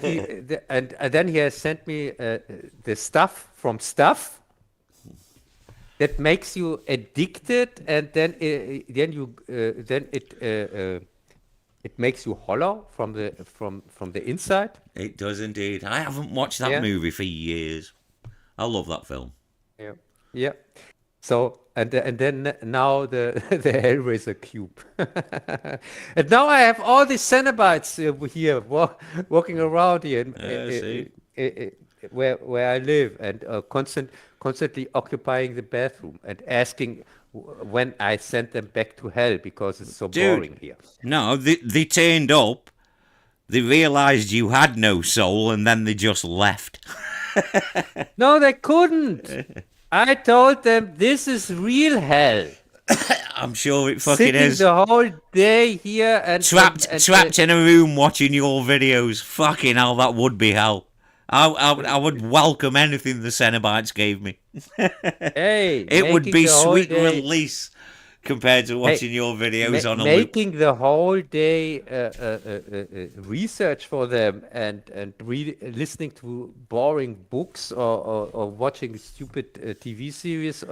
and then he has sent me the stuff from stuff that makes you addicted, and then it makes you hollow from the inside. It does indeed. I haven't watched that Yeah. movie for years. I love that film. Yeah, yeah. So and then now the the Hellraiser cube, and now I have all these Cenobites here walking around here See? where I live, and constantly occupying the bathroom and asking when I send them back to hell because it's so Dude. boring here. No, they turned up. They realised you had no soul, and then they just left. No, they couldn't. I told them this is real hell. I'm sure it fucking Sitting is. the whole day here and Trapped in a room watching your videos. Fucking hell, that would be hell. I would welcome anything the Cenobites gave me. Hey, It would making be the whole sweet day- relax compared to watching your videos on a loop. making the whole day research for them and listening to boring books or watching stupid TV series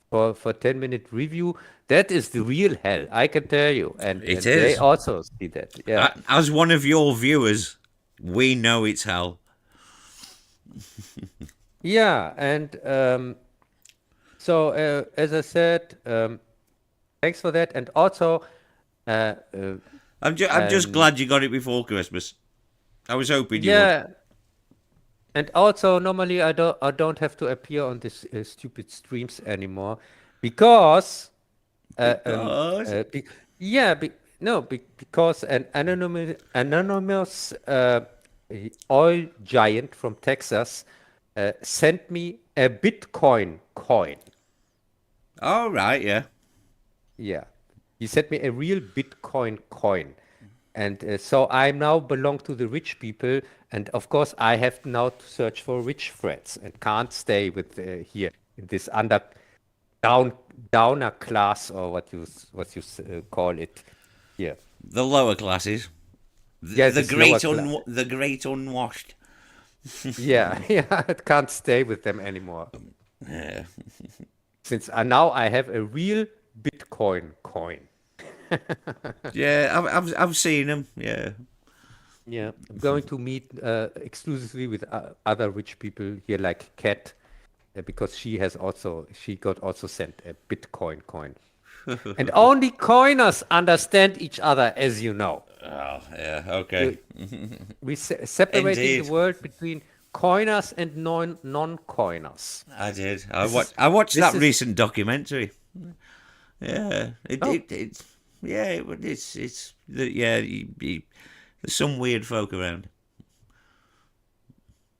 for 10-minute review. That is the real hell, I can tell you. And It they is. also see that. Yeah. As one of your viewers, we know it's hell. Yeah, and so as I said, thanks for that, and also I'm just glad you got it before Christmas. I was hoping you would. yeah, and also normally I don't have to appear on this stupid streams anymore because because an anonymous oil giant from Texas sent me a Bitcoin coin. Oh, right, yeah. Yeah, he sent me a real Bitcoin coin, and so I now belong to the rich people, and of course I have now to search for rich friends and can't stay with here in this downer class or what you call it here. The lower classes. Yeah, the this great lower the great unwashed. Yeah, yeah, I can't stay with them anymore. Yeah. Since now I have a real Bitcoin coin. Yeah, I've seen them. Yeah. Yeah, I'm going to meet exclusively with other rich people here, like Kat, because she got also sent a Bitcoin coin. And only coiners understand each other, as you know. Oh, yeah. Okay. We separating Indeed. the world between coiners and non-coiners. I did. I watched that is- recent documentary. Yeah. Oh. There's some weird folk around.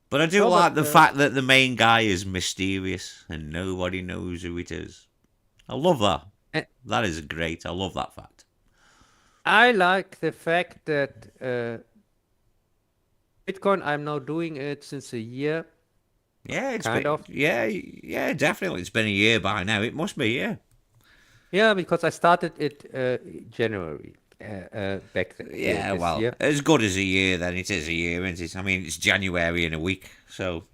But I do Oh, like but, the fact that the main guy is mysterious and nobody knows who it is. I love that. Eh. That is great. I love that fact. I like the fact that Bitcoin, I'm now doing it since a year, Yeah, it's kind been, of. yeah, definitely. It's been a year by now. It must be, yeah. Yeah, because I started it January back Yeah, this well, year. as good as a year, then it is a year, isn't it? I mean, it's January in a week, so,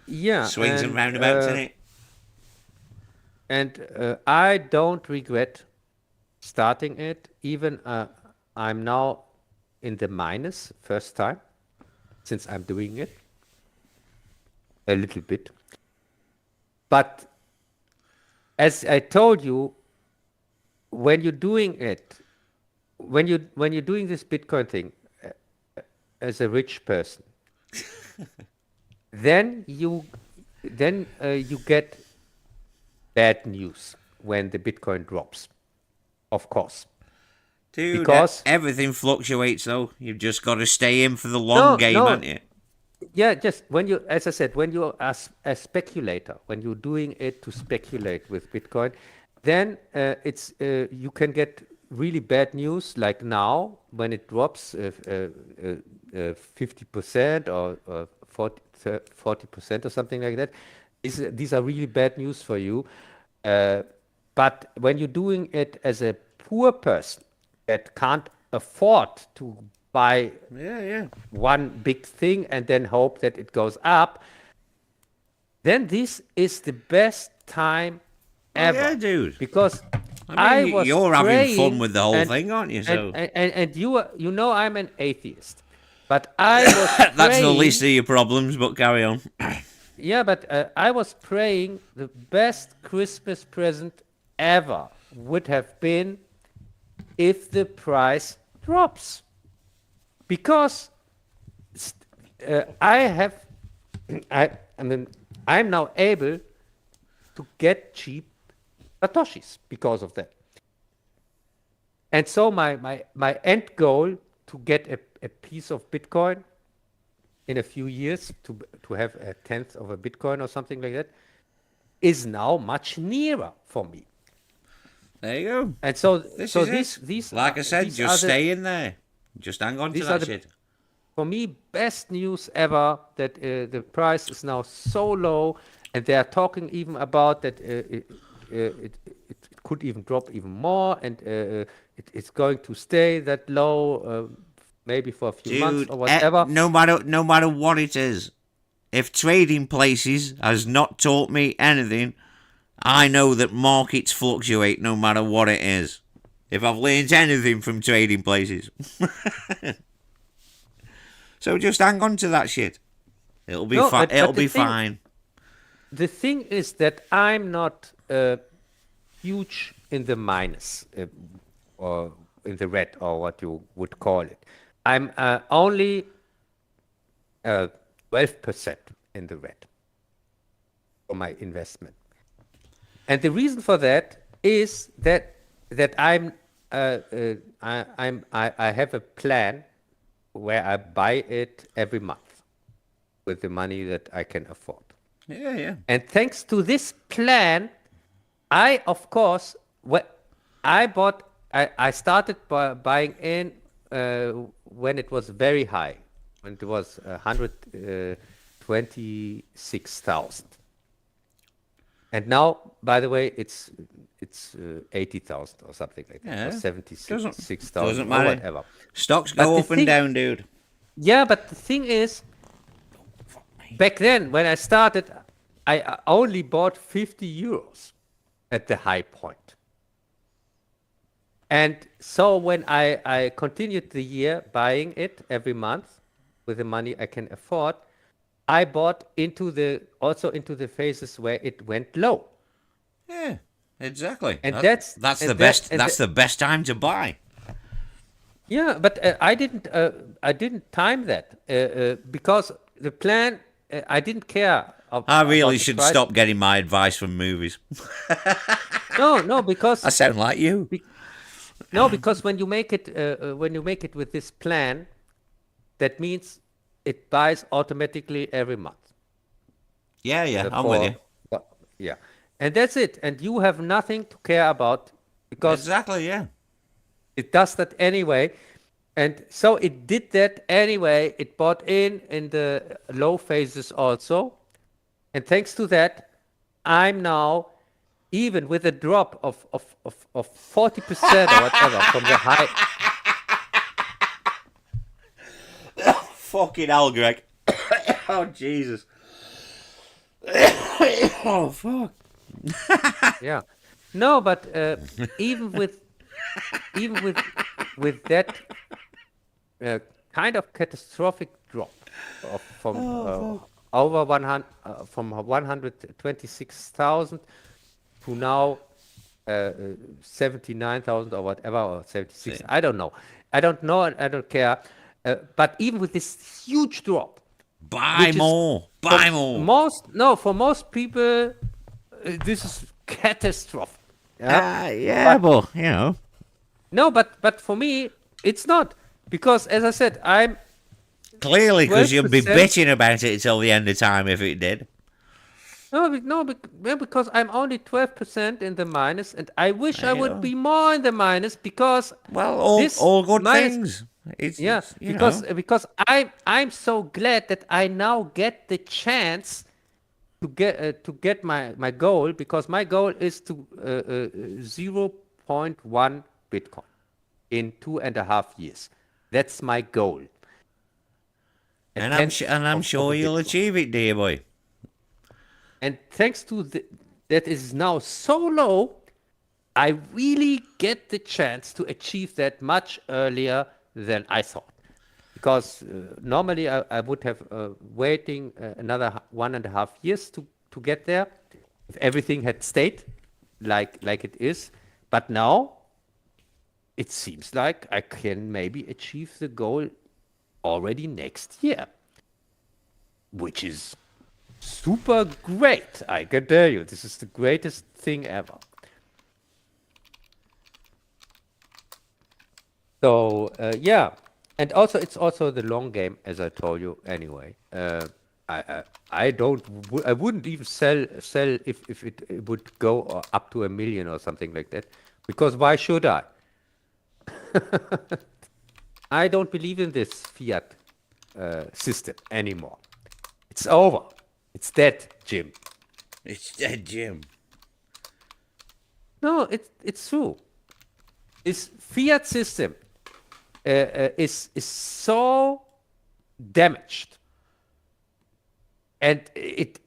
Yeah, swings and roundabouts, in it. I don't regret starting it. Even I'm now in the minus first time since I'm doing it a little bit. But as I told you, when you're doing it, when you're doing this Bitcoin thing as a rich person, then you get bad news when the Bitcoin drops, of course, Dude, because everything fluctuates, though. You've just got to stay in for the long game, no, haven't you? yeah, just when you, as I said, when you're a speculator, when you're doing it to speculate with Bitcoin, then it's you can get really bad news, like now when it drops 50% or 40% or something like that. These are really bad news for you. But when you're doing it as a poor person that can't afford to buy Yeah. one big thing and then hope that it goes up, then this is the best time ever. Yeah, dude. Because I mean, was you're having fun praying with the whole thing, aren't you? So and you know I'm an atheist, but I was praying, that's the least of your problems. But carry on. yeah, but I was praying the best Christmas present ever would have been if the price drops. Because I mean, I'm now able to get cheap Satoshis because of that. And so my end goal to get a piece of Bitcoin in a few years to have a tenth of a Bitcoin or something like that is now much nearer for me. There you go. And so these like I said, just stay in there. Just hang on to that shit. For me, best news ever that the price is now so low, and they are talking even about that it could even drop even more, and it's going to stay that low maybe for a few months or whatever. No matter what it is, if Trading Places has not taught me anything, I know that markets fluctuate no matter what it is. If I've learned anything from Trading Places. So just hang on to that shit. It'll be fine. It'll be fine. The thing is that I'm not huge in the minus or in the red, or what you would call it. I'm only 12% in the red for my investment, and the reason for that is that I have a plan where I buy it every month with the money that I can afford. Yeah. And thanks to this plan, I, of course, I started buying in when it was very high, when it was 126,000. And now, by the way, it's 80,000 or something like that, or 76,000 or matter. whatever. Stocks go up and down, dude. Yeah, but the thing is, back then when I started, I only bought 50 euros at the high point. And so when I continued the year buying it every month with the money I can afford, I bought into the phases where it went low. Yeah, exactly. And that's the best time to buy. Yeah, but I didn't time that because the plan. I didn't care. I really should stop getting my advice from movies. No, because I sound like you. No, because when you make it with this plan, that means it buys automatically every month. Yeah, I'm with you. Yeah, and that's it. And you have nothing to care about because exactly, yeah, it does that anyway. And so it did that anyway. It bought in the low phases also. And thanks to that, I'm now, even with a drop of 40% or whatever from the high. Fucking hell, Greg. Oh, Jesus. Oh, fuck. Yeah. No, but even with that kind of catastrophic drop from over 100 from 126,000 to now 79,000 or whatever, or 76. I don't know. I don't know, and I don't care. But even with this huge drop, Buy more. Buy more. for most people, this is catastrophic. Yeah, but you know. No, but for me, it's not, because, as I said, I'm Clearly, because you'd be 12%. bitching about it till the end of time if it did. Because I'm only 12% in the minus, and I wish I would Yeah. be more in the minus, because Well, this all good minus- things. It's you because know. because I'm so glad that I now get the chance to get my goal, because my goal is to 0.1 Bitcoin in 2.5 years. That's my goal. And I'm sure of a you'll Bitcoin. achieve it, dear boy. And thanks to that is now so low, I really get the chance to achieve that much earlier than I thought. Because normally I would have waiting another 1.5 years to get there, if everything had stayed like it is. But now it seems like I can maybe achieve the goal already next year, which is super great. I can tell you, this is the greatest thing ever. So yeah, and also it's also the long game, as I told you. Anyway, I wouldn't even sell if it would go up to 1 million or something like that, because why should I? I don't believe in this fiat system anymore. It's over. It's dead, Jim. It's dead, Jim. No, it's true. This fiat system is so damaged, and it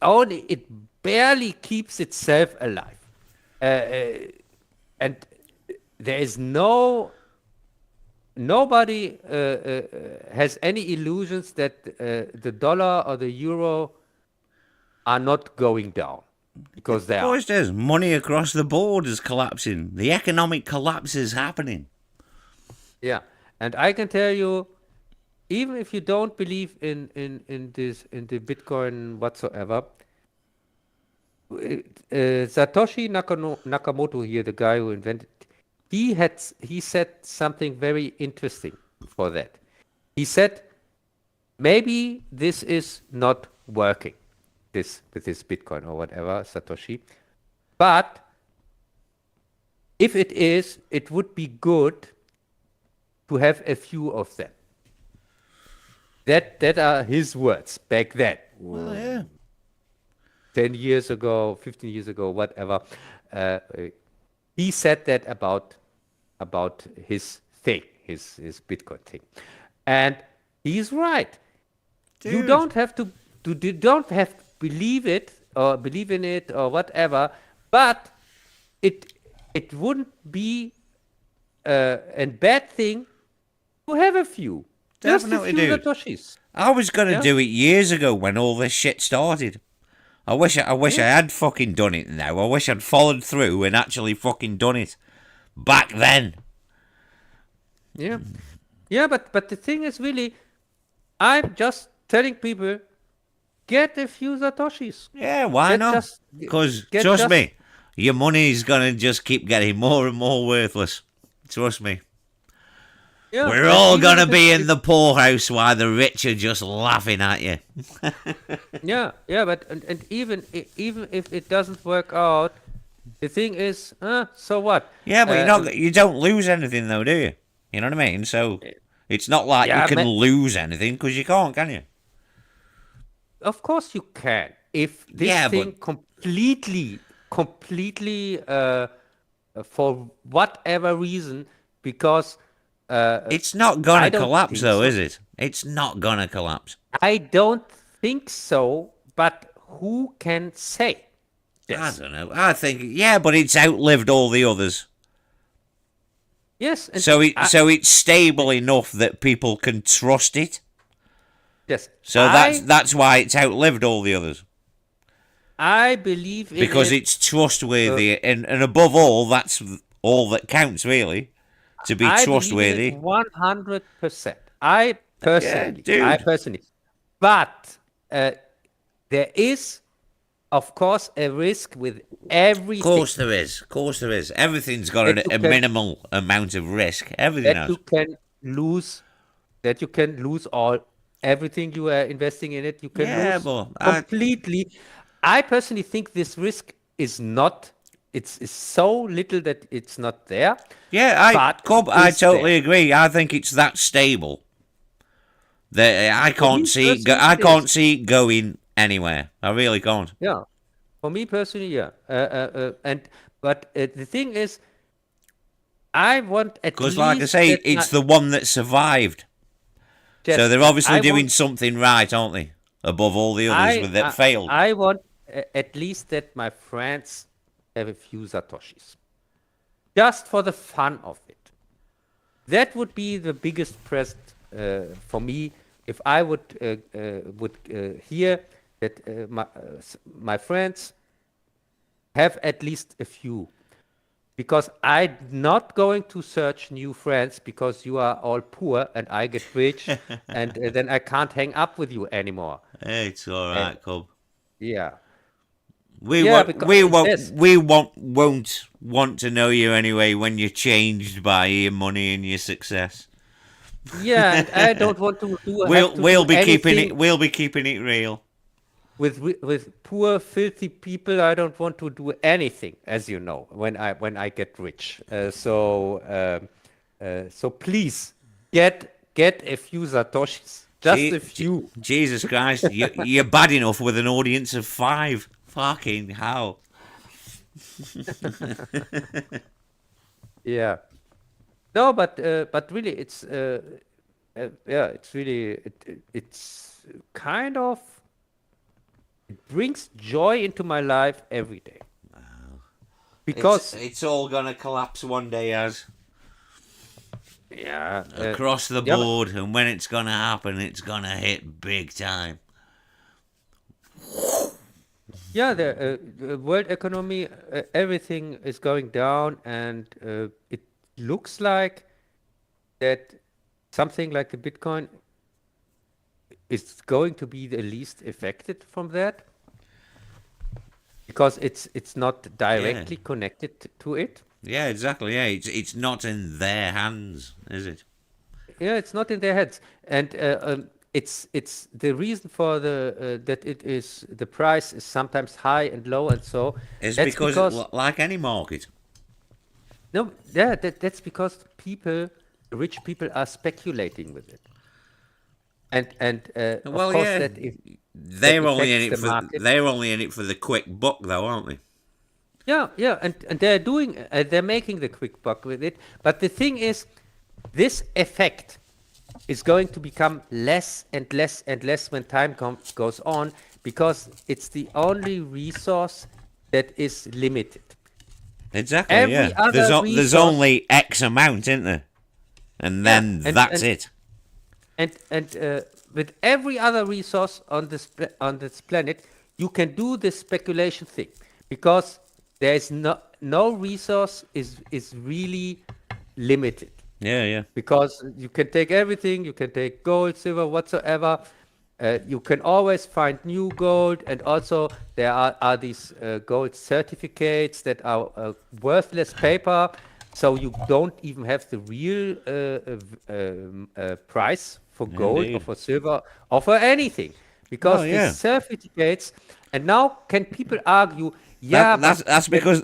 barely keeps itself alive, and there is nobody has any illusions that the dollar or the euro are not going down, because they Of are. course, there's money across the board is collapsing. The economic collapse is happening. Yeah, and I can tell you, even if you don't believe in the Bitcoin whatsoever, Satoshi Nakamoto here, the guy who invented, he said something very interesting for that. He said, maybe this is not working, this with this Bitcoin or whatever, Satoshi, but if it is, it would be good to have a few of them. That are his words back then. Well, yeah. 10 years ago, 15 years ago, whatever. He said that about his thing, his Bitcoin thing. And he's right. Dude. You don't have to believe it or believe in it or whatever, but it wouldn't be a bad thing to have a few. Definitely, just a few dude. Satoshis. I was gonna Yeah. do it years ago when all this shit started. I wish I had fucking done it now. I wish I'd followed through and actually fucking done it back then. Yeah. Yeah, but the thing is, really, I'm just telling people, get a few Satoshis. Yeah, why Get not? just- Because get trust just- me, your money's gonna just keep getting more and more worthless. Trust me. Yeah, We're and all even gonna if be it- in the poorhouse while the rich are just laughing at you. Yeah, but and even if it doesn't work out, the thing is, so what? Yeah, but you don't lose anything though, do you? You know what I mean? So It's not like you Yeah, can lose anything, because you can't, can you? of course you can. If this Yeah, thing but completely, for whatever reason, because it's not I gonna don't collapse, think though, so. is it? It's not gonna collapse. I don't think so, but who can say I this? don't know. I think, yeah, but it's outlived all the others. Yes, and So it's stable enough that people can trust it. yes, So that's why it's outlived all the others. I believe in Because it. it's trustworthy, and above all, that's all that counts, really. To be I believe in it trustworthy. 100%. Yeah, I dude. personally, but there is, of course, a risk with Of everything course there is. Of course there is. Everything's got that you a can minimal amount of risk. Everything that has. you can lose, that you can lose all everything you are investing in it. You can Yeah, lose but completely. I personally think this risk is not. It's so little that it's not there, but it Cub, I is totally there. agree. I think it's that stable that For me personally, I it is. can't see it going anywhere. I really can't. Yeah. For me personally, yeah. And but the thing is, I want at Because, like I least say, that my it's the one that survived. So yes, they're obviously I doing want something right, aren't they? Above all the others with that failed. I want at least that my friends have a few satoshis, just for the fun of it. That would be the biggest present for me if I would hear that my friends have at least a few. Because I'm not going to search new friends because you are all poor and I get rich and then I can't hang up with you anymore. Hey, it's all Uh, right, Cub. yeah. We Yeah, won't, because yes. won't want to know you anyway when you're changed by your money and your success. Yeah, and I don't want to have to do anything We'll be keeping it real. with poor, filthy people. I don't want to do anything, as you know, when I get rich. So please get a few satoshis, just a few. Jesus Christ, you're bad enough with an audience of 5. Fucking hell. Yeah. No, but really, yeah, it's really it's kind of it brings joy into my life every day because It's all gonna collapse one day, as yeah, across the yeah, board, and when it's gonna happen, it's gonna hit big time. yeah, the world economy, everything is going down, and it looks like that something like the Bitcoin is going to be the least affected from that because it's not Yeah, directly connected to it. yeah, exactly. Yeah, it's not in their hands, is it? Yeah, it's not in their heads, and it's the reason for the that it is the price is sometimes high and low, and so It's that's because, because like any market. no, yeah, that's because people, rich people, are speculating with it, and of Well, course yeah, that affects the market. they're only in it for the quick buck, though, aren't they? Yeah, yeah, and they're making the quick buck with it, but the thing is, this effect is going to become less and less and less when time goes on because it's the only resource that is limited. Exactly. Every Yeah. other There's resource, only X amount, isn't there? And yeah, then that's it. and with every other resource on this planet, you can do this speculation thing because there is no resource is really limited. Yeah, yeah. Because you can take everything, you can take gold, silver, whatsoever. You can always find new gold, and also there are these gold certificates that are worthless paper, so you don't even have the real price for gold or Indeed. for silver or for anything, Oh, because these yeah. certificates. And now, can people argue? Yeah, but That's because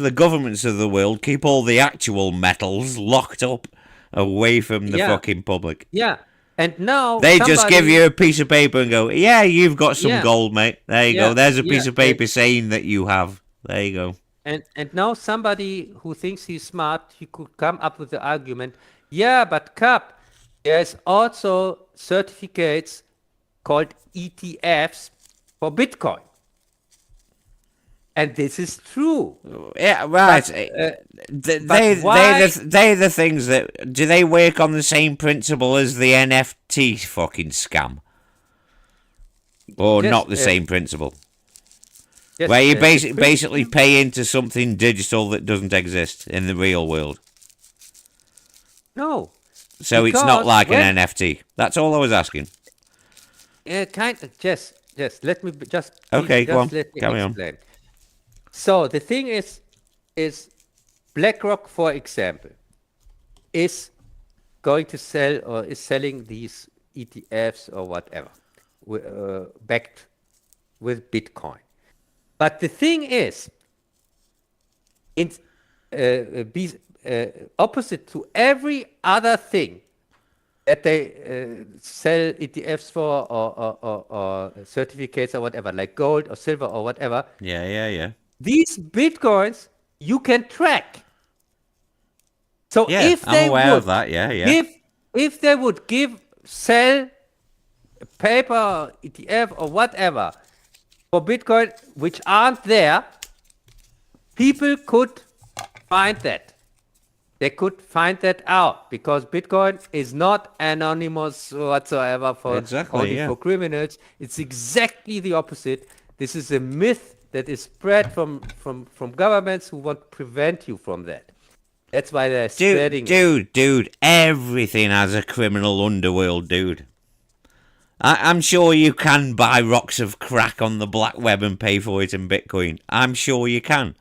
the governments of the world keep all the actual metals locked up, away from the Yeah, fucking public. yeah. And now They just give somebody, you a piece of paper and go, yeah, you've got some yeah, gold, mate. There you go. yeah, There's a yeah. piece of paper saying that you have. There you go. And now somebody who thinks he's smart, he could come up with the argument, yeah, but Cup, there's also certificates called ETFs for Bitcoin. And this is true. Yeah, right. They're the things that... Do they work on the same principle as the NFT fucking scam? Or Yes, not the same principle? yes, Where you the basically pay into something digital that doesn't exist in the real world. No, So it's not because like when an NFT. That's all I was asking. kind of yes, let me just Okay, go on. let me Carry on. explain. So the thing is BlackRock, for example, is going to sell or is selling these ETFs or whatever backed with Bitcoin. But the thing is, it's opposite to every other thing that they sell ETFs for or certificates or whatever, like gold or silver or whatever. Yeah. These Bitcoins you can track. So Yeah, if I'm they aware would of that. Yeah. if they would sell paper, ETF or whatever for Bitcoin which aren't there, people could find that. They could find that out because Bitcoin is not anonymous whatsoever for Exactly, yeah. for criminals. It's exactly the opposite. This is a myth that is spread from governments who want to prevent you from that. That's why they're spreading it. Dude, everything has a criminal underworld, dude. I'm sure you can buy rocks of crack on the black web and pay for it in Bitcoin. I'm sure you can.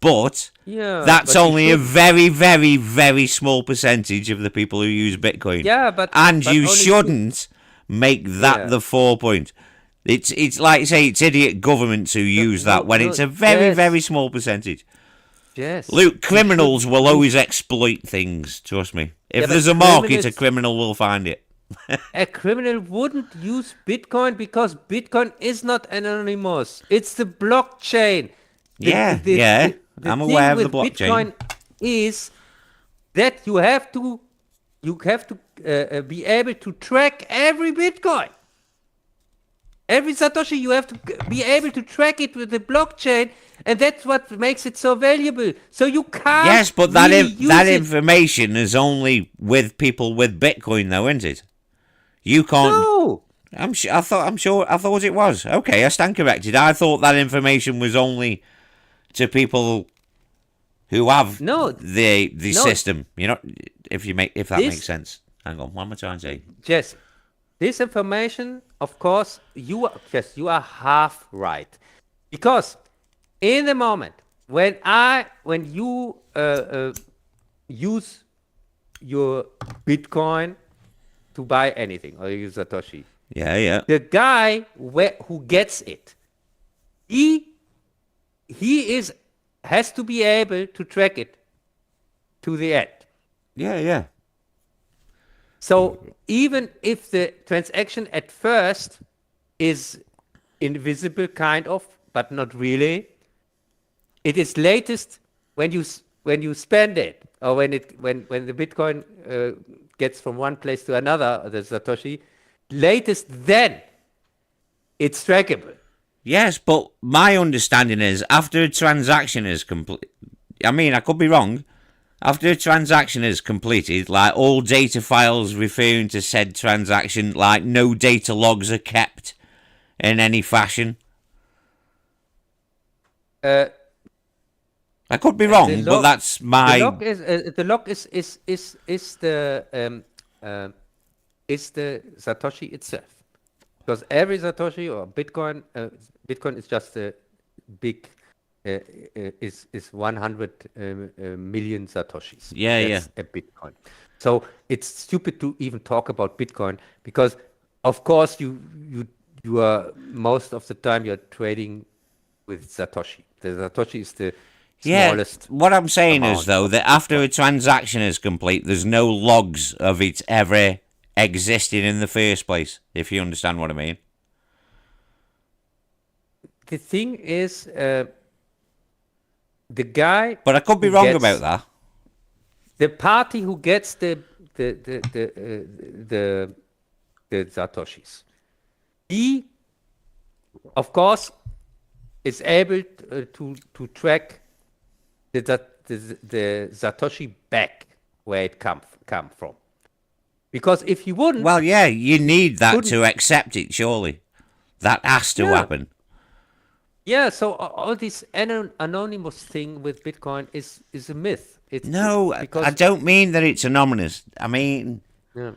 But Yeah, that's but you only a shouldn't. very, very, very small percentage of the people who use Bitcoin. Yeah, but And you only shouldn't make that Yeah. the 4 point. It's like, say, it's idiot governments who use that when it's a very, yes, very small percentage. yes. Luke, criminals will always exploit things, trust me. If Yeah, but there's a market, a criminals- criminal will find it. A criminal wouldn't use Bitcoin because Bitcoin is not anonymous. It's the blockchain. Yeah. I'm thing aware of the with blockchain. Bitcoin is that you have to be able to track every Bitcoin. Every Satoshi, you have to be able to track it with the blockchain, and that's what makes it so valuable. So you can't. Yes, but that really use that it. information is only with people with Bitcoin, though, isn't it? You can't. No. I'm sure. I thought it was. Okay, I stand corrected. I thought that information was only to people who have No. the No. system. You know, if that This- makes sense. Hang on, what am I trying to say? Yes, this information, of course, you are half right, because in the moment when you use your Bitcoin to buy anything or use Satoshi, Yeah. the guy who gets it, he has to be able to track it to the end. Yeah. So even if the transaction at first is invisible, kind of, but not really, it is latest when you spend it, or when the Bitcoin gets from one place to another, the Satoshi, latest then it's trackable. Yes, but my understanding is after a transaction is complete. I mean, I could be wrong. After a transaction is completed, like all data files referring to said transaction, like no data logs are kept in any fashion. I could be wrong, but that's my. The log is the Satoshi itself, because every Satoshi or Bitcoin is just a big is 100 million Satoshis. That's a Bitcoin. So it's stupid to even talk about Bitcoin, because of course you are most of the time you're trading with Satoshi. The Satoshi is the Yeah, smallest what I'm saying is, amount though, of that after Bitcoin. a transaction is complete, there's no logs of it ever existing in the first place, if you understand what I mean. The thing is, the guy But I could be who wrong about gets that. the party who gets the satoshis, he, of course, is able to track the satoshi back where it come from. Because if he wouldn't, Well, yeah, you need that couldn't. to accept it, surely. That has to Yeah, happen. yeah. So all this anonymous thing with Bitcoin is a myth. It's No, I because don't mean that it's anonymous. I mean, yeah,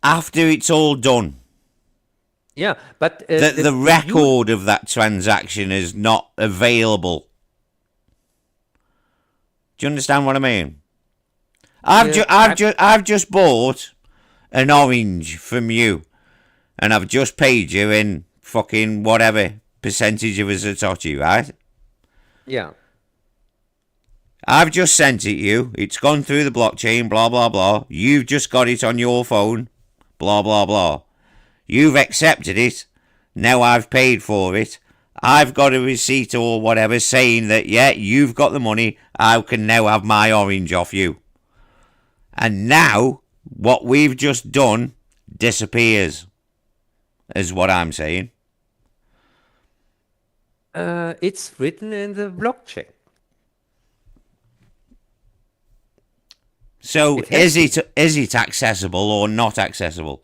after it's all done, yeah. But the the view, record of that transaction is not available. Do you understand what I mean? I've just bought an orange from you, and I've just paid you in fucking whatever percentage of a satoshi, right? yeah. I've just sent it you. It's gone through the blockchain, blah blah blah. You've just got it on your phone, blah blah blah. You've accepted it. Now I've paid for it. I've got a receipt or whatever saying that, yeah, you've got the money. I can now have my orange off you. And now, what we've just done disappears, is what I'm saying. It's written in the blockchain. So It has is it accessible or not accessible?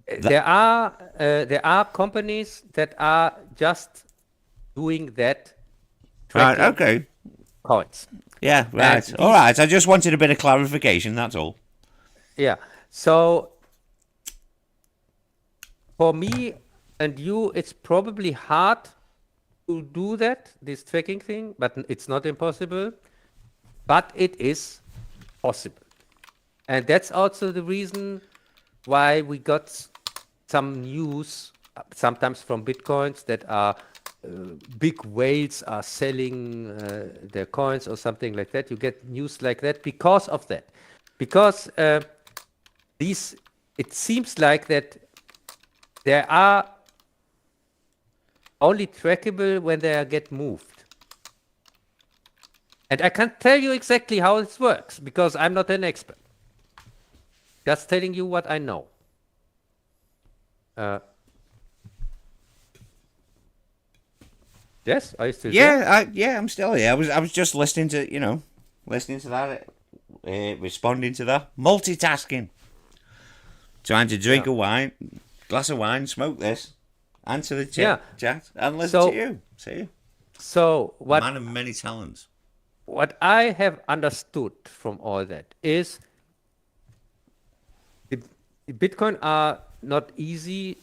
there are companies that are just doing that, Right, tracking okay. coins. Yeah, And right. All these, right. I just wanted a bit of clarification, that's all. yeah. So for me and you, it's probably hard to do that, this tracking thing, but it's not impossible. But it is possible. And that's also the reason why we got some news, sometimes from Bitcoins, that are big whales are selling their coins or something like that. You get news like that because of that. Because these, it seems like that there are only trackable when they get moved. And I can't tell you exactly how this works because I'm not an expert. Just telling you what I know. Yes, are you still there? Yeah, I'm still here. I was just listening to that, responding to that, multitasking, trying to drink Yeah. a wine, glass of wine, smoke this, answer the Yeah. chat, and listen to you. See, So man of many talents. what I have understood from all that is the Bitcoin are not easy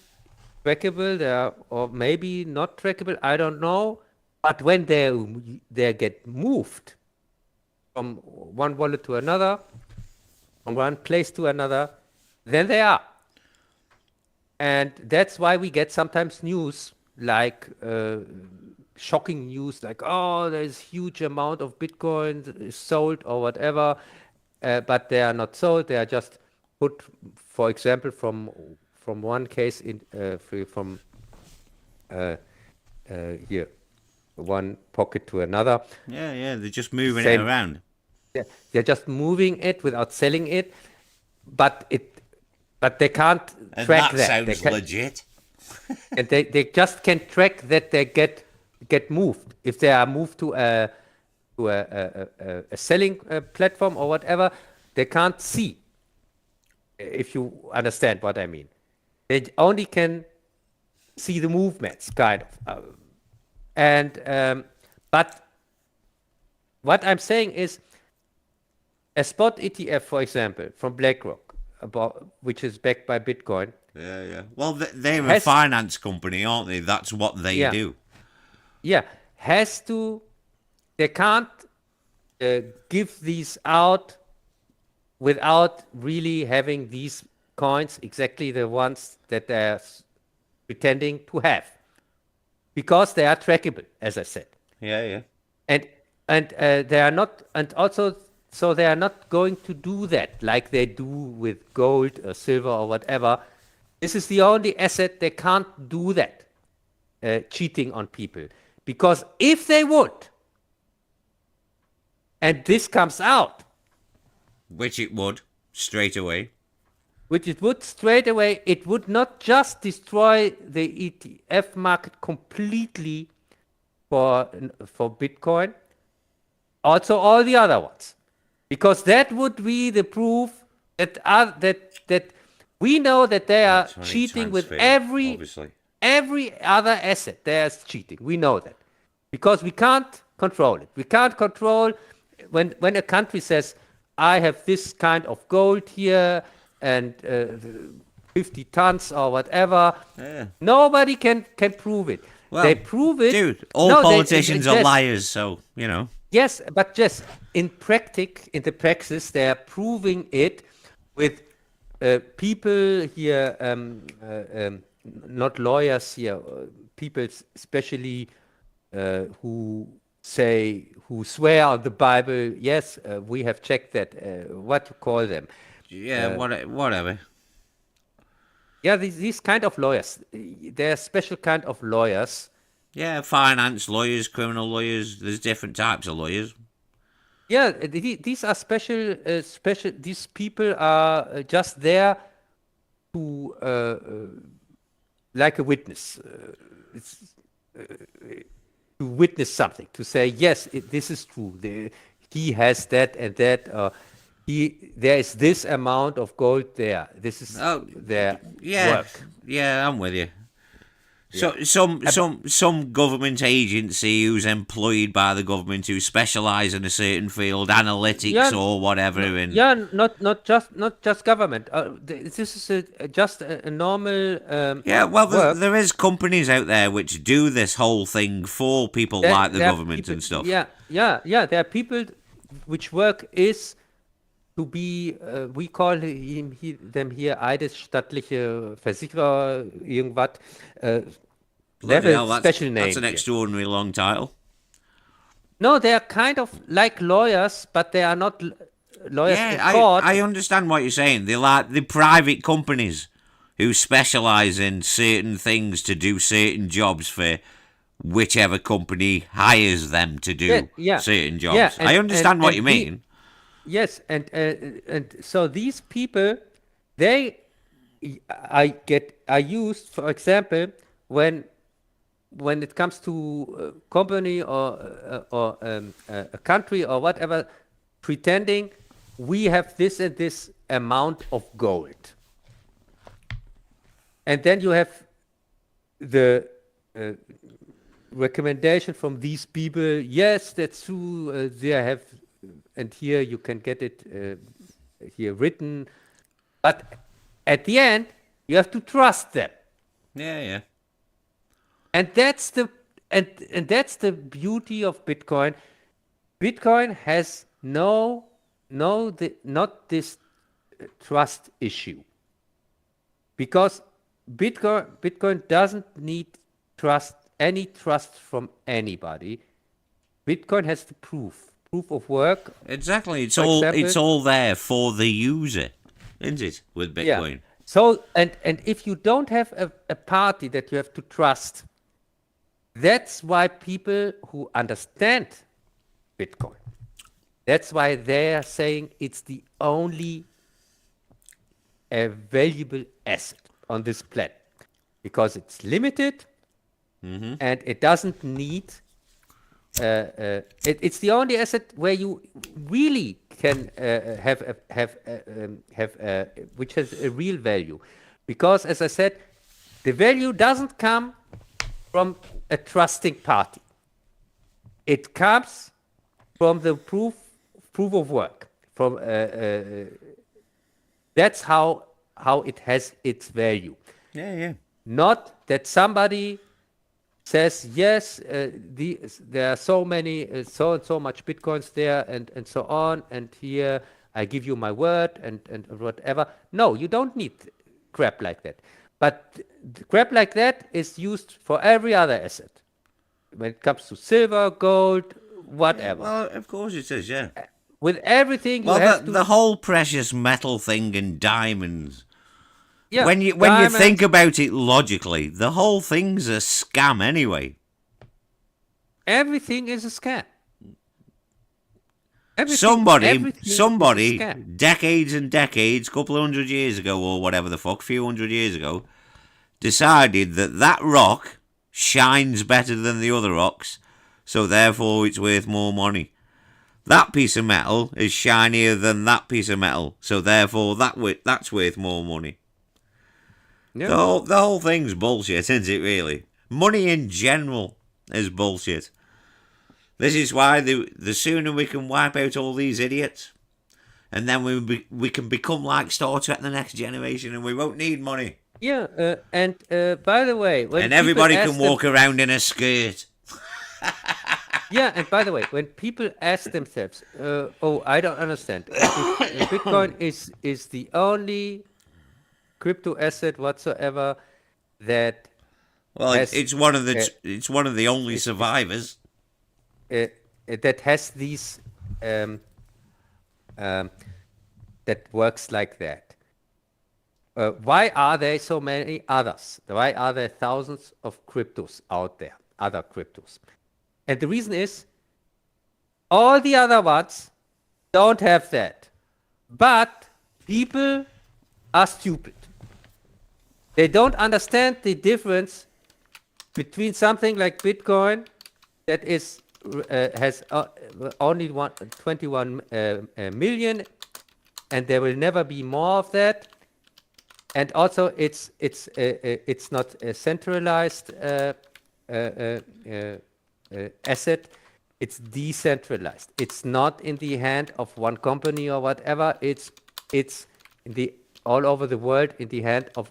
trackable, or maybe not trackable, I don't know. But when they get moved from one wallet to another, from one place to another, then they are. And that's why we get sometimes news like shocking news, like, oh, there's huge amount of Bitcoin is sold or whatever, but they are not sold. They are just put, for example, from one case in from here, one pocket to another. Yeah, they're just moving it Same. around. They're just moving it without selling it, but they can't And track that that. sounds legit. And they just can track that they get moved. If they are moved to a selling platform or whatever, they can't see. If you understand what I mean, they only can see the movements, kind of. But what I'm saying is, a spot ETF, for example, from BlackRock, which is backed by Bitcoin. Yeah. Well, they're a finance company, aren't they? That's what they do. Yeah, they can't give these out without really having these coins, exactly the ones that they're pretending to have. Because they are trackable, as I said. Yeah. And and they are not, and also, so they are not going to do that like they do with gold or silver or whatever. This is the only asset they can't do that, cheating on people. Because if they would, and this comes out, Which it would, straight away. which it would straight away, it would not just destroy the ETF market completely for Bitcoin, also all the other ones, because that would be the proof that that we know that they are Electronic cheating with transfer, obviously. every other asset. They are cheating. We know that because we can't control it. We can't control when a country says, "I have this kind of gold here and 50 tons or whatever." Yeah. Nobody can prove it. Well, they prove it. Dude, all No, politicians are yes, liars, so, you know. Yes, but just in the praxis, they are proving it with people here, not lawyers here, people especially who swear on the Bible. Yes, we have checked that. What you call them? Yeah, whatever. Yeah, these kind of lawyers. They're special kind of lawyers. Yeah, finance lawyers, criminal lawyers. There's different types of lawyers. Yeah, these are special. These people are just there to, like a witness, to witness something, to say yes, this is true. He has that and that. There is this amount of gold there. This is their work. Yeah, I'm with you. So some government agency who's employed by the government who specialise in a certain field, analytics or whatever. Not just government. This is just a normal. There is companies out there which do this whole thing for people like the government and stuff. Yeah. There are people which work is to be. We call them here eidesstattliche Versicherer, irgendwas. Special name. That's an extraordinarily long title. No, they are kind of like lawyers, but they are not lawyers in court. I understand what you're saying. They're like the private companies who specialise in certain things to do certain jobs for whichever company hires them to do certain jobs. Yeah, I understand what you mean. Yes, and so these people, they are used, for example, when it comes to a company or a country or whatever, pretending we have this and this amount of gold. And then you have the recommendation from these people, yes, that's true, they have, and here you can get it here written. But at the end, you have to trust them. Yeah. And that's the beauty of Bitcoin. Bitcoin has not this trust issue, because Bitcoin doesn't need any trust from anybody. Bitcoin has the proof of work. Exactly. It's all there for the user, isn't it? With Bitcoin. Yeah. So and if you don't have a party that you have to trust, that's why people who understand Bitcoin, that's why they are saying it's the only valuable asset on this planet, because it's limited and it doesn't need. It's the only asset where you really can have which has a real value, because, as I said, the value doesn't come from a trusting party. It comes from the proof of work. From that's how it has its value. Yeah. Not that somebody says, yes, there are so many, so and so much Bitcoins there, and so on, and here I give you my word, and whatever. No, you don't need crap like that. But crap like that is used for every other asset. When it comes to silver, gold, whatever. Well, of course it is, yeah. With everything you Well, have the to. whole precious metal thing and diamonds. Yeah, When you diamonds, think about it logically, the whole thing's a scam anyway. everything is a scam. Everything is a Somebody, scam. decades and decades, couple of 100 years ago or whatever the fuck, few 100 years ago, decided that rock shines better than the other rocks, so therefore it's worth more money. That piece of metal is shinier than that piece of metal, so therefore that's worth more money. Yeah. The whole thing's bullshit, isn't it, really? Money in general is bullshit. This is why the sooner we can wipe out all these idiots, and then we can become like Star Trek The Next Generation, and we won't need money. Yeah, and by the way, when And people everybody ask can walk around in a skirt. yeah, and by the way, when people ask themselves, "Oh, I don't understand. If Bitcoin is the only crypto asset whatsoever that Well, has it's one of uh, the only is, survivors. uh, that has these um, that works like that. Why are there so many others? Why are there thousands of cryptos out there, other cryptos? And the reason is all the other ones don't have that. But people are stupid. They don't understand the difference between something like Bitcoin that is has only 21 million, and there will never be more of that. And also, it's not a centralized asset. It's decentralized. It's not in the hand of one company or whatever. It's in the all over the world in the hand of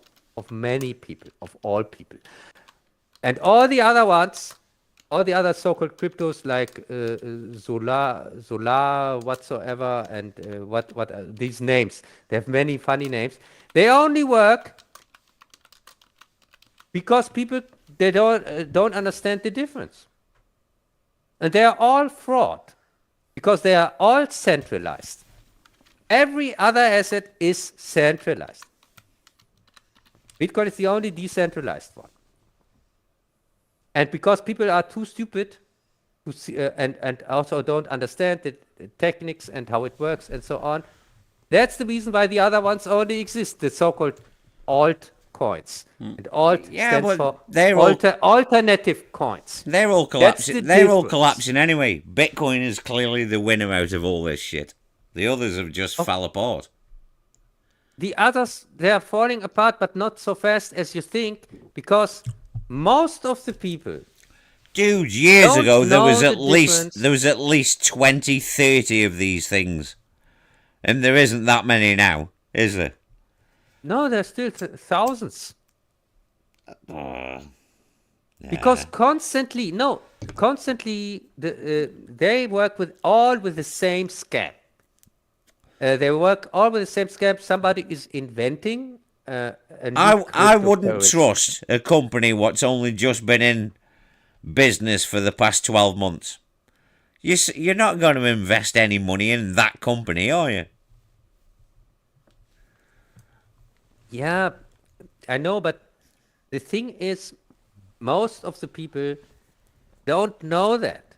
many people, of all people. And all the other ones, all the other so-called cryptos like Solar, whatsoever, and what these names, they have many funny names. They only work because people they don't understand the difference, and they are all fraud because they are all centralized. Every other asset is centralized. Bitcoin is the only decentralized one. And because people are too stupid to see, and also don't understand the techniques and how it works and so on, that's the reason why the other ones only exist, the so-called altcoins. And alt stands for alternative coins. They're all collapsing. They're all collapsing anyway. Bitcoin is clearly the winner out of all this shit. The others have just fell apart. The others, they are falling apart, but not so fast as you think, because most of the people, dude, years ago there was at least 20, 30 of these things, and there isn't that many now, is there? No, there's still thousands. Because constantly they work with the same scam. They work all with the same scam. Somebody is inventing a new I wouldn't trust a company what's only just been in business for the past 12 months. You're not going to invest any money in that company, are you? Yeah, I know, but the thing is, most of the people don't know that.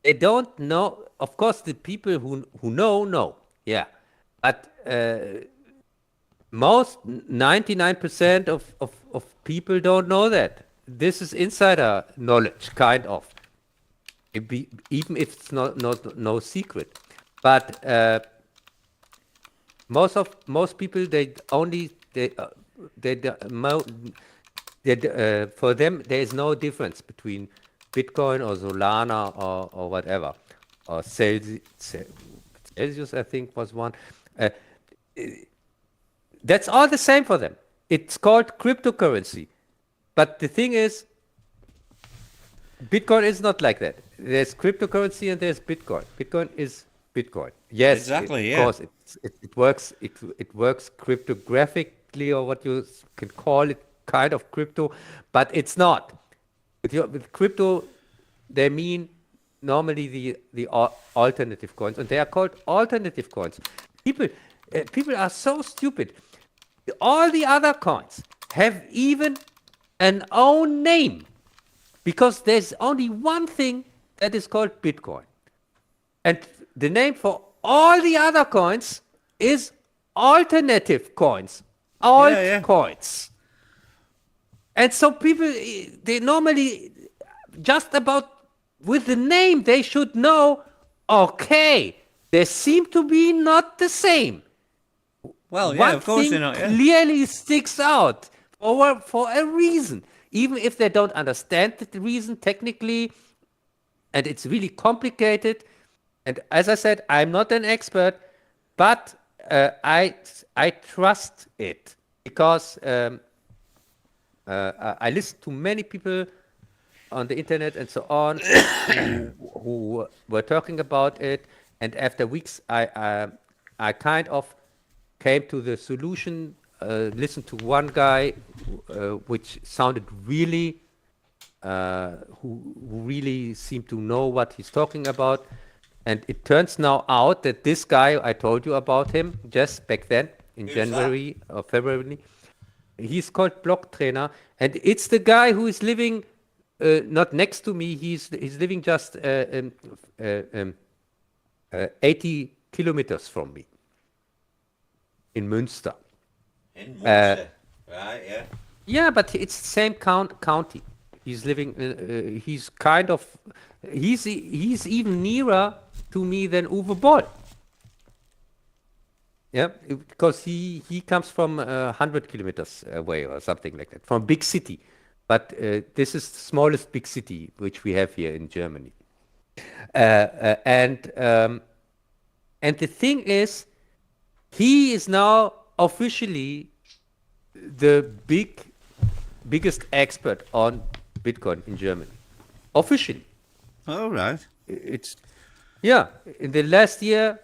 They don't know. Of course, the people who know. Yeah, but most 99% of people don't know that. This is insider knowledge, kind of. Even if it's no secret, but most people for them there is no difference between Bitcoin or Solana or whatever, or Celsius I think was one. That's all the same for them. It's called cryptocurrency. But the thing is, Bitcoin is not like that. There's cryptocurrency and there's Bitcoin. Bitcoin is Bitcoin. Yes, exactly. Of course, it works. It works cryptographically, or what you can call it, kind of crypto, but it's not. With crypto, they mean normally the alternative coins, and they are called alternative coins. People are so stupid. All the other coins have even an own name, because there's only one thing that is called Bitcoin, and the name for all the other coins is alternative coins, altcoins. And so people, they normally, just about with the name, they should know, okay, they seem to be not the same. Well, yeah, One of course thing they're not. Yeah. clearly sticks out for a reason, even if they don't understand the reason technically, and it's really complicated. And as I said, I'm not an expert, but I trust it, because I listen to many people on the internet and so on who were talking about it, and after weeks I kind of came to the solution. Listened to one guy which sounded really who really seemed to know what he's talking about, and it turns now out that this guy, I told you about him just back then in January or February, he's called Block Trainer, and it's the guy who is living not next to me. He's living just 80 kilometers from me in Münster. In Munster. Right, yeah. Yeah, but it's the same county. He's living. He's kind of. He's even nearer to me than Uwe Boll. Yeah, because he comes from 100 kilometers away or something like that, from a big city. But this is the smallest big city which we have here in Germany. And the thing is, he is now officially the biggest expert on Bitcoin in Germany. Officially. All right. It's in the last year,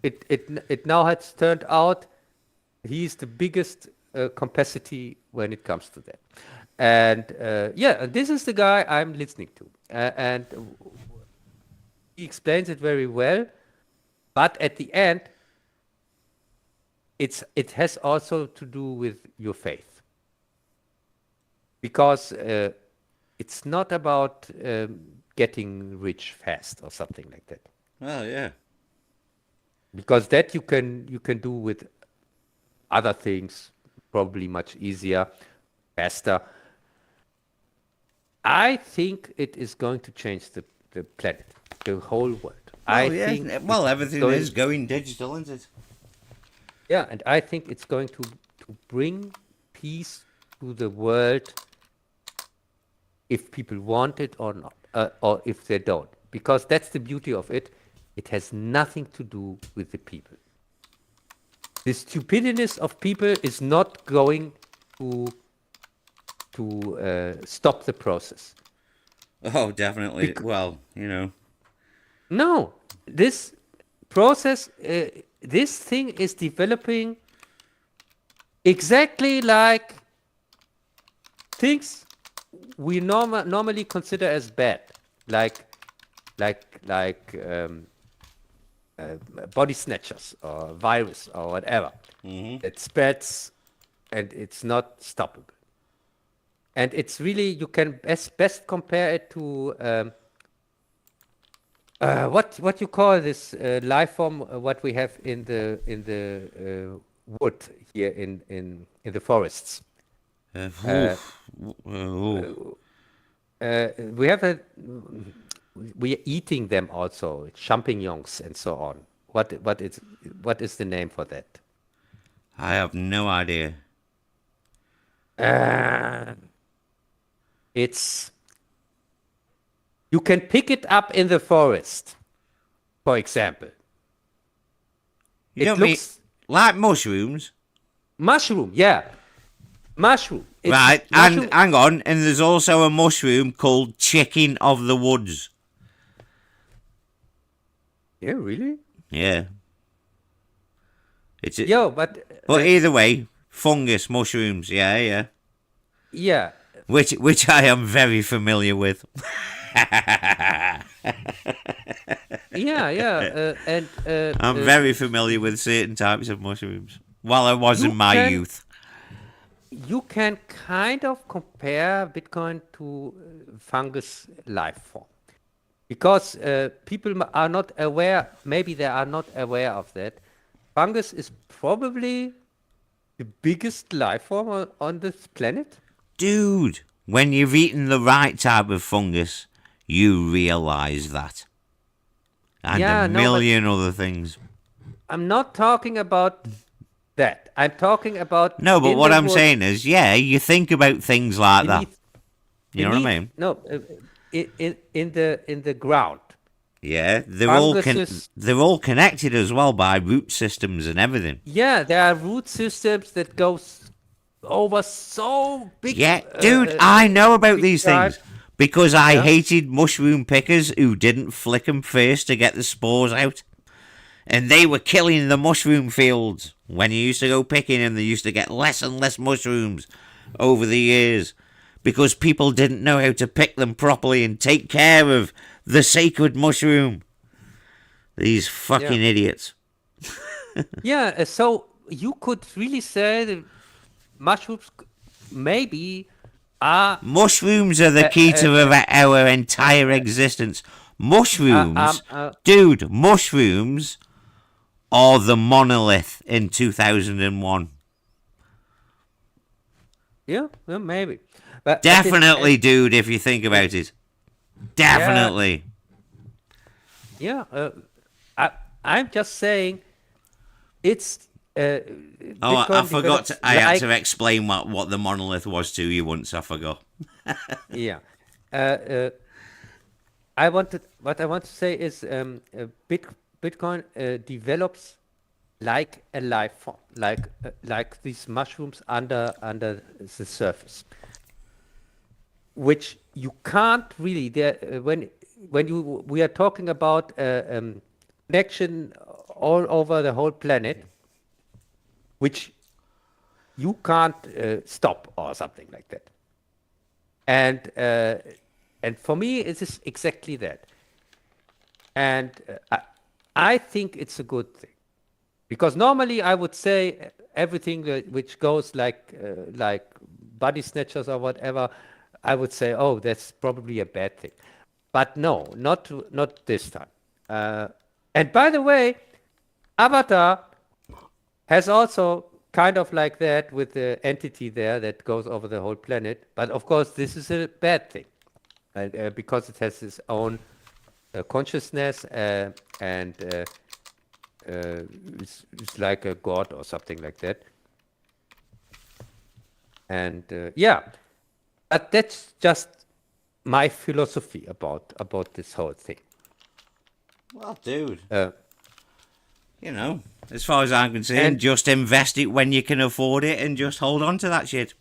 it now has turned out he's the biggest capacity when it comes to that. And this is the guy I'm listening to, and he explains it very well. But at the end, it has also to do with your faith, because it's not about getting rich fast or something like that. Well, yeah. Because that you can do with other things, probably much easier, faster. I think it is going to change the planet, the whole world. Well, everything is going digital, isn't it? Yeah, and I think it's going to bring peace to the world, if people want it or not, or if they don't. Because that's the beauty of it. It has nothing to do with the people. The stupidity of people is not going to stop the process. Oh, definitely. Well, No, this process, this thing is developing exactly like things we normally consider as bad, like body snatchers or virus or whatever. Mm-hmm. It spreads and it's not stoppable. And it's really, you can best compare it to what you call this life form, what we have in the wood here in the forests. We have we are eating them also, champignons and so on. What is the name for that? I have no idea. It's, you can pick it up in the forest, for example. You don't mean like mushrooms? Mushroom, yeah. Mushroom. Right, mushroom. And hang on, and there's also a mushroom called chicken of the woods. Yeah, really? Yeah. But either way, fungus, mushrooms, yeah. Yeah. Which I am very familiar with. Yeah, yeah, and I'm very familiar with certain types of mushrooms. While I was in you my can youth. you can kind of compare Bitcoin to fungus life form because people are not aware. Maybe they are not aware of that. Fungus is probably the biggest life form on this planet. Dude, when you've eaten the right type of fungus, you realise that. And a Yeah, no, but million other things. I'm not talking about that. I'm talking about No, but in what the I'm wood, saying is, yeah, you think about things like that. beneath, You know what I mean? no, in the ground. Yeah, Funguses, they're all connected as well by root systems and everything. yeah, there are root systems that goes over so Yeah, dude, I know about big these time. things because I Yeah, hated mushroom pickers who didn't flick 'em first to get the spores out. And they were killing the mushroom fields. When you used to go picking and they used to get less and less mushrooms over the years because people didn't know how to pick them properly and take care of the sacred mushroom. These yeah, fucking idiots. yeah. So you could really say that mushrooms maybe are Mushrooms are the uh, key uh, to our entire existence. uh, Mushrooms, uh, dude, mushrooms are the monolith in 2001. yeah, well, maybe, but Definitely, dude, if you think about it. yeah, Definitely. yeah. I'm just saying it's Oh, I Bitcoin forgot. develops I had like to explain what the monolith was to you once. I forgot. yeah. Uh, uh, what I want to say is Bitcoin develops like a life form, like these mushrooms under the surface, which you can't really there when you we are talking about connection all over the whole planet, which you can't stop or something like that. And for me, it is exactly that. And I think it's a good thing because normally I would say everything which goes like body snatchers or whatever, I would say, oh, that's probably a bad thing. But no, not this time. And by the way, Avatar has also kind of like that with the entity there that goes over the whole planet. But of course, this is a bad thing because it has its own consciousness and it's like a god or something like that. And yeah, but that's just my philosophy about this whole thing. Well, dude, Uh, you know, as far as I'm concerned, and just invest it when you can afford it and just hold on to that shit.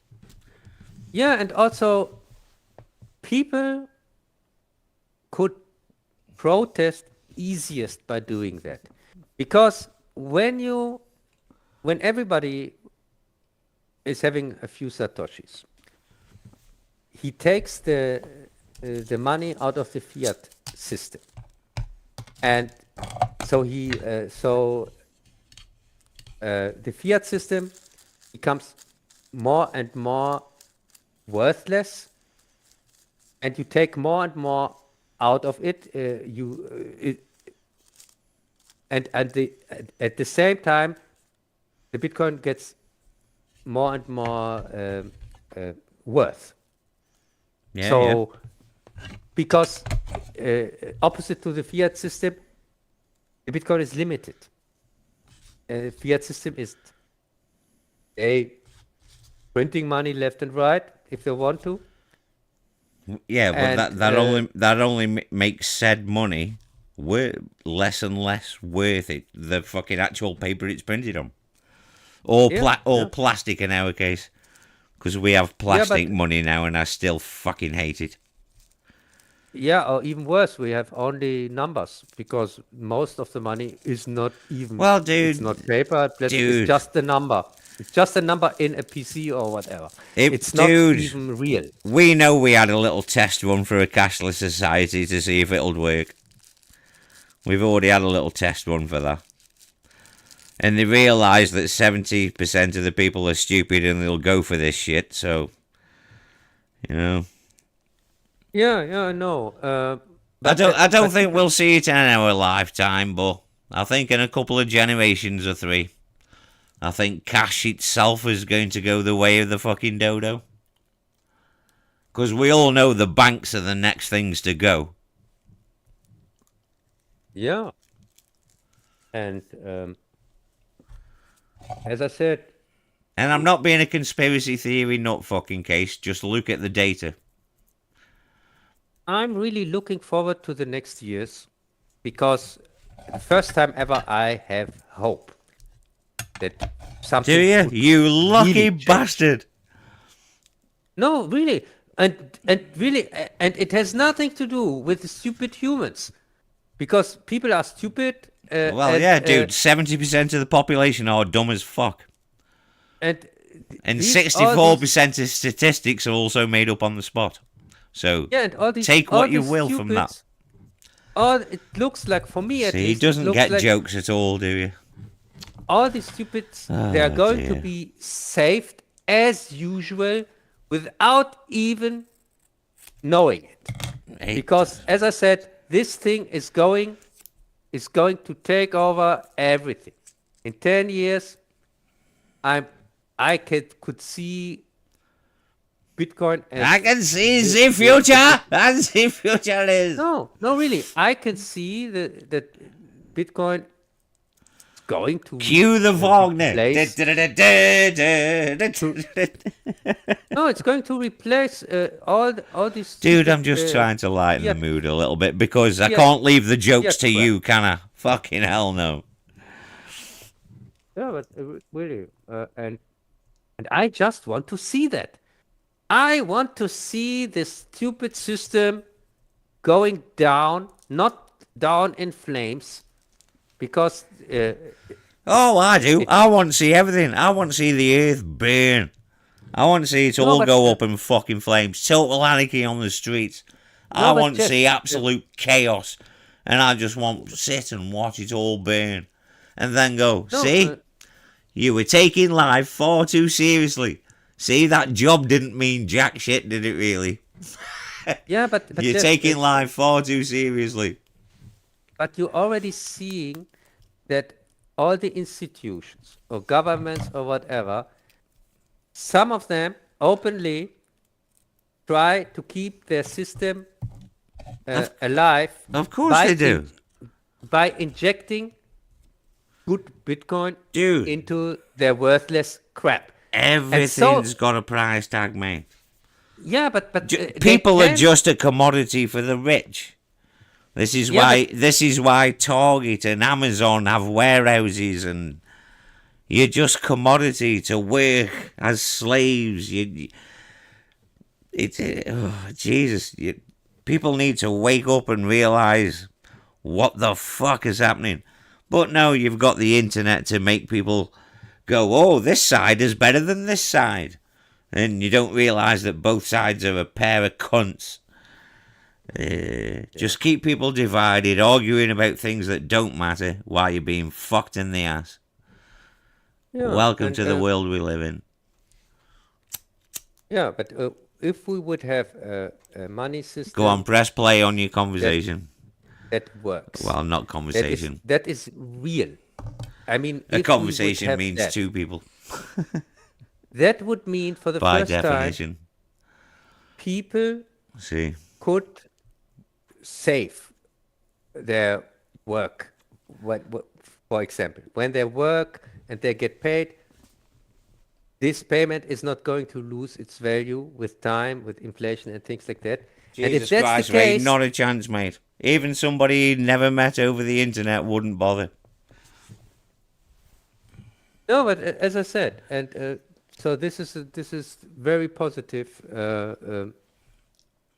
yeah, and also people could protest easiest by doing that because when everybody is having a few satoshis, he takes the money out of the fiat system, and so the fiat system becomes more and more worthless, and you take more and more out of it. At the same time, the Bitcoin gets more and more worth. Yeah, So, because opposite to the fiat system, the Bitcoin is limited. Fiat system is printing money left and right if they want to. yeah, but And that only makes said money less and less worth it. The fucking actual paper it's printed on, or plastic in our case, because we have plastic money now, and I still fucking hate it. Yeah, or even worse, we have only numbers because most of the money is not even. Well, dude, it's not paper. It's dude, just a number. It's just a number in a PC or whatever. It's not dude, even real. we know we had a little test run for a cashless society to see if it'll work. We've already had a little test run for that. And they realise that 70% of the people are stupid and they'll go for this shit, so, you know. Yeah, I know. I don't think we'll see it in our lifetime, but I think in a couple of generations or 3, I think cash itself is going to go the way of the fucking dodo. Because we all know the banks are the next things to go. Yeah. And as I said, And I'm not being a conspiracy theory nut fucking case, just look at the data. I'm really looking forward to the next years because the first time ever I have hope that something. Do you? would You lucky really change. bastard. No, really. And really, and it has nothing to do with the stupid humans. Because people are stupid. Well, yeah, dude, 70% of the population are dumb as fuck. And And these- 64% of statistics are also made up on the spot. So Yeah, and all these, take all what you these will from that. stupids, it looks like, for me at See, he least, it doesn't looks get like jokes at all, do you? all these stupids, they are Oh, going to dear. be saved as usual without even knowing it. Hey, Because, as I said, this thing is going to take over everything. In 10 years, I could see Bitcoin as I can see the future. And the future is. no, really. I can see that Bitcoin is going to Cue the Wagner. replace. No, it's going to replace all these. Dude, stupid, I'm just trying to lighten yeah. the mood a little bit because I Yeah. can't leave the jokes Yeah, to you, can I? Fucking hell no. Yeah, but really, and I just want to see that. I want to see this stupid system going down, not down in flames, because Oh, I do. I want to see everything. I want to see the earth burn. I want to see it all but- go up in fucking flames. Total anarchy on the streets. I No, but want to Jeff, see absolute chaos. And I just want to sit and watch it all burn. And then go, No, see? You were taking life far too seriously. See, that job didn't mean jack shit, did it really? yeah, but You're Jeff, taking life far too seriously. but you're already seeing that all the institutions or governments or whatever, some of them openly try to keep their system alive. Of course by they do. by injecting good Bitcoin Dude. into their worthless crap. Everything's got a price tag, mate. Yeah, but they People are can- just a commodity for the rich. This is Yeah, why Target and Amazon have warehouses, and you're just commodity to work as slaves. Jesus! People need to wake up and realize what the fuck is happening. But no, you've got the internet to make people go, oh, this side is better than this side. And you don't realise that both sides are a pair of cunts. Just keep people divided, arguing about things that don't matter while you're being fucked in the ass. Yeah, Welcome and, to the world we live in. Yeah, but if we would have a money system Go on, press play on your conversation. that works, Well, not conversation. that is real. I mean, A if we would conversation have means that, two people, that would mean for the by first time definition. people See, could save their work. For example, when they work and they get paid, this payment is not going to lose its value with time, with inflation and things like that. And if Jesus that's Christ, the mate, case, not a chance, mate. Even somebody he'd never met over the internet wouldn't bother. no, but as I said, and so this is very positive,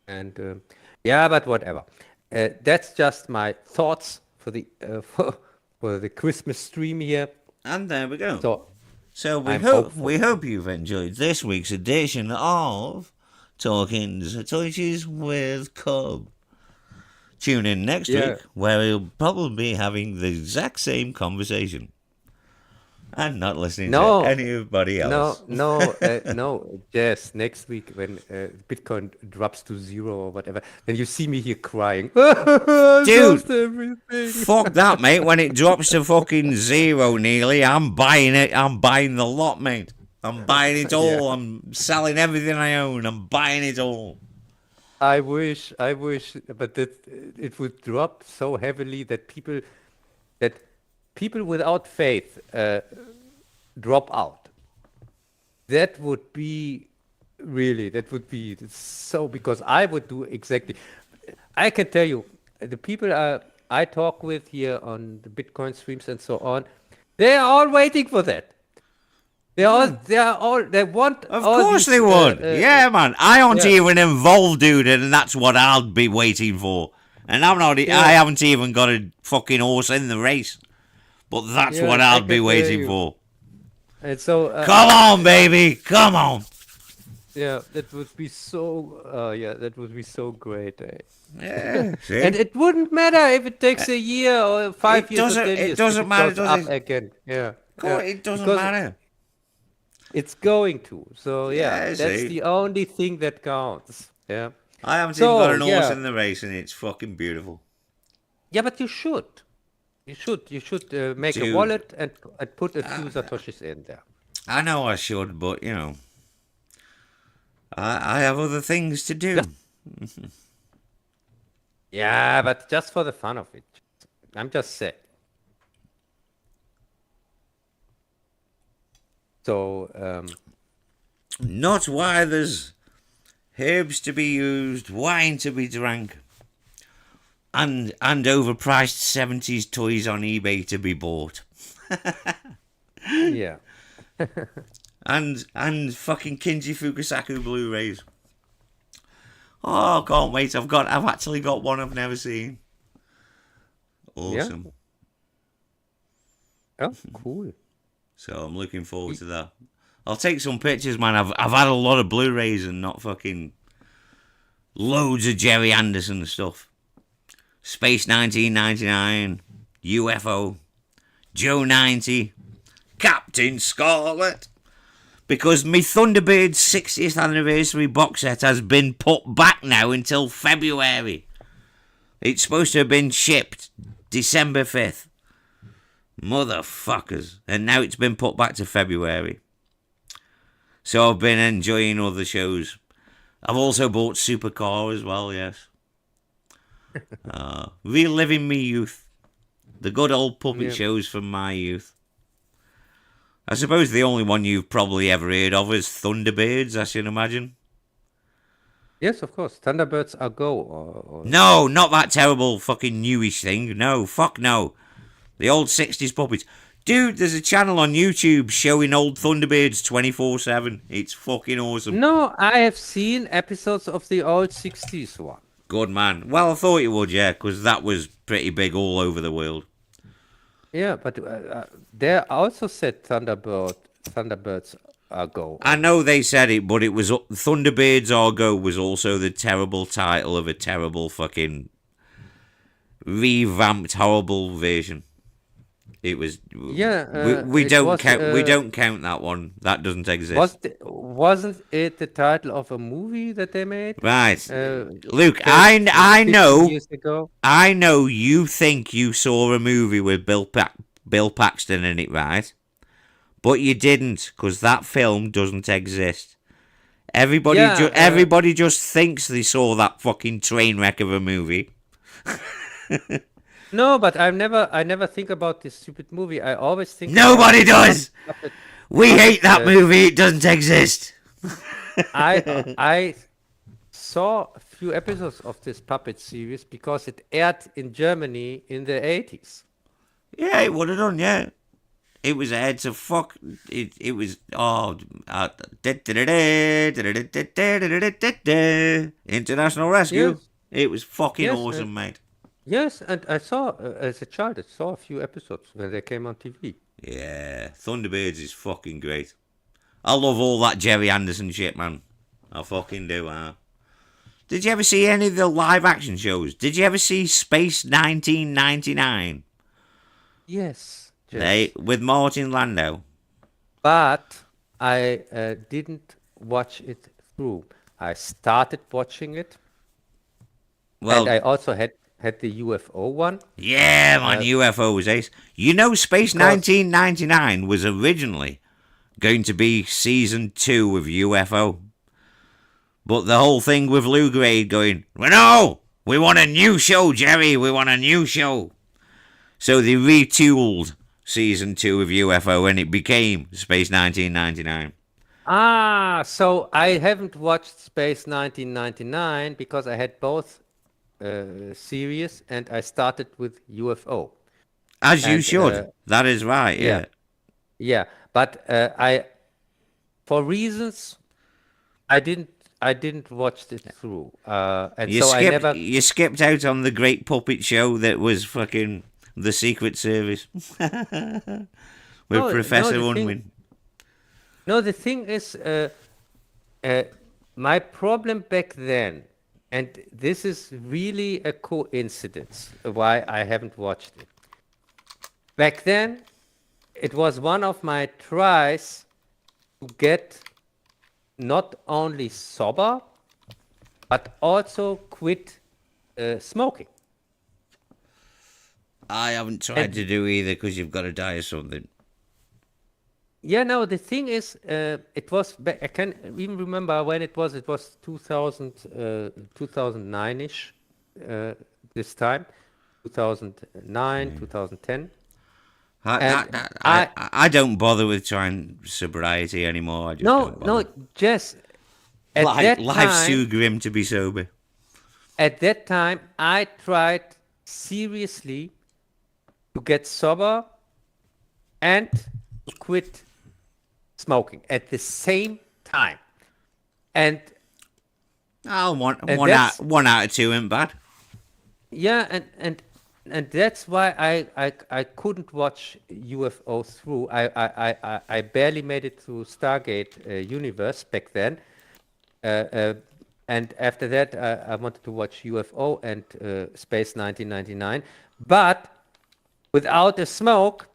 and yeah, but whatever. That's just my thoughts for the for the Christmas stream here. And there we go. So we I'm hope hopeful. you've enjoyed this week's edition of Talking Touches with Cub. Tune in next Yeah. week, where we'll probably be having the exact same conversation and not listening to No, anybody else. no. Yes, next week when Bitcoin drops to 0 or whatever, then you see me here crying. I Dude, lost everything. fuck that, mate. When it drops to fucking 0 nearly, I'm buying it. I'm buying the lot, mate. I'm buying it Yeah. all. I'm selling everything I own. I'm buying it all. I wish, but it would drop so heavily that people without faith drop out. That would be so, because I would do exactly. I can tell you, the people I talk with here on the Bitcoin streams and so on, they are all waiting for that. They want Of all course these. they would. Yeah, man. I aren't Yeah. even involved, dude, and that's what I'll be waiting for. And I'm not. Yeah. I haven't even got a fucking horse in the race. But that's Yeah, what I I'll can be tell waiting you. for. And so, Come on, baby. Come on. yeah, that would be so. That would be so great. Yeah. See? And it wouldn't matter if it takes a year or 5 years or doesn't- 10 it years. doesn't if matter, goes does up it? again. Yeah. It doesn't Because matter. it's going to. So Yeah, yeah, that's see. the only thing that counts. Yeah. I haven't So, even got an horse yeah. in the race, and it's fucking beautiful. Yeah, but you should. You should make a Dude. wallet and put a few satoshis in there. I know I should, but you know, I have other things to do. Yeah, but just for the fun of it. I'm just saying. So, Not why there's herbs to be used, wine to be drank, and overpriced 70s toys on eBay to be bought. yeah. And fucking Kinji Fukasaku Blu-rays. Oh, can't wait. I've actually got one I've never seen. Awesome. Oh, cool. So I'm looking forward to that. I'll take some pictures, man. I've had a lot of Blu-rays and not fucking loads of Jerry Anderson stuff. Space 1999, UFO, Joe 90, Captain Scarlet. Because my Thunderbird's 60th anniversary box set has been put back now until February. It's supposed to have been shipped December 5th. Motherfuckers. And now it's been put back to February. So I've been enjoying other shows. I've also bought Supercar as well, yes. Reliving me youth. The good old puppet shows from my youth. I suppose the only one you've probably ever heard of is Thunderbirds, I should imagine. Yes, of course. Thunderbirds are go. Or... No, not that terrible fucking newish thing. No, fuck no. The old 60s puppets. Dude, there's a channel on YouTube showing old Thunderbirds 24/7. It's fucking awesome. No, I have seen episodes of the old 60s one. Good man. Well, I thought you would, yeah, because that was pretty big all over the world. Yeah, but they also said Thunderbirds are go. I know they said it, but it was Thunderbirds Are Go was also the terrible title of a terrible fucking revamped horrible version. It was we don't count that one. That doesn't exist. Wasn't it the title of a movie that they made? Right, Luke. I know. Years ago. I know you think you saw a movie with Bill Paxton in it, right? But you didn't, because that film doesn't exist. Everybody just thinks they saw that fucking train wreck of a movie. No, but I never think about this stupid movie. I always think nobody does. We hate that movie. It doesn't exist. I saw a few episodes of this puppet series because it aired in Germany in the 80s. Yeah, it would have done. Yeah, it was aired to fuck. It was International Rescue. Yes. It was fucking Yes, awesome, mate. Yes, and I saw as a child. I saw a few episodes when they came on TV. Yeah, Thunderbirds is fucking great. I love all that Jerry Anderson shit, man. I fucking do, Did you ever see any of the live action shows? Did you ever see Space 1999? Yes, They yes. with Martin Landau. But I didn't watch it through. I started watching it, and Well, I also had the UFO one yeah, man, UFOs, Ace. You know, Space because 1999 was originally going to be season 2 of UFO. But the whole thing with Lou Grade going, well, no, we want a new show, Jerry, we want a new show. So they retooled season 2 of UFO and it became Space 1999. so I haven't watched Space 1999 because I had both series and I started with UFO. As you And should. That is right, yeah, yeah. yeah. But I, for reasons, I didn't watch it through, and so I never. You skipped out on the great puppet show that was fucking the Secret Service with No, no. Professor Unwin. The thing is, my problem back then, and this is really a coincidence why I haven't watched it. Back then, it was one of my tries to get not only sober, but also quit smoking. I haven't tried And to do either because you've got to die or something. yeah, no, the thing is, it was, I can even remember when it was 2000, 2009-ish, this time, 2009, 2010. And I don't bother with trying sobriety anymore. I just no, don't no, bother. Jess, at that Life's too time, grim to be sober. I tried seriously to get sober and to quit smoking at the same time. And Oh, that's one out of 2 ain't bad. yeah, and that's why I couldn't watch UFO through. I barely made it through Stargate Universe back then. And after that, I wanted to watch UFO and Space 1999. But without a smoke,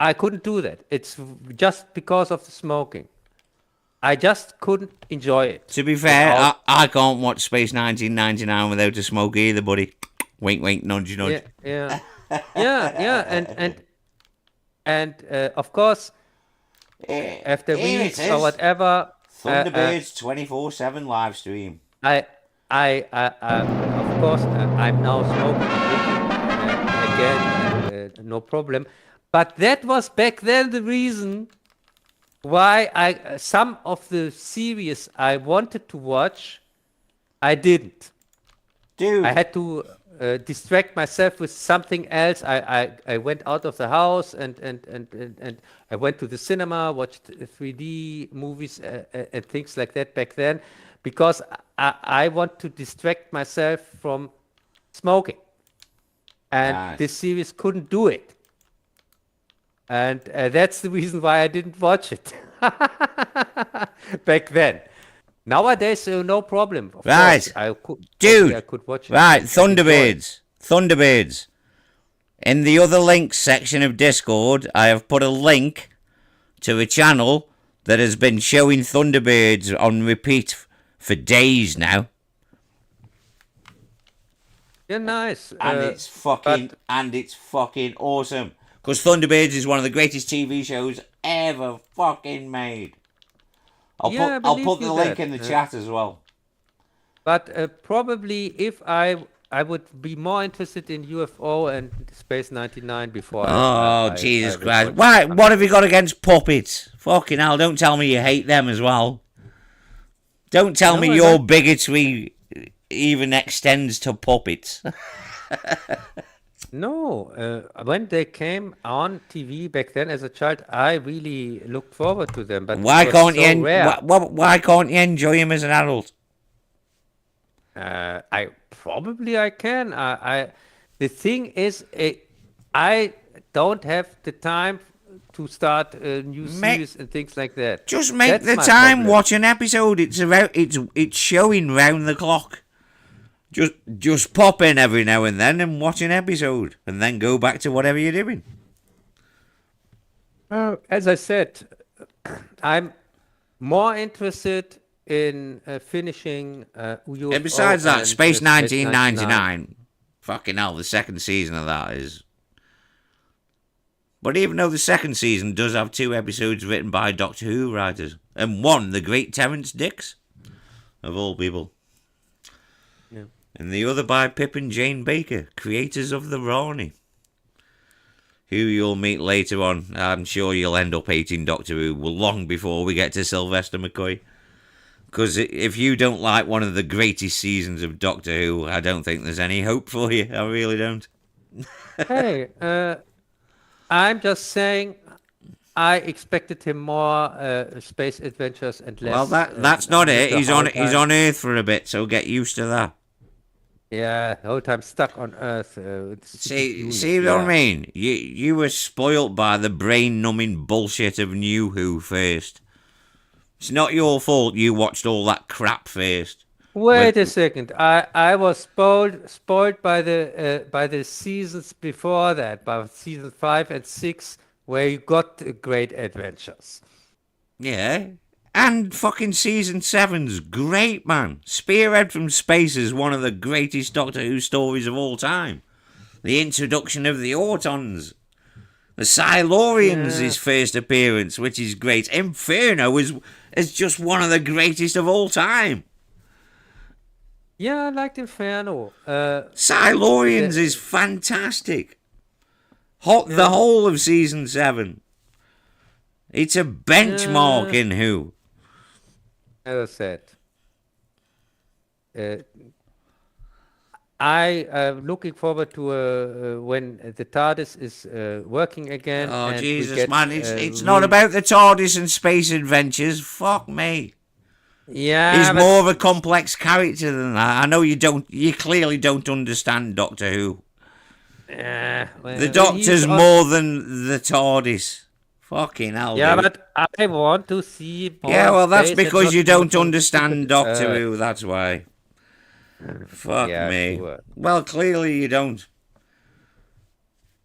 I couldn't do that. It's just because of the smoking. I just couldn't enjoy it To be fair, without. I can't watch Space 1999 without a smoke either, buddy. Wink, wink, nudge, Yeah, nudge. yeah, yeah, and of course, after Here it weeks or is. whatever, Thunderbirds 24/7 live stream. of course, I'm now smoking again, no problem. But that was back then the reason why some of the series I wanted to watch, I didn't. I Dude, had to distract myself with something else. I went out of the house and I went to the cinema, watched 3D movies and things like that back then, because I want to distract myself from smoking. And nice. this series couldn't do it. And that's the reason why I didn't watch it back then. Nowadays, no problem. Of Right. course, I could, Dude, I could watch it. right, and enjoy it. Thunderbirds. In the other links section of Discord, I have put a link to a channel that has been showing Thunderbirds on repeat for days now. Yeah, nice. And it's fucking awesome. Because Thunderbirds is one of the greatest TV shows ever fucking made. Yeah, I I'll believe put the you link that. in the chat as well. But probably if I would be more interested in UFO and Space 99 before Oh, I Jesus would Christ. watch Why? something What have you else. got against puppets? Fucking hell, don't tell me you hate them as well. Don't tell me No, I your don't. bigotry even extends to puppets. No, when they came on TV back then as a child, I really looked forward to them, but it Why was can't you? so rare. Why can't you enjoy him as an adult? I can. The thing is, I don't have the time to start new Make- series and things like that. Just make That's the my time, problem. watch an episode. It's showing round the clock. Just pop in every now and then and watch an episode, and then go back to whatever you're doing. As I said, I'm more interested in finishing UFO And besides that, and Space Space 1999, fucking hell, the second season of that is. But even though the second season does have 2 episodes written by Doctor Who writers, and one, the great Terrence Dicks, of all people. Yeah. And the other by Pip and Jane Baker, creators of the Rawnie, who you'll meet later on. I'm sure you'll end up hating Doctor Who long before we get to Sylvester McCoy. Because if you don't like one of the greatest seasons of Doctor Who, I don't think there's any hope for you. I really don't. Hey, I'm just saying I expected him more space adventures and less. Well, that's not it. the He's whole on time- Earth for a bit, so get used to that. Yeah, the whole time stuck on Earth. See what I mean? You were spoilt by the brain-numbing bullshit of New Who first. It's not your fault you watched all that crap first. Wait a second. I was spoiled by the seasons before that, by season 5 and 6, where you got great adventures. Yeah. And fucking season 7's great, man. Spearhead from Space is one of the greatest Doctor Who stories of all time. The introduction of the Autons. The Silurians, his first appearance, which is great. Inferno is just one of the greatest of all time. Yeah, I liked Inferno. Silurians is fantastic. The whole of season 7. It's a benchmark in Who. As I said, I am looking forward to when the TARDIS is working again. Oh, and we Jesus, get, man. It's not about the TARDIS and space adventures. Fuck me. Yeah, He's but- more of a complex character than that. I know you clearly don't understand Doctor Who. well, The he's Doctor's on- more than the TARDIS. Fucking hell, Yeah, dude. but I want to see. More Yeah, well, that's space and because not you don't more understand stupid, Doctor Who, that's why. Fuck yeah, me. sure. Well, clearly you don't.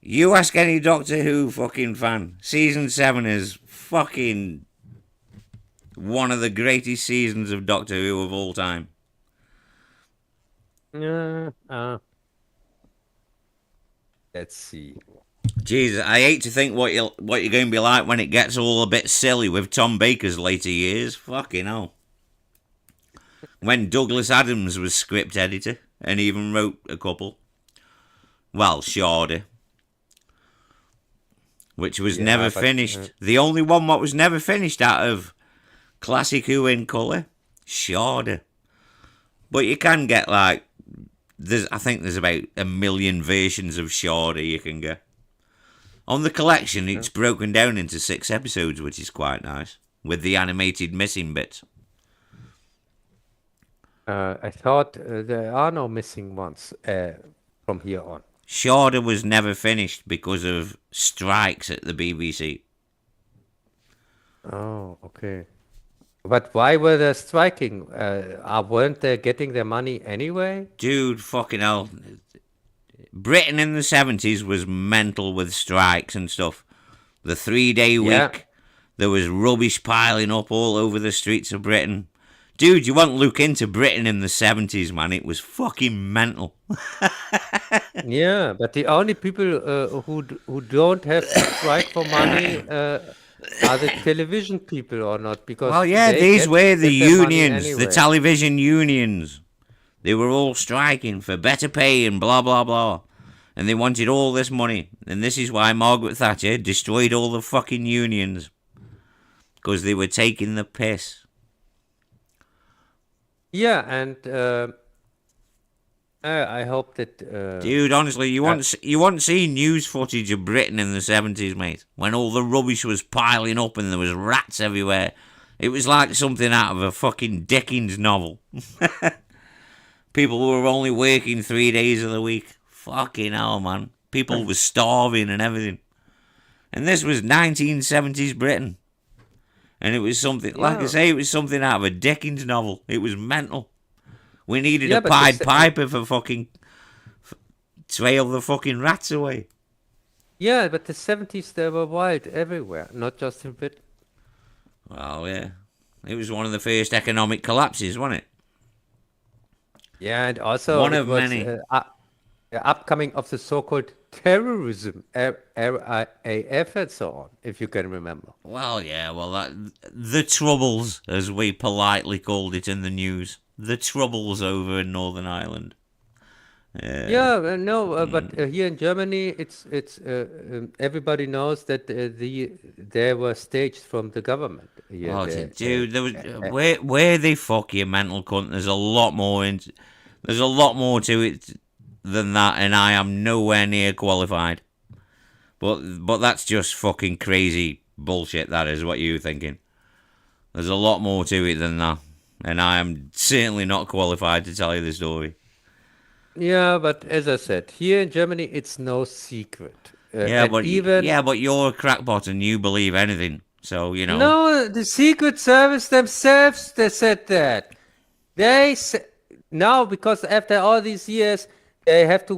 You ask any Doctor Who fucking fan. Season 7 is fucking one of the greatest seasons of Doctor Who of all time. Let's see. Jesus, I hate to think what you're going to be like when it gets all a bit silly with Tom Baker's later years. Fucking hell. When Douglas Adams was script editor and even wrote a couple. Well, Shorty. Which was never but, finished. The only one what was never finished out of Classic Who in colour. Shorty. But you can get I think there's about 1 million versions of Shorty you can get. On the collection, it's broken down into 6 episodes, which is quite nice, with the animated missing bits. I thought there are no missing ones from here on. Shorter was never finished because of strikes at the BBC. Oh, okay. But why were they striking? Weren't they getting their money anyway? Dude, fucking hell. Britain in the 70s was mental with strikes and stuff. The 3-day week, there was rubbish piling up all over the streets of Britain. Dude, you won't look into Britain in the 70s, man. It was fucking mental. Yeah, but the only people who don't have to strike for money are the television people or not? Because Well, yeah, they these get were the their money unions, the anyway. television unions. They were all striking for better pay and blah, blah, blah. And they wanted all this money. And this is why Margaret Thatcher destroyed all the fucking unions. Because they were taking the piss. Yeah, and I hope that Dude, honestly, you won't see news footage of Britain in the 70s, mate. When all the rubbish was piling up and there was rats everywhere. It was like something out of a fucking Dickens novel. People were only working 3 days of the week. Fucking hell, man. People were starving and everything. And this was 1970s Britain. And it was something, like I Yeah. say, it was something out of a Dickens novel. It was mental. We needed Yeah, a but the Pied se- Piper for fucking trail the fucking rats away. yeah, but the 70s they were wild everywhere, not just in Britain. Well, yeah. It was one of the first economic collapses, wasn't it? Yeah, and also One it of was many. the upcoming of the so-called terrorism, RAF and so on, if you can remember. Well, yeah, well, the Troubles, as we politely called it in the news. The Troubles over in Northern Ireland. Yeah, no, but here in Germany, it's everybody knows that they were staged from the government. Yeah, Oh, dude, there was where they fuck you, mental cunt. There's a lot more there's a lot more to it than that, and I am nowhere near qualified. But that's just fucking crazy bullshit. That is what you're thinking. There's a lot more to it than that, and I am certainly not qualified to tell you the story. yeah, but as I said, here in Germany, it's no secret, and even Yeah, but you're a crackpot and you believe anything. So you know. no, the Secret Service themselves they said that they said now because after all these years they have to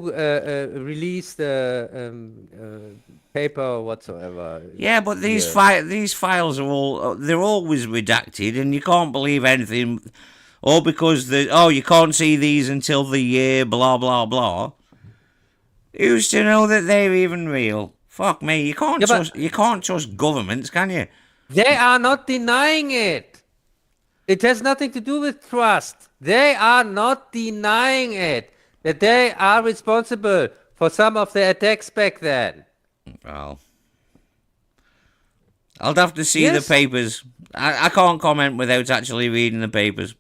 release the paper or whatsoever. Yeah, but Yeah. these files are they're always redacted, and you can't believe anything, all because you can't see these until the year blah blah blah. Who's to know that they're even real? Fuck me, Yeah, but you can't trust governments, can you? they are not denying it. It has nothing to do with trust. They are not denying it. That they are responsible for some of the attacks back then. Well, I'll have to see the Yes. papers. I can't comment without actually reading the papers.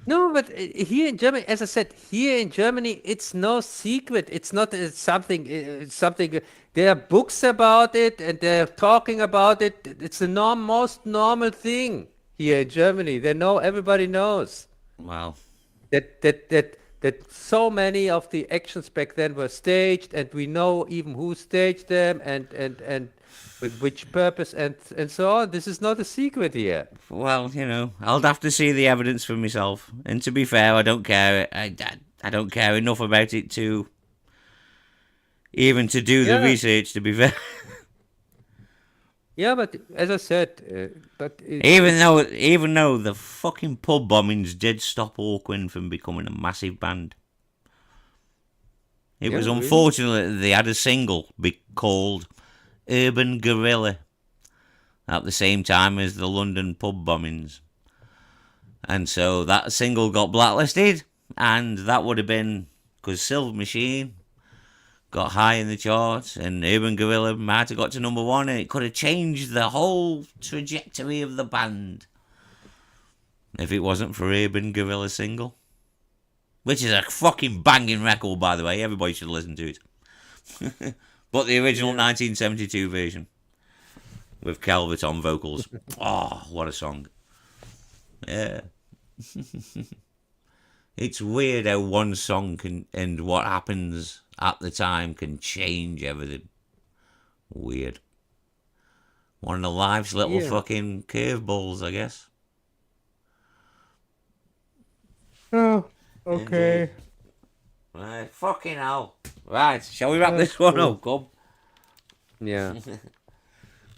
No, but here in Germany, as I said, here in Germany, it's no secret. It's not something. There are books about it, and they're talking about it. It's the most normal thing here in Germany. They know, everybody knows Well, that so many of the actions back then were staged, and we know even who staged them and with which purpose and so on. This is not a secret here. well, you know, I'll have to see the evidence for myself. And to be fair, I don't care. I don't care enough about it to even to do the Yeah. research. To be fair. Yeah, but as I said, but Even though the fucking pub bombings did stop Auckland from becoming a massive band. It yeah, was really? unfortunate that they had a single called Urban Guerrilla at the same time as the London pub bombings. And so that single got blacklisted, and that would have been because Silver Machine got high in the charts, and Urban Guerrilla might have got to number one, and it could have changed the whole trajectory of the band if it wasn't for Urban Guerrilla single. Which is a fucking banging record, by the way. Everybody should listen to it. But the original 1972 version with Calvert on vocals. Oh, what a song. Yeah. It's weird how one song can, and what happens at the time can change everything. Weird. One of life's little Yeah. fucking curveballs, I guess. Oh, okay. Right, fucking hell. Right, shall we wrap this one up, Cub? Yeah.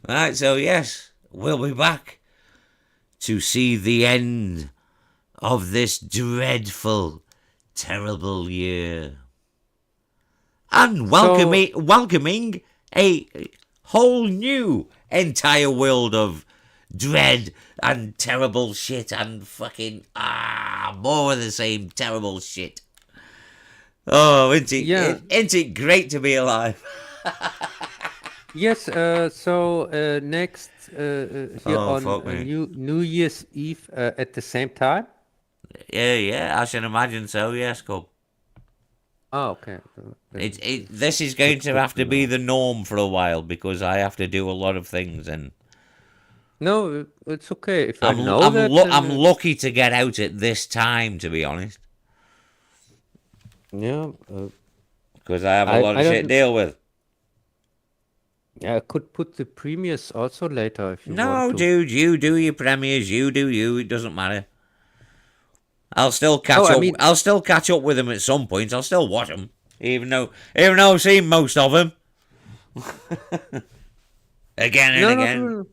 Right, so yes, we'll be back to see the end of this dreadful, terrible year. And welcoming a whole new entire world of dread and terrible shit and fucking more of the same terrible shit. Oh, isn't it? Yeah. Isn't it great to be alive? Yes. So next here Oh, on fuck me. New Year's Eve at the same time. Yeah, I should imagine so. Yes, Cub. Oh, okay. This is going to have to be the norm for a while because I have to do a lot of things, and No, it's okay. If I I'm know that, then I'm lucky to get out at this time, to be honest, yeah. because I have a lot I of shit don't. to deal with. Yeah, I could put the premiers also later if you want No, to. dude, you do your premieres, you do you. It doesn't matter. I'll still Oh, catch I up. mean, I'll still catch up with them at some point. I'll still watch them, even though I've seen most of them again and no, not again. really.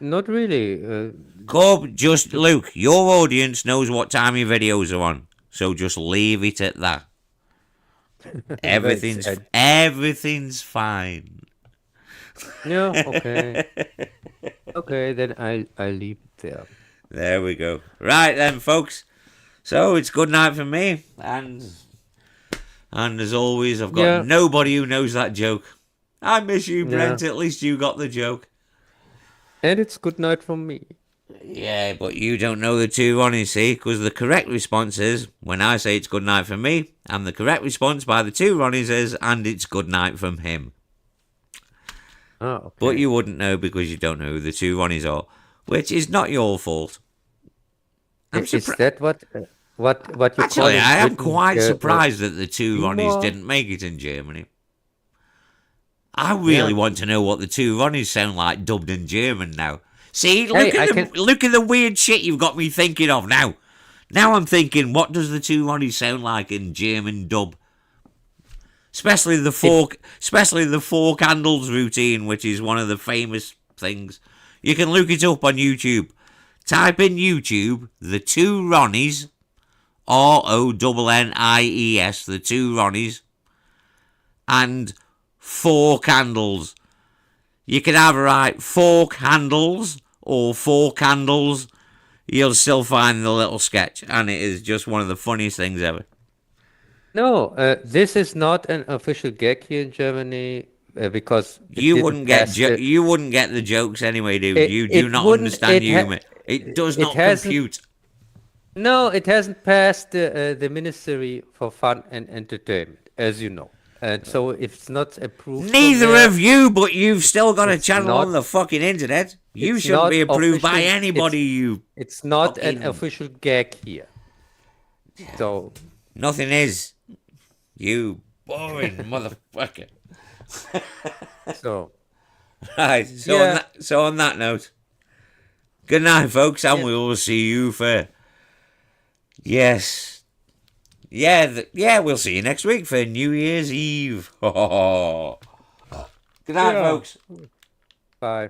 Not really. Cub, just Luke, your audience knows what time your videos are on, so just leave it at that. No, it's Everything's fine. yeah, okay. Okay, then I'll leave it there. There we go. Right then, folks. So it's good night for me, and as always, I've got Yeah, nobody who knows that joke. I miss you, yeah. Brent. At least you got the joke. And it's good night from me. Yeah, but you don't know the two Ronnies, see? Because the correct response is, when I say it's good night from me, and the correct response by the two Ronnies is, and it's good night from him. Oh, okay. But you wouldn't know because you don't know who the two Ronnies are, which is not your fault. Is that what you call Actually, in I am Britain, quite surprised that the two Ronnies humor? didn't make it in Germany. I really Yeah. want to know what the two Ronnies sound like dubbed in German now. See, Hey, I can. look at the weird shit you've got me thinking of now. Now I'm thinking, what does the two Ronnies sound like in German dub? Especially the four candles routine, which is one of the famous things. You can look it up on YouTube. Type in YouTube, the two Ronnies, RONNIES, the two Ronnies, and four candles. You can either write fork handles or four candles. You'll still find the little sketch, and it is just one of the funniest things ever. No, this is not an official gag here in Germany because it You didn't pass the. you wouldn't get the jokes anyway, dude. It You do it not wouldn't. understand humor. It does It not hasn't. compute. No, it hasn't passed the Ministry for Fun and Entertainment, as you know. And so if it's not approved from Neither there, of you, but you've still got a it's channel on not. the fucking internet. You It's shouldn't not be approved by official. anybody, you It's not an fucking... official gag here. So Nothing is. You boring motherfucker. so Right, yeah. so on that note, good night, folks, and Yeah. we will see you for... Yes. Yeah, we'll see you next week for New Year's Eve. Good night, Yeah. folks. Bye.